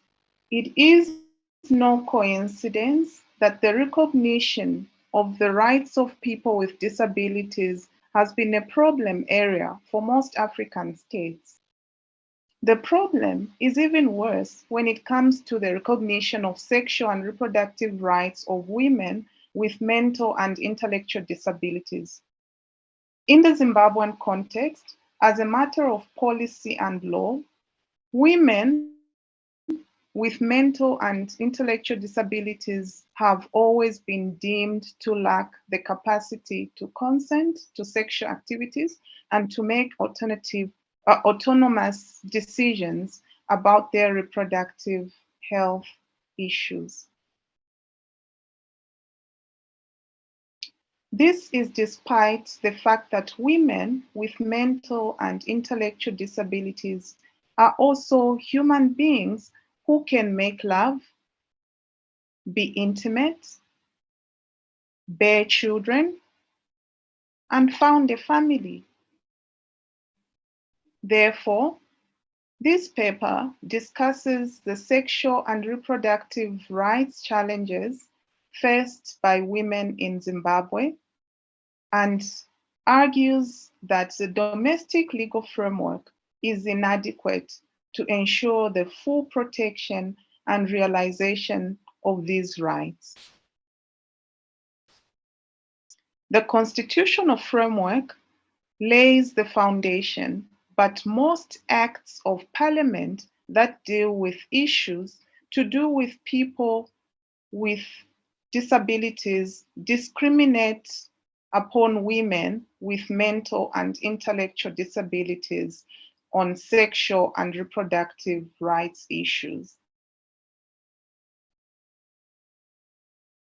It is no coincidence that the recognition of the rights of people with disabilities has been a problem area for most African states. The problem is even worse when it comes to the recognition of sexual and reproductive rights of women with mental and intellectual disabilities. In the Zimbabwean context, as a matter of policy and law, women with mental and intellectual disabilities have always been deemed to lack the capacity to consent to sexual activities and to make autonomous decisions about their reproductive health issues. This is despite the fact that women with mental and intellectual disabilities are also human beings who can make love, be intimate, bear children, and found a family. Therefore, this paper discusses the sexual and reproductive rights challenges faced by women in Zimbabwe and argues that the domestic legal framework is inadequate to ensure the full protection and realization of these rights. The constitutional framework lays the foundation, but most acts of parliament that deal with issues to do with people with disabilities discriminate upon women with mental and intellectual disabilities on sexual and reproductive rights issues.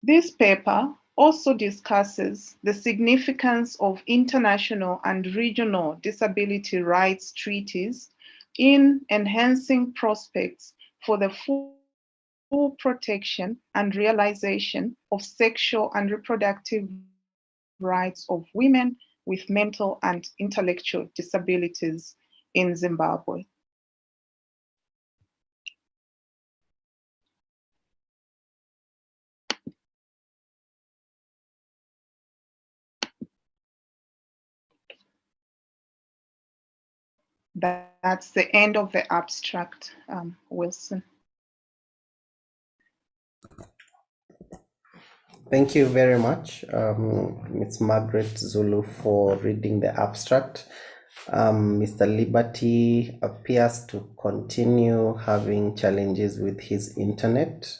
This paper also discusses the significance of international and regional disability rights treaties in enhancing prospects for the full protection and realization of sexual and reproductive rights of women with mental and intellectual disabilities in Zimbabwe. That's the end of the abstract, Wilson. Thank you very much, Ms. Margaret Zulu, for reading the abstract. Mr. Liberty appears to continue having challenges with his internet.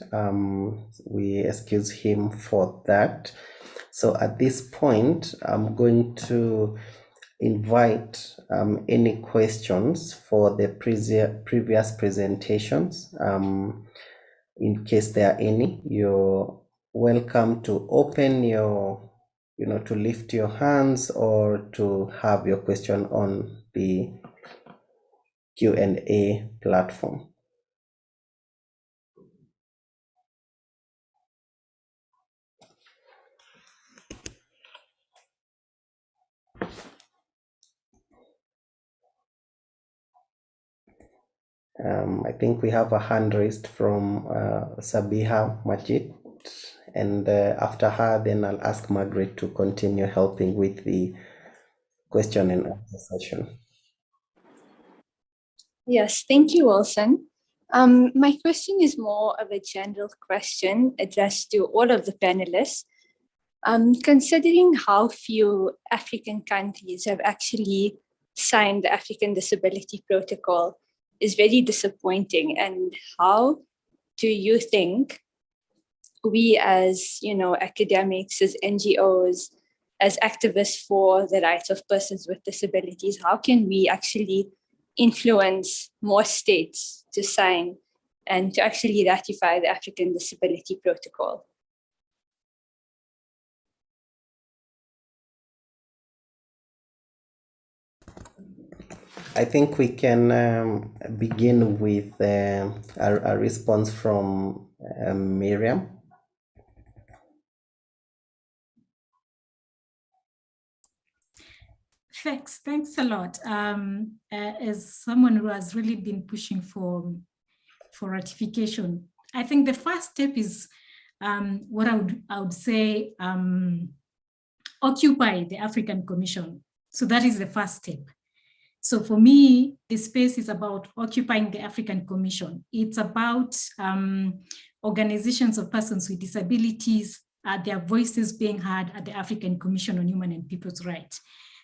We excuse him for that. So at this point, I'm going to invite any questions for the previous presentations. In case there are any, you're welcome to open your, to lift your hands or to have your question on the Q&A platform. I think we have a hand raised from Sabiha Majid, and after her, then I'll ask Margaret to continue helping with the question and answer session. Yes, thank you, Wilson. My question is more of a general question addressed to all of the panelists. Considering how few African countries have actually signed the African Disability Protocol is very disappointing. And how do you think we as, academics, as NGOs, as activists for the rights of persons with disabilities, how can we actually influence more states to sign and to actually ratify the African Disability Protocol? I think we can begin with a response from Miriam. Thanks a lot. As someone who has really been pushing for ratification, I think the first step is what I would say, occupy the African Commission. So that is the first step. So for me, the space is about occupying the African Commission. It's about organizations of persons with disabilities, their voices being heard at the African Commission on Human and People's Rights.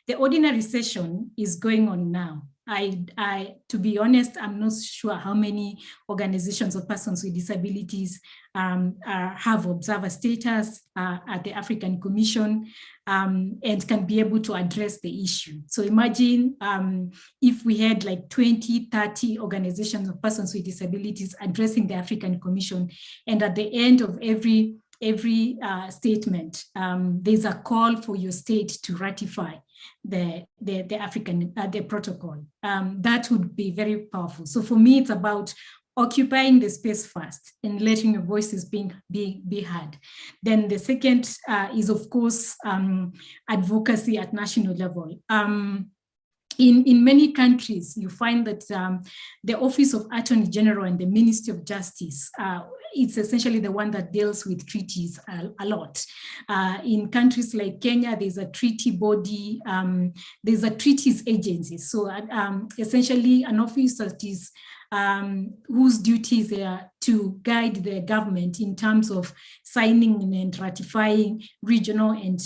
The ordinary session is going on now. To be honest, I'm not sure how many organizations of persons with disabilities have observer status at the African Commission and can be able to address the issue. So imagine if we had like 20, 30 organizations of persons with disabilities addressing the African Commission, and at the end of every statement, there's a call for your state to ratify the African protocol. That would be very powerful. So for me, it's about occupying the space first and letting your voices be heard. Then the second is, of course, advocacy at national level. In many countries, you find that the Office of Attorney General and the Ministry of Justice, it's essentially the one that deals with treaties a lot. In countries like Kenya, there's a treaty body, there's a treaties agency. So essentially an office that is whose duties they are to guide the government in terms of signing and ratifying regional and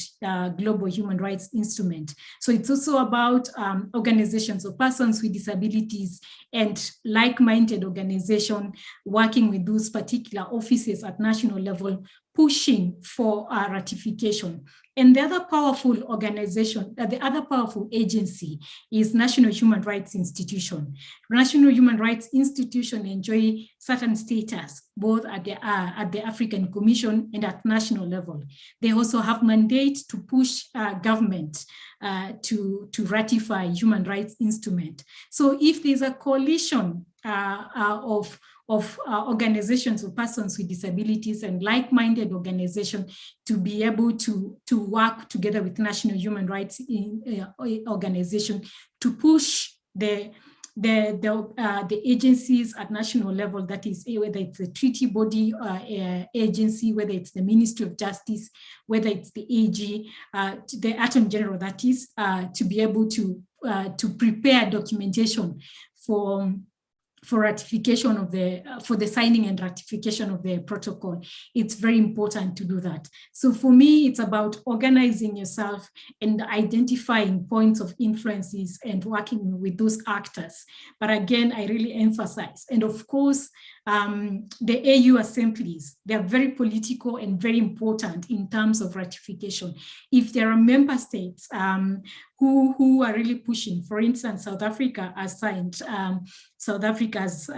global human rights instruments. So it's also about organizations of persons with disabilities and like-minded organizations working with those particular offices at national level, pushing for ratification. And the other powerful organization, the other powerful agency is National Human Rights Institution. National Human Rights Institution enjoy certain status, both at the African Commission and at national level. They also have mandate to push government to ratify human rights instrument. So if there's a coalition of organizations of persons with disabilities and like-minded organizations to be able to work together with national human rights organization to push the agencies at national level, that is whether it's the treaty body agency, whether it's the Ministry of Justice, whether it's the AG, the Attorney General, that is, to be able to prepare documentation for ratification of for the signing and ratification of the protocol. It's very important to do that. So for me, it's about organizing yourself and identifying points of influences and working with those actors. But again, I really emphasize, and of course, the AU assemblies, they're very political and very important in terms of ratification. If there are member states who are really pushing, for instance, South Africa has signed, South Africa's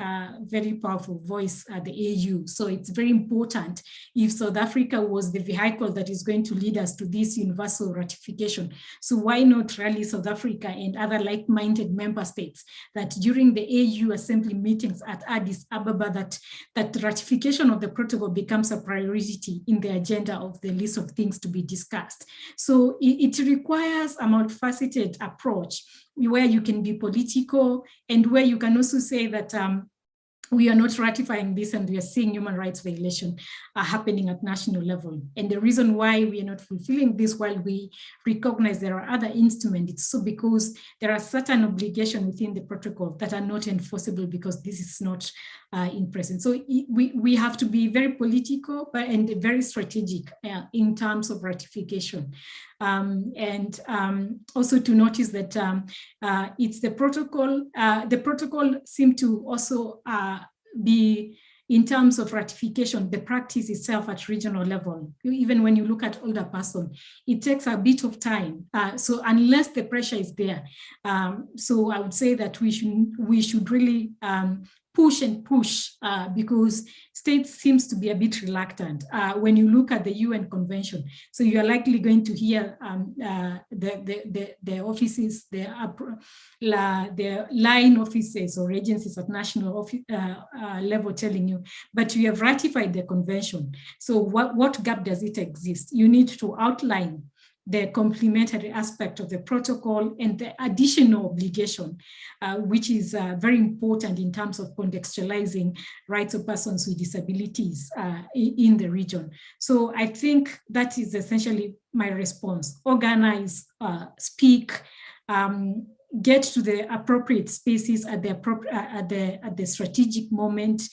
very powerful voice at the AU. So it's very important if South Africa was the vehicle that is going to lead us to this universal ratification. So why not rally South Africa and other like-minded member states that during the AU assembly meetings at Addis Ababa, that ratification of the protocol becomes a priority in the agenda of the list of things to be discussed. So it requires a multifaceted approach where you can be political and where you can also say that we are not ratifying this, and we are seeing human rights violation happening at national level. And the reason why we are not fulfilling this while we recognize there are other instruments, it's so because there are certain obligations within the protocol that are not enforceable because this is not in present. So we have to be very political and very strategic in terms of ratification. And also to notice that it's the protocol. The protocol seemed to also be, in terms of ratification, the practice itself at regional level. Even when you look at older person, it takes a bit of time. So unless the pressure is there, so I would say that we should really push and push because states seems to be a bit reluctant when you look at the UN convention. So you are likely going to hear the offices, the line offices or agencies at national level telling you, but you have ratified the convention. So what gap does it exist? You need to outline the complementary aspect of the protocol and the additional obligation, which is very important in terms of contextualizing rights of persons with disabilities in the region. So I think that is essentially my response. Organize, speak, get to the appropriate spaces at the strategic moment.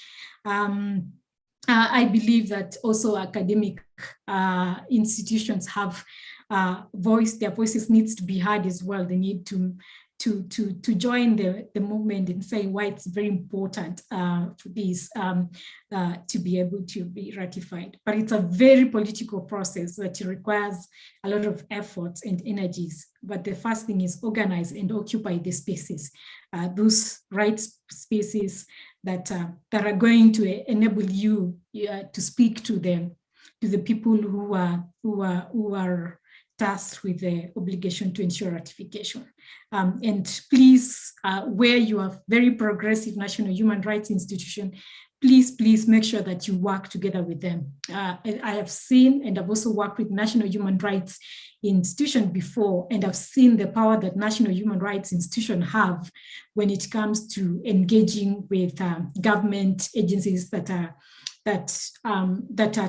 I believe that also academic institutions have their voices needs to be heard as well. They need to join the movement and say why it's very important for this to be able to be ratified. But it's a very political process that requires a lot of efforts and energies. But the first thing is organize and occupy the spaces, those rights spaces that are going to enable you to speak to them, to the people who are tasked with the obligation to ensure ratification. And please, where you are very progressive national human rights institution, please make sure that you work together with them. I have seen, and I've also worked with national human rights institution before, and I've seen the power that national human rights institutions have when it comes to engaging with government agencies that are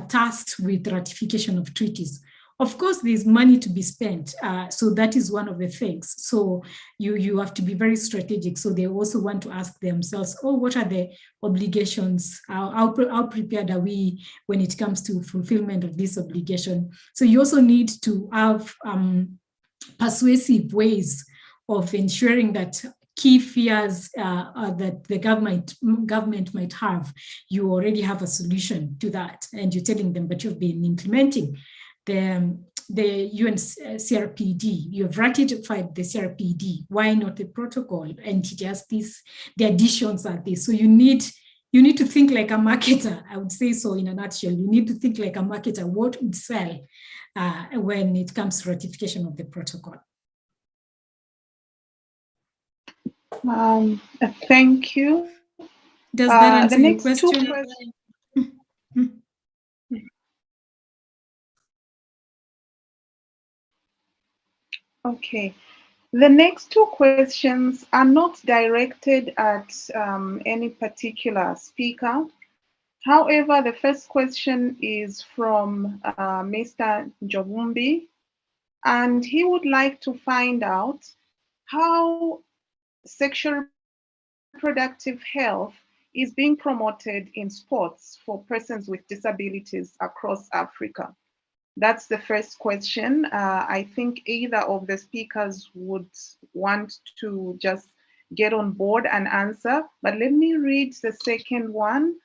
tasked with ratification of treaties. Of course, there's money to be spent, so that is one of the things. So you have to be very strategic. So they also want to ask themselves, oh, what are the obligations? How prepared are we when it comes to fulfillment of this obligation? So you also need to have persuasive ways of ensuring that key fears that the government might have, you already have a solution to that, and you're telling them, but you've been implementing the UN CRPD, you have ratified the CRPD, why not the protocol? And just this, the additions are this. So you need to think like a marketer, I would say so in a nutshell. You need to think like a marketer, what would sell when it comes to ratification of the protocol. Thank you. Does that answer your next question? Two questions. Okay. The next two questions are not directed at any particular speaker. However, the first question is from Mr. Njobumbi, and he would like to find out how sexual reproductive health is being promoted in sports for persons with disabilities across Africa. That's the first question. I think either of the speakers would want to just get on board and answer, but let me read the second one.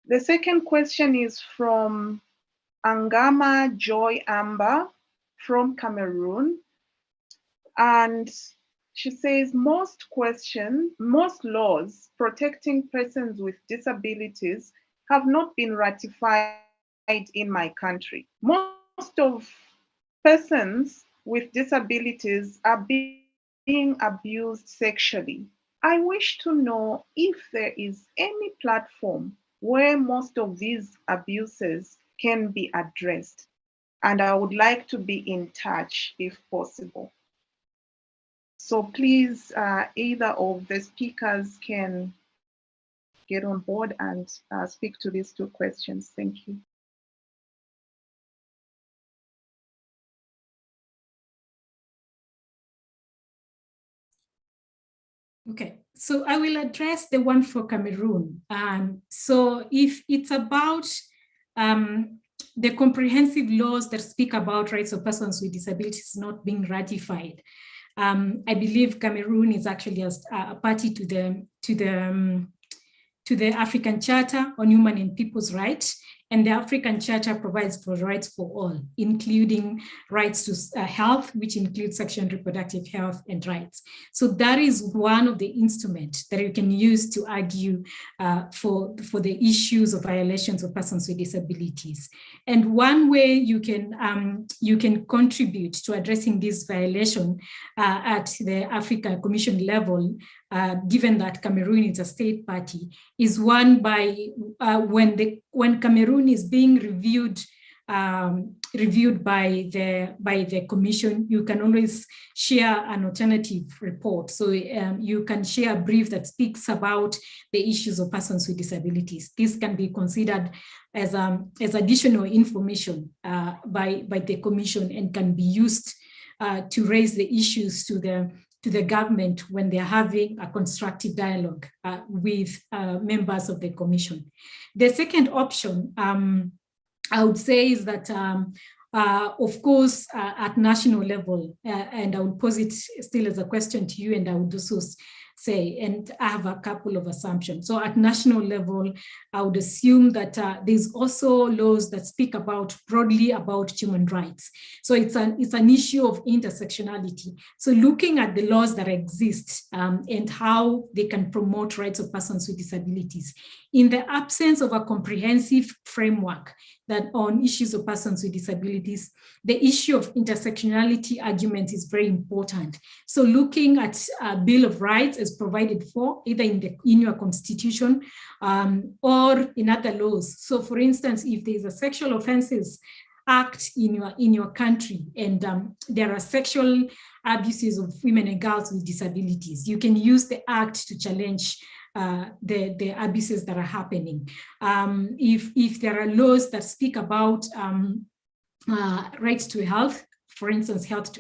The second question is from Angama Joy Amber from Cameroon. And she says, most laws protecting persons with disabilities have not been ratified in my country. Most of persons with disabilities are being abused sexually. I wish to know if there is any platform where most of these abuses can be addressed. And I would like to be in touch if possible. So please, either of the speakers can get on board and speak to these two questions. Thank you. Okay, so I will address the one for Cameroon. So if it's about the comprehensive laws that speak about rights of persons with disabilities not being ratified, I believe Cameroon is actually a party to the African Charter on Human and People's Rights. And the African Charter provides for rights for all, including rights to health, which includes sexual and reproductive health and rights. So that is one of the instruments that you can use to argue for the issues of violations of persons with disabilities. And one way you can contribute to addressing this violation at the African Commission level, given that Cameroon is a state party, is one by when Cameroon is being reviewed by the Commission, you can always share an alternative report. So you can share a brief that speaks about the issues of persons with disabilities. This can be considered as additional information by the Commission and can be used to raise the issues to the government when they're having a constructive dialogue with members of the Commission. The second option, I would say, is that, of course, at national level, and I would pose it still as a question to you, and I would also say, and I have a couple of assumptions. So at national level, I would assume that there's also laws that speak broadly about human rights. So it's an issue of intersectionality. So looking at the laws that exist and how they can promote rights of persons with disabilities. In the absence of a comprehensive framework that on issues of persons with disabilities, the issue of intersectionality argument is very important. So looking at a Bill of Rights as provided for either in your constitution or in other laws. So for instance, if there's a Sexual Offences Act in your country and there are sexual abuses of women and girls with disabilities, you can use the act to challenge the abuses that are happening. If there are laws that speak about rights to health, for instance, Health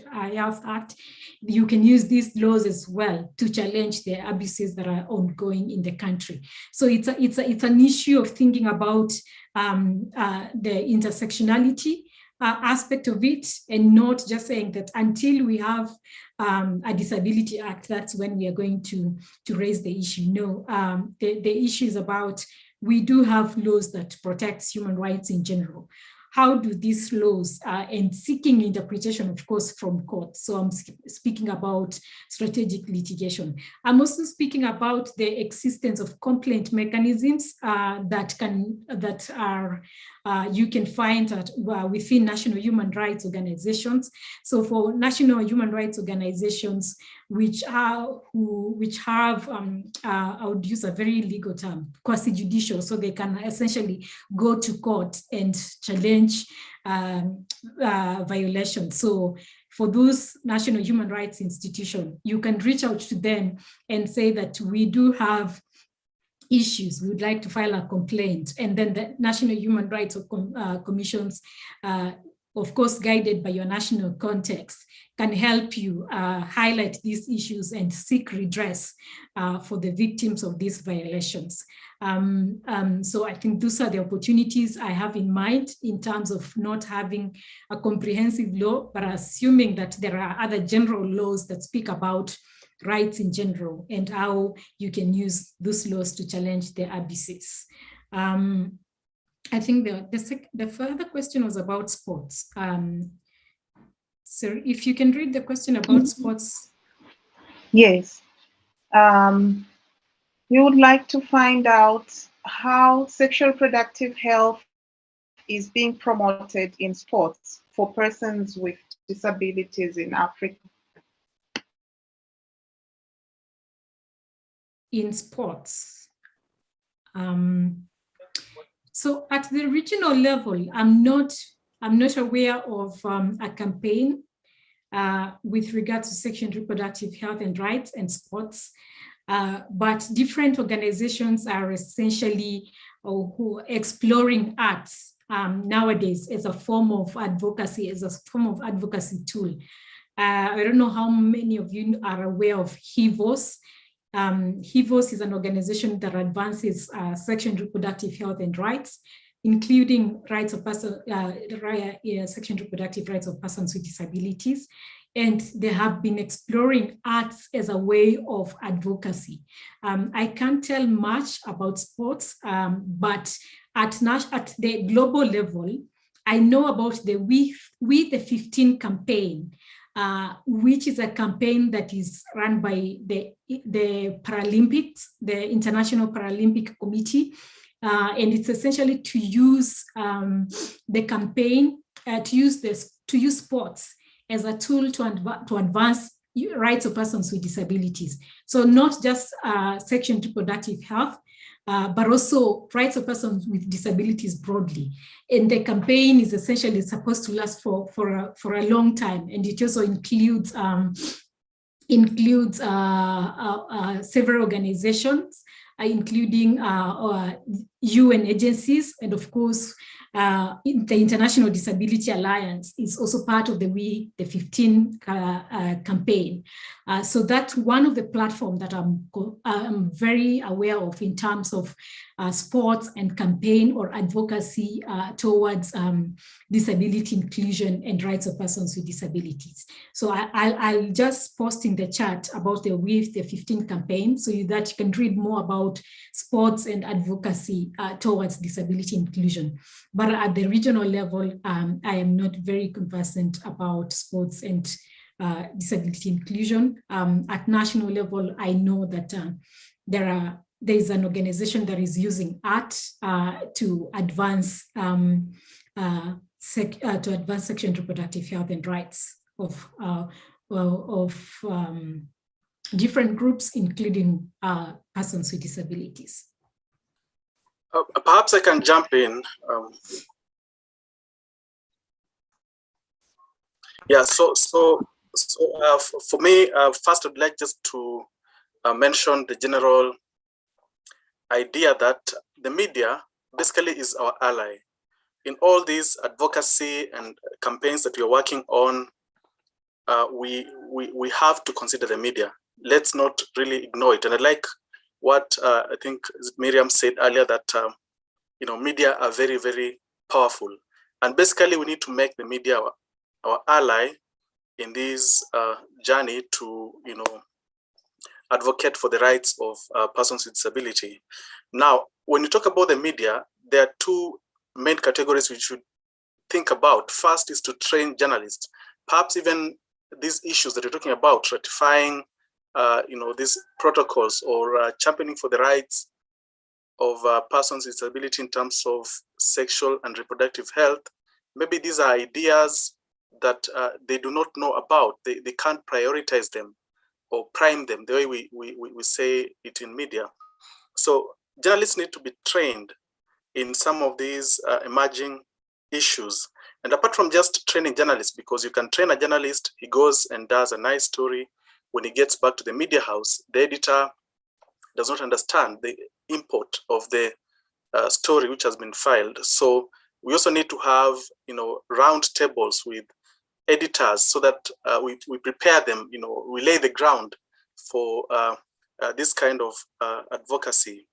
Act, you can use these laws as well to challenge the abuses that are ongoing in the country. So it's an issue of thinking about the intersectionality aspect of it, and not just saying that until we have a Disability Act, that's when we are going to raise the issue. No, the issue is about, we do have laws that protect human rights in general. How do these laws, and seeking interpretation, of course, from court. So I'm speaking about strategic litigation. I'm also speaking about the existence of complaint mechanisms you can find within national human rights organizations. So for national human rights organizations, which have, I would use a very legal term, quasi-judicial, so they can essentially go to court and challenge violations. So for those national human rights institutions, you can reach out to them and say that we do have issues, we would like to file a complaint, and then the National Human Rights Commissions, of course, guided by your national context, can help you highlight these issues and seek redress for the victims of these violations. So I think those are the opportunities I have in mind in terms of not having a comprehensive law, but assuming that there are other general laws that speak about rights in general and how you can use those laws to challenge the abuses. I think the further question was about sports. So if you can read the question about sports. Yes. We would like to find out how sexual reproductive health is being promoted in sports for persons with disabilities in Africa. In sports. So at the regional level, I'm not aware of a campaign with regards to sexual and reproductive health and rights and sports. but different organizations are essentially exploring arts nowadays as a form of advocacy, tool. I don't know how many of you are aware of HIVOS. HIVOS is an organization that advances sexual and reproductive health and rights, including rights of sexual and reproductive rights of persons with disabilities. And they have been exploring arts as a way of advocacy. I can't tell much about sports, but at the global level, I know about the We the 15 campaign, which is a campaign that is run by the Paralympics, the International Paralympic Committee. And it's essentially to use the campaign, to use sports as a tool to advance rights of persons with disabilities. So not just sexual and reproductive health, but also rights of persons with disabilities broadly. And the campaign is essentially supposed to last for a long time. And it also includes several organizations, including UN agencies, and of course, the International Disability Alliance is also part of the We the 15 campaign. So that's one of the platforms that I'm very aware of in terms of sports and campaign or advocacy towards disability inclusion and rights of persons with disabilities. So I'll just post in the chat about the We the 15 campaign so that you can read more about sports and advocacy towards disability inclusion. But at the regional level, I am not very conversant about sports and disability inclusion. At national level, I know that there is an organization that is using art to advance sexual and reproductive health and rights of different groups, including persons with disabilities. Perhaps I can jump in. Yeah, so for me, first I'd like just to mention the general idea that the media basically is our ally. In all these advocacy and campaigns that we are working on, we have to consider the media. Let's not really ignore it. And I like what I think Miriam said earlier, that media are very, very powerful. And basically we need to make the media our ally in this journey to advocate for the rights of persons with disability. Now, when you talk about the media, there are two main categories we should think about. First is to train journalists. Perhaps even these issues that you're talking about, ratifying these protocols or championing for the rights of persons with disability in terms of sexual and reproductive health, maybe these are ideas that they do not know about. They can't prioritize them or prime them the way we say it in media. So journalists need to be trained in some of these emerging issues. And apart from just training journalists, because you can train a journalist, he goes and does a nice story. When he gets back to the media house, the editor does not understand the import of the story which has been filed. So we also need to have round tables with editors so that we prepare them, we lay the ground for this kind of advocacy.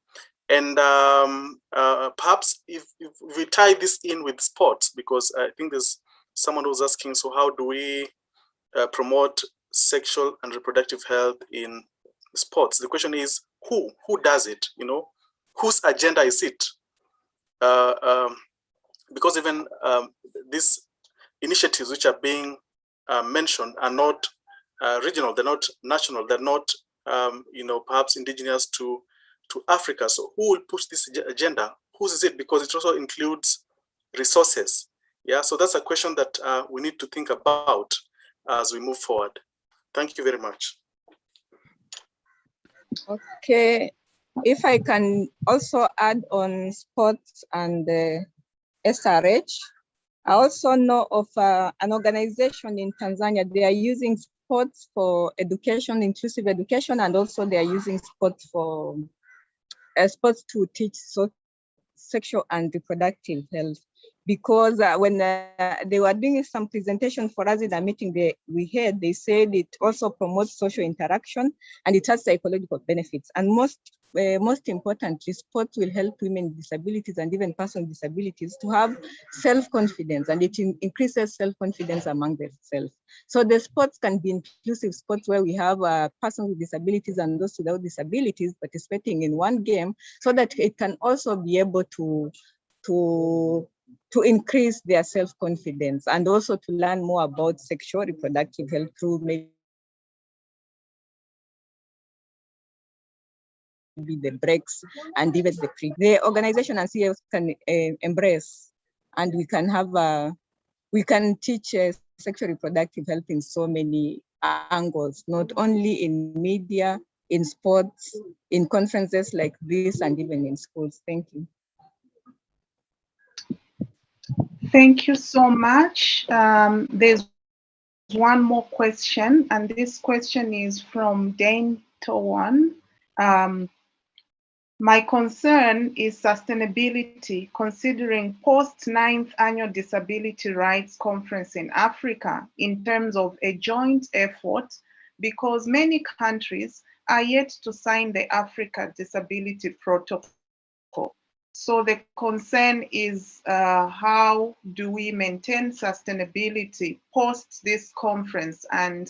And perhaps if we tie this in with sports, because I think there's someone who's asking, so how do we promote sexual and reproductive health in sports? The question is, who does it? Whose agenda is it? Because even these initiatives which are being mentioned are not regional, they're not national, they're not perhaps indigenous to Africa. So who will push this agenda? Whose is it? Because it also includes resources. Yeah, so that's a question that we need to think about as we move forward. Thank you very much. Okay, if I can also add on sports and the SRH. I also know of an organization in Tanzania. They are using sports for education, inclusive education, and also they are using sports for sports to teach sexual and reproductive health. Because when they were doing some presentation for us in a meeting we had, they said it also promotes social interaction and it has psychological benefits. And most importantly, sports will help women with disabilities and even persons with disabilities to have self-confidence, and it increases self-confidence among themselves. So the sports can be inclusive sports where we have persons with disabilities and those without disabilities participating in one game, so that it can also be able to increase their self-confidence and also to learn more about sexual reproductive health through maybe the breaks and even the organization and CEOs can embrace, and we can have we can teach sexual reproductive health in so many angles, not only in media, in sports, in conferences like this, and even in schools. Thank you. Thank you so much. There's one more question, and this question is from Dane Towan. My concern is sustainability, considering post-9th Annual Disability Rights Conference in Africa in terms of a joint effort, because many countries are yet to sign the Africa Disability Protocol. So the concern is how do we maintain sustainability post this conference? And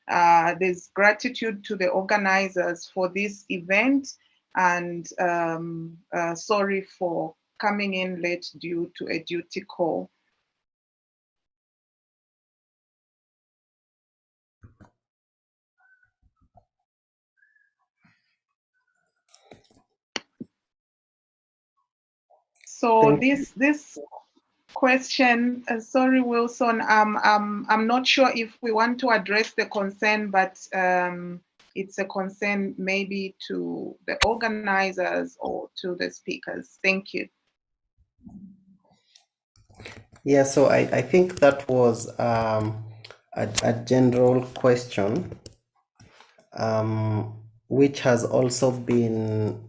there's gratitude to the organizers for this event, and sorry for coming in late due to a duty call. So this question, sorry, Wilson, I'm not sure if we want to address the concern, but it's a concern maybe to the organizers or to the speakers. Thank you. Yeah, so I think that was a general question, which has also been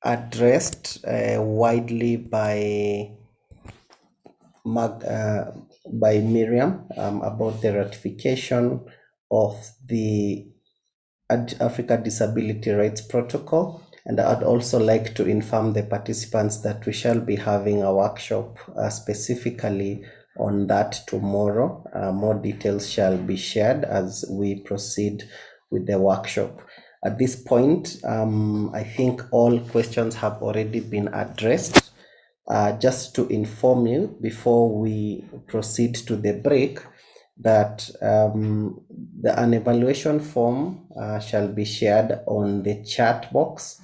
addressed widely by Miriam about the ratification of the Africa Disability Rights Protocol. And I'd also like to inform the participants that we shall be having a workshop specifically on that tomorrow. More details shall be shared as we proceed with the workshop. At this point, I think all questions have already been addressed. Just to inform you before we proceed to the break, that an evaluation form shall be shared on the chat box.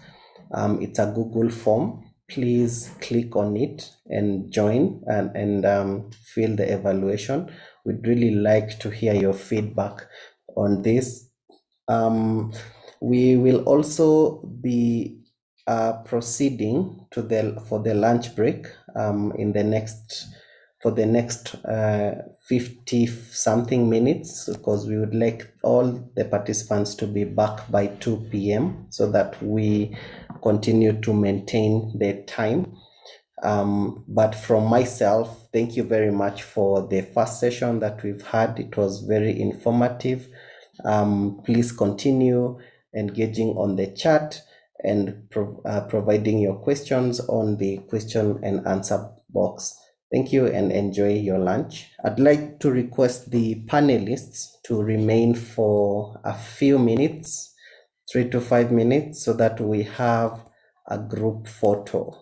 It's a Google form. Please click on it and join and fill the evaluation. We'd really like to hear your feedback on this. We will also be proceeding for the lunch break in the next 50 something minutes, because we would like all the participants to be back by 2 p.m. so that we continue to maintain the time. But from myself, thank you very much for the first session that we've had. It was very informative. Please continue engaging on the chat and providing your questions on the question and answer box. Thank you and enjoy your lunch. I'd like to request the panelists to remain for a few minutes, 3 to 5 minutes, so that we have a group photo.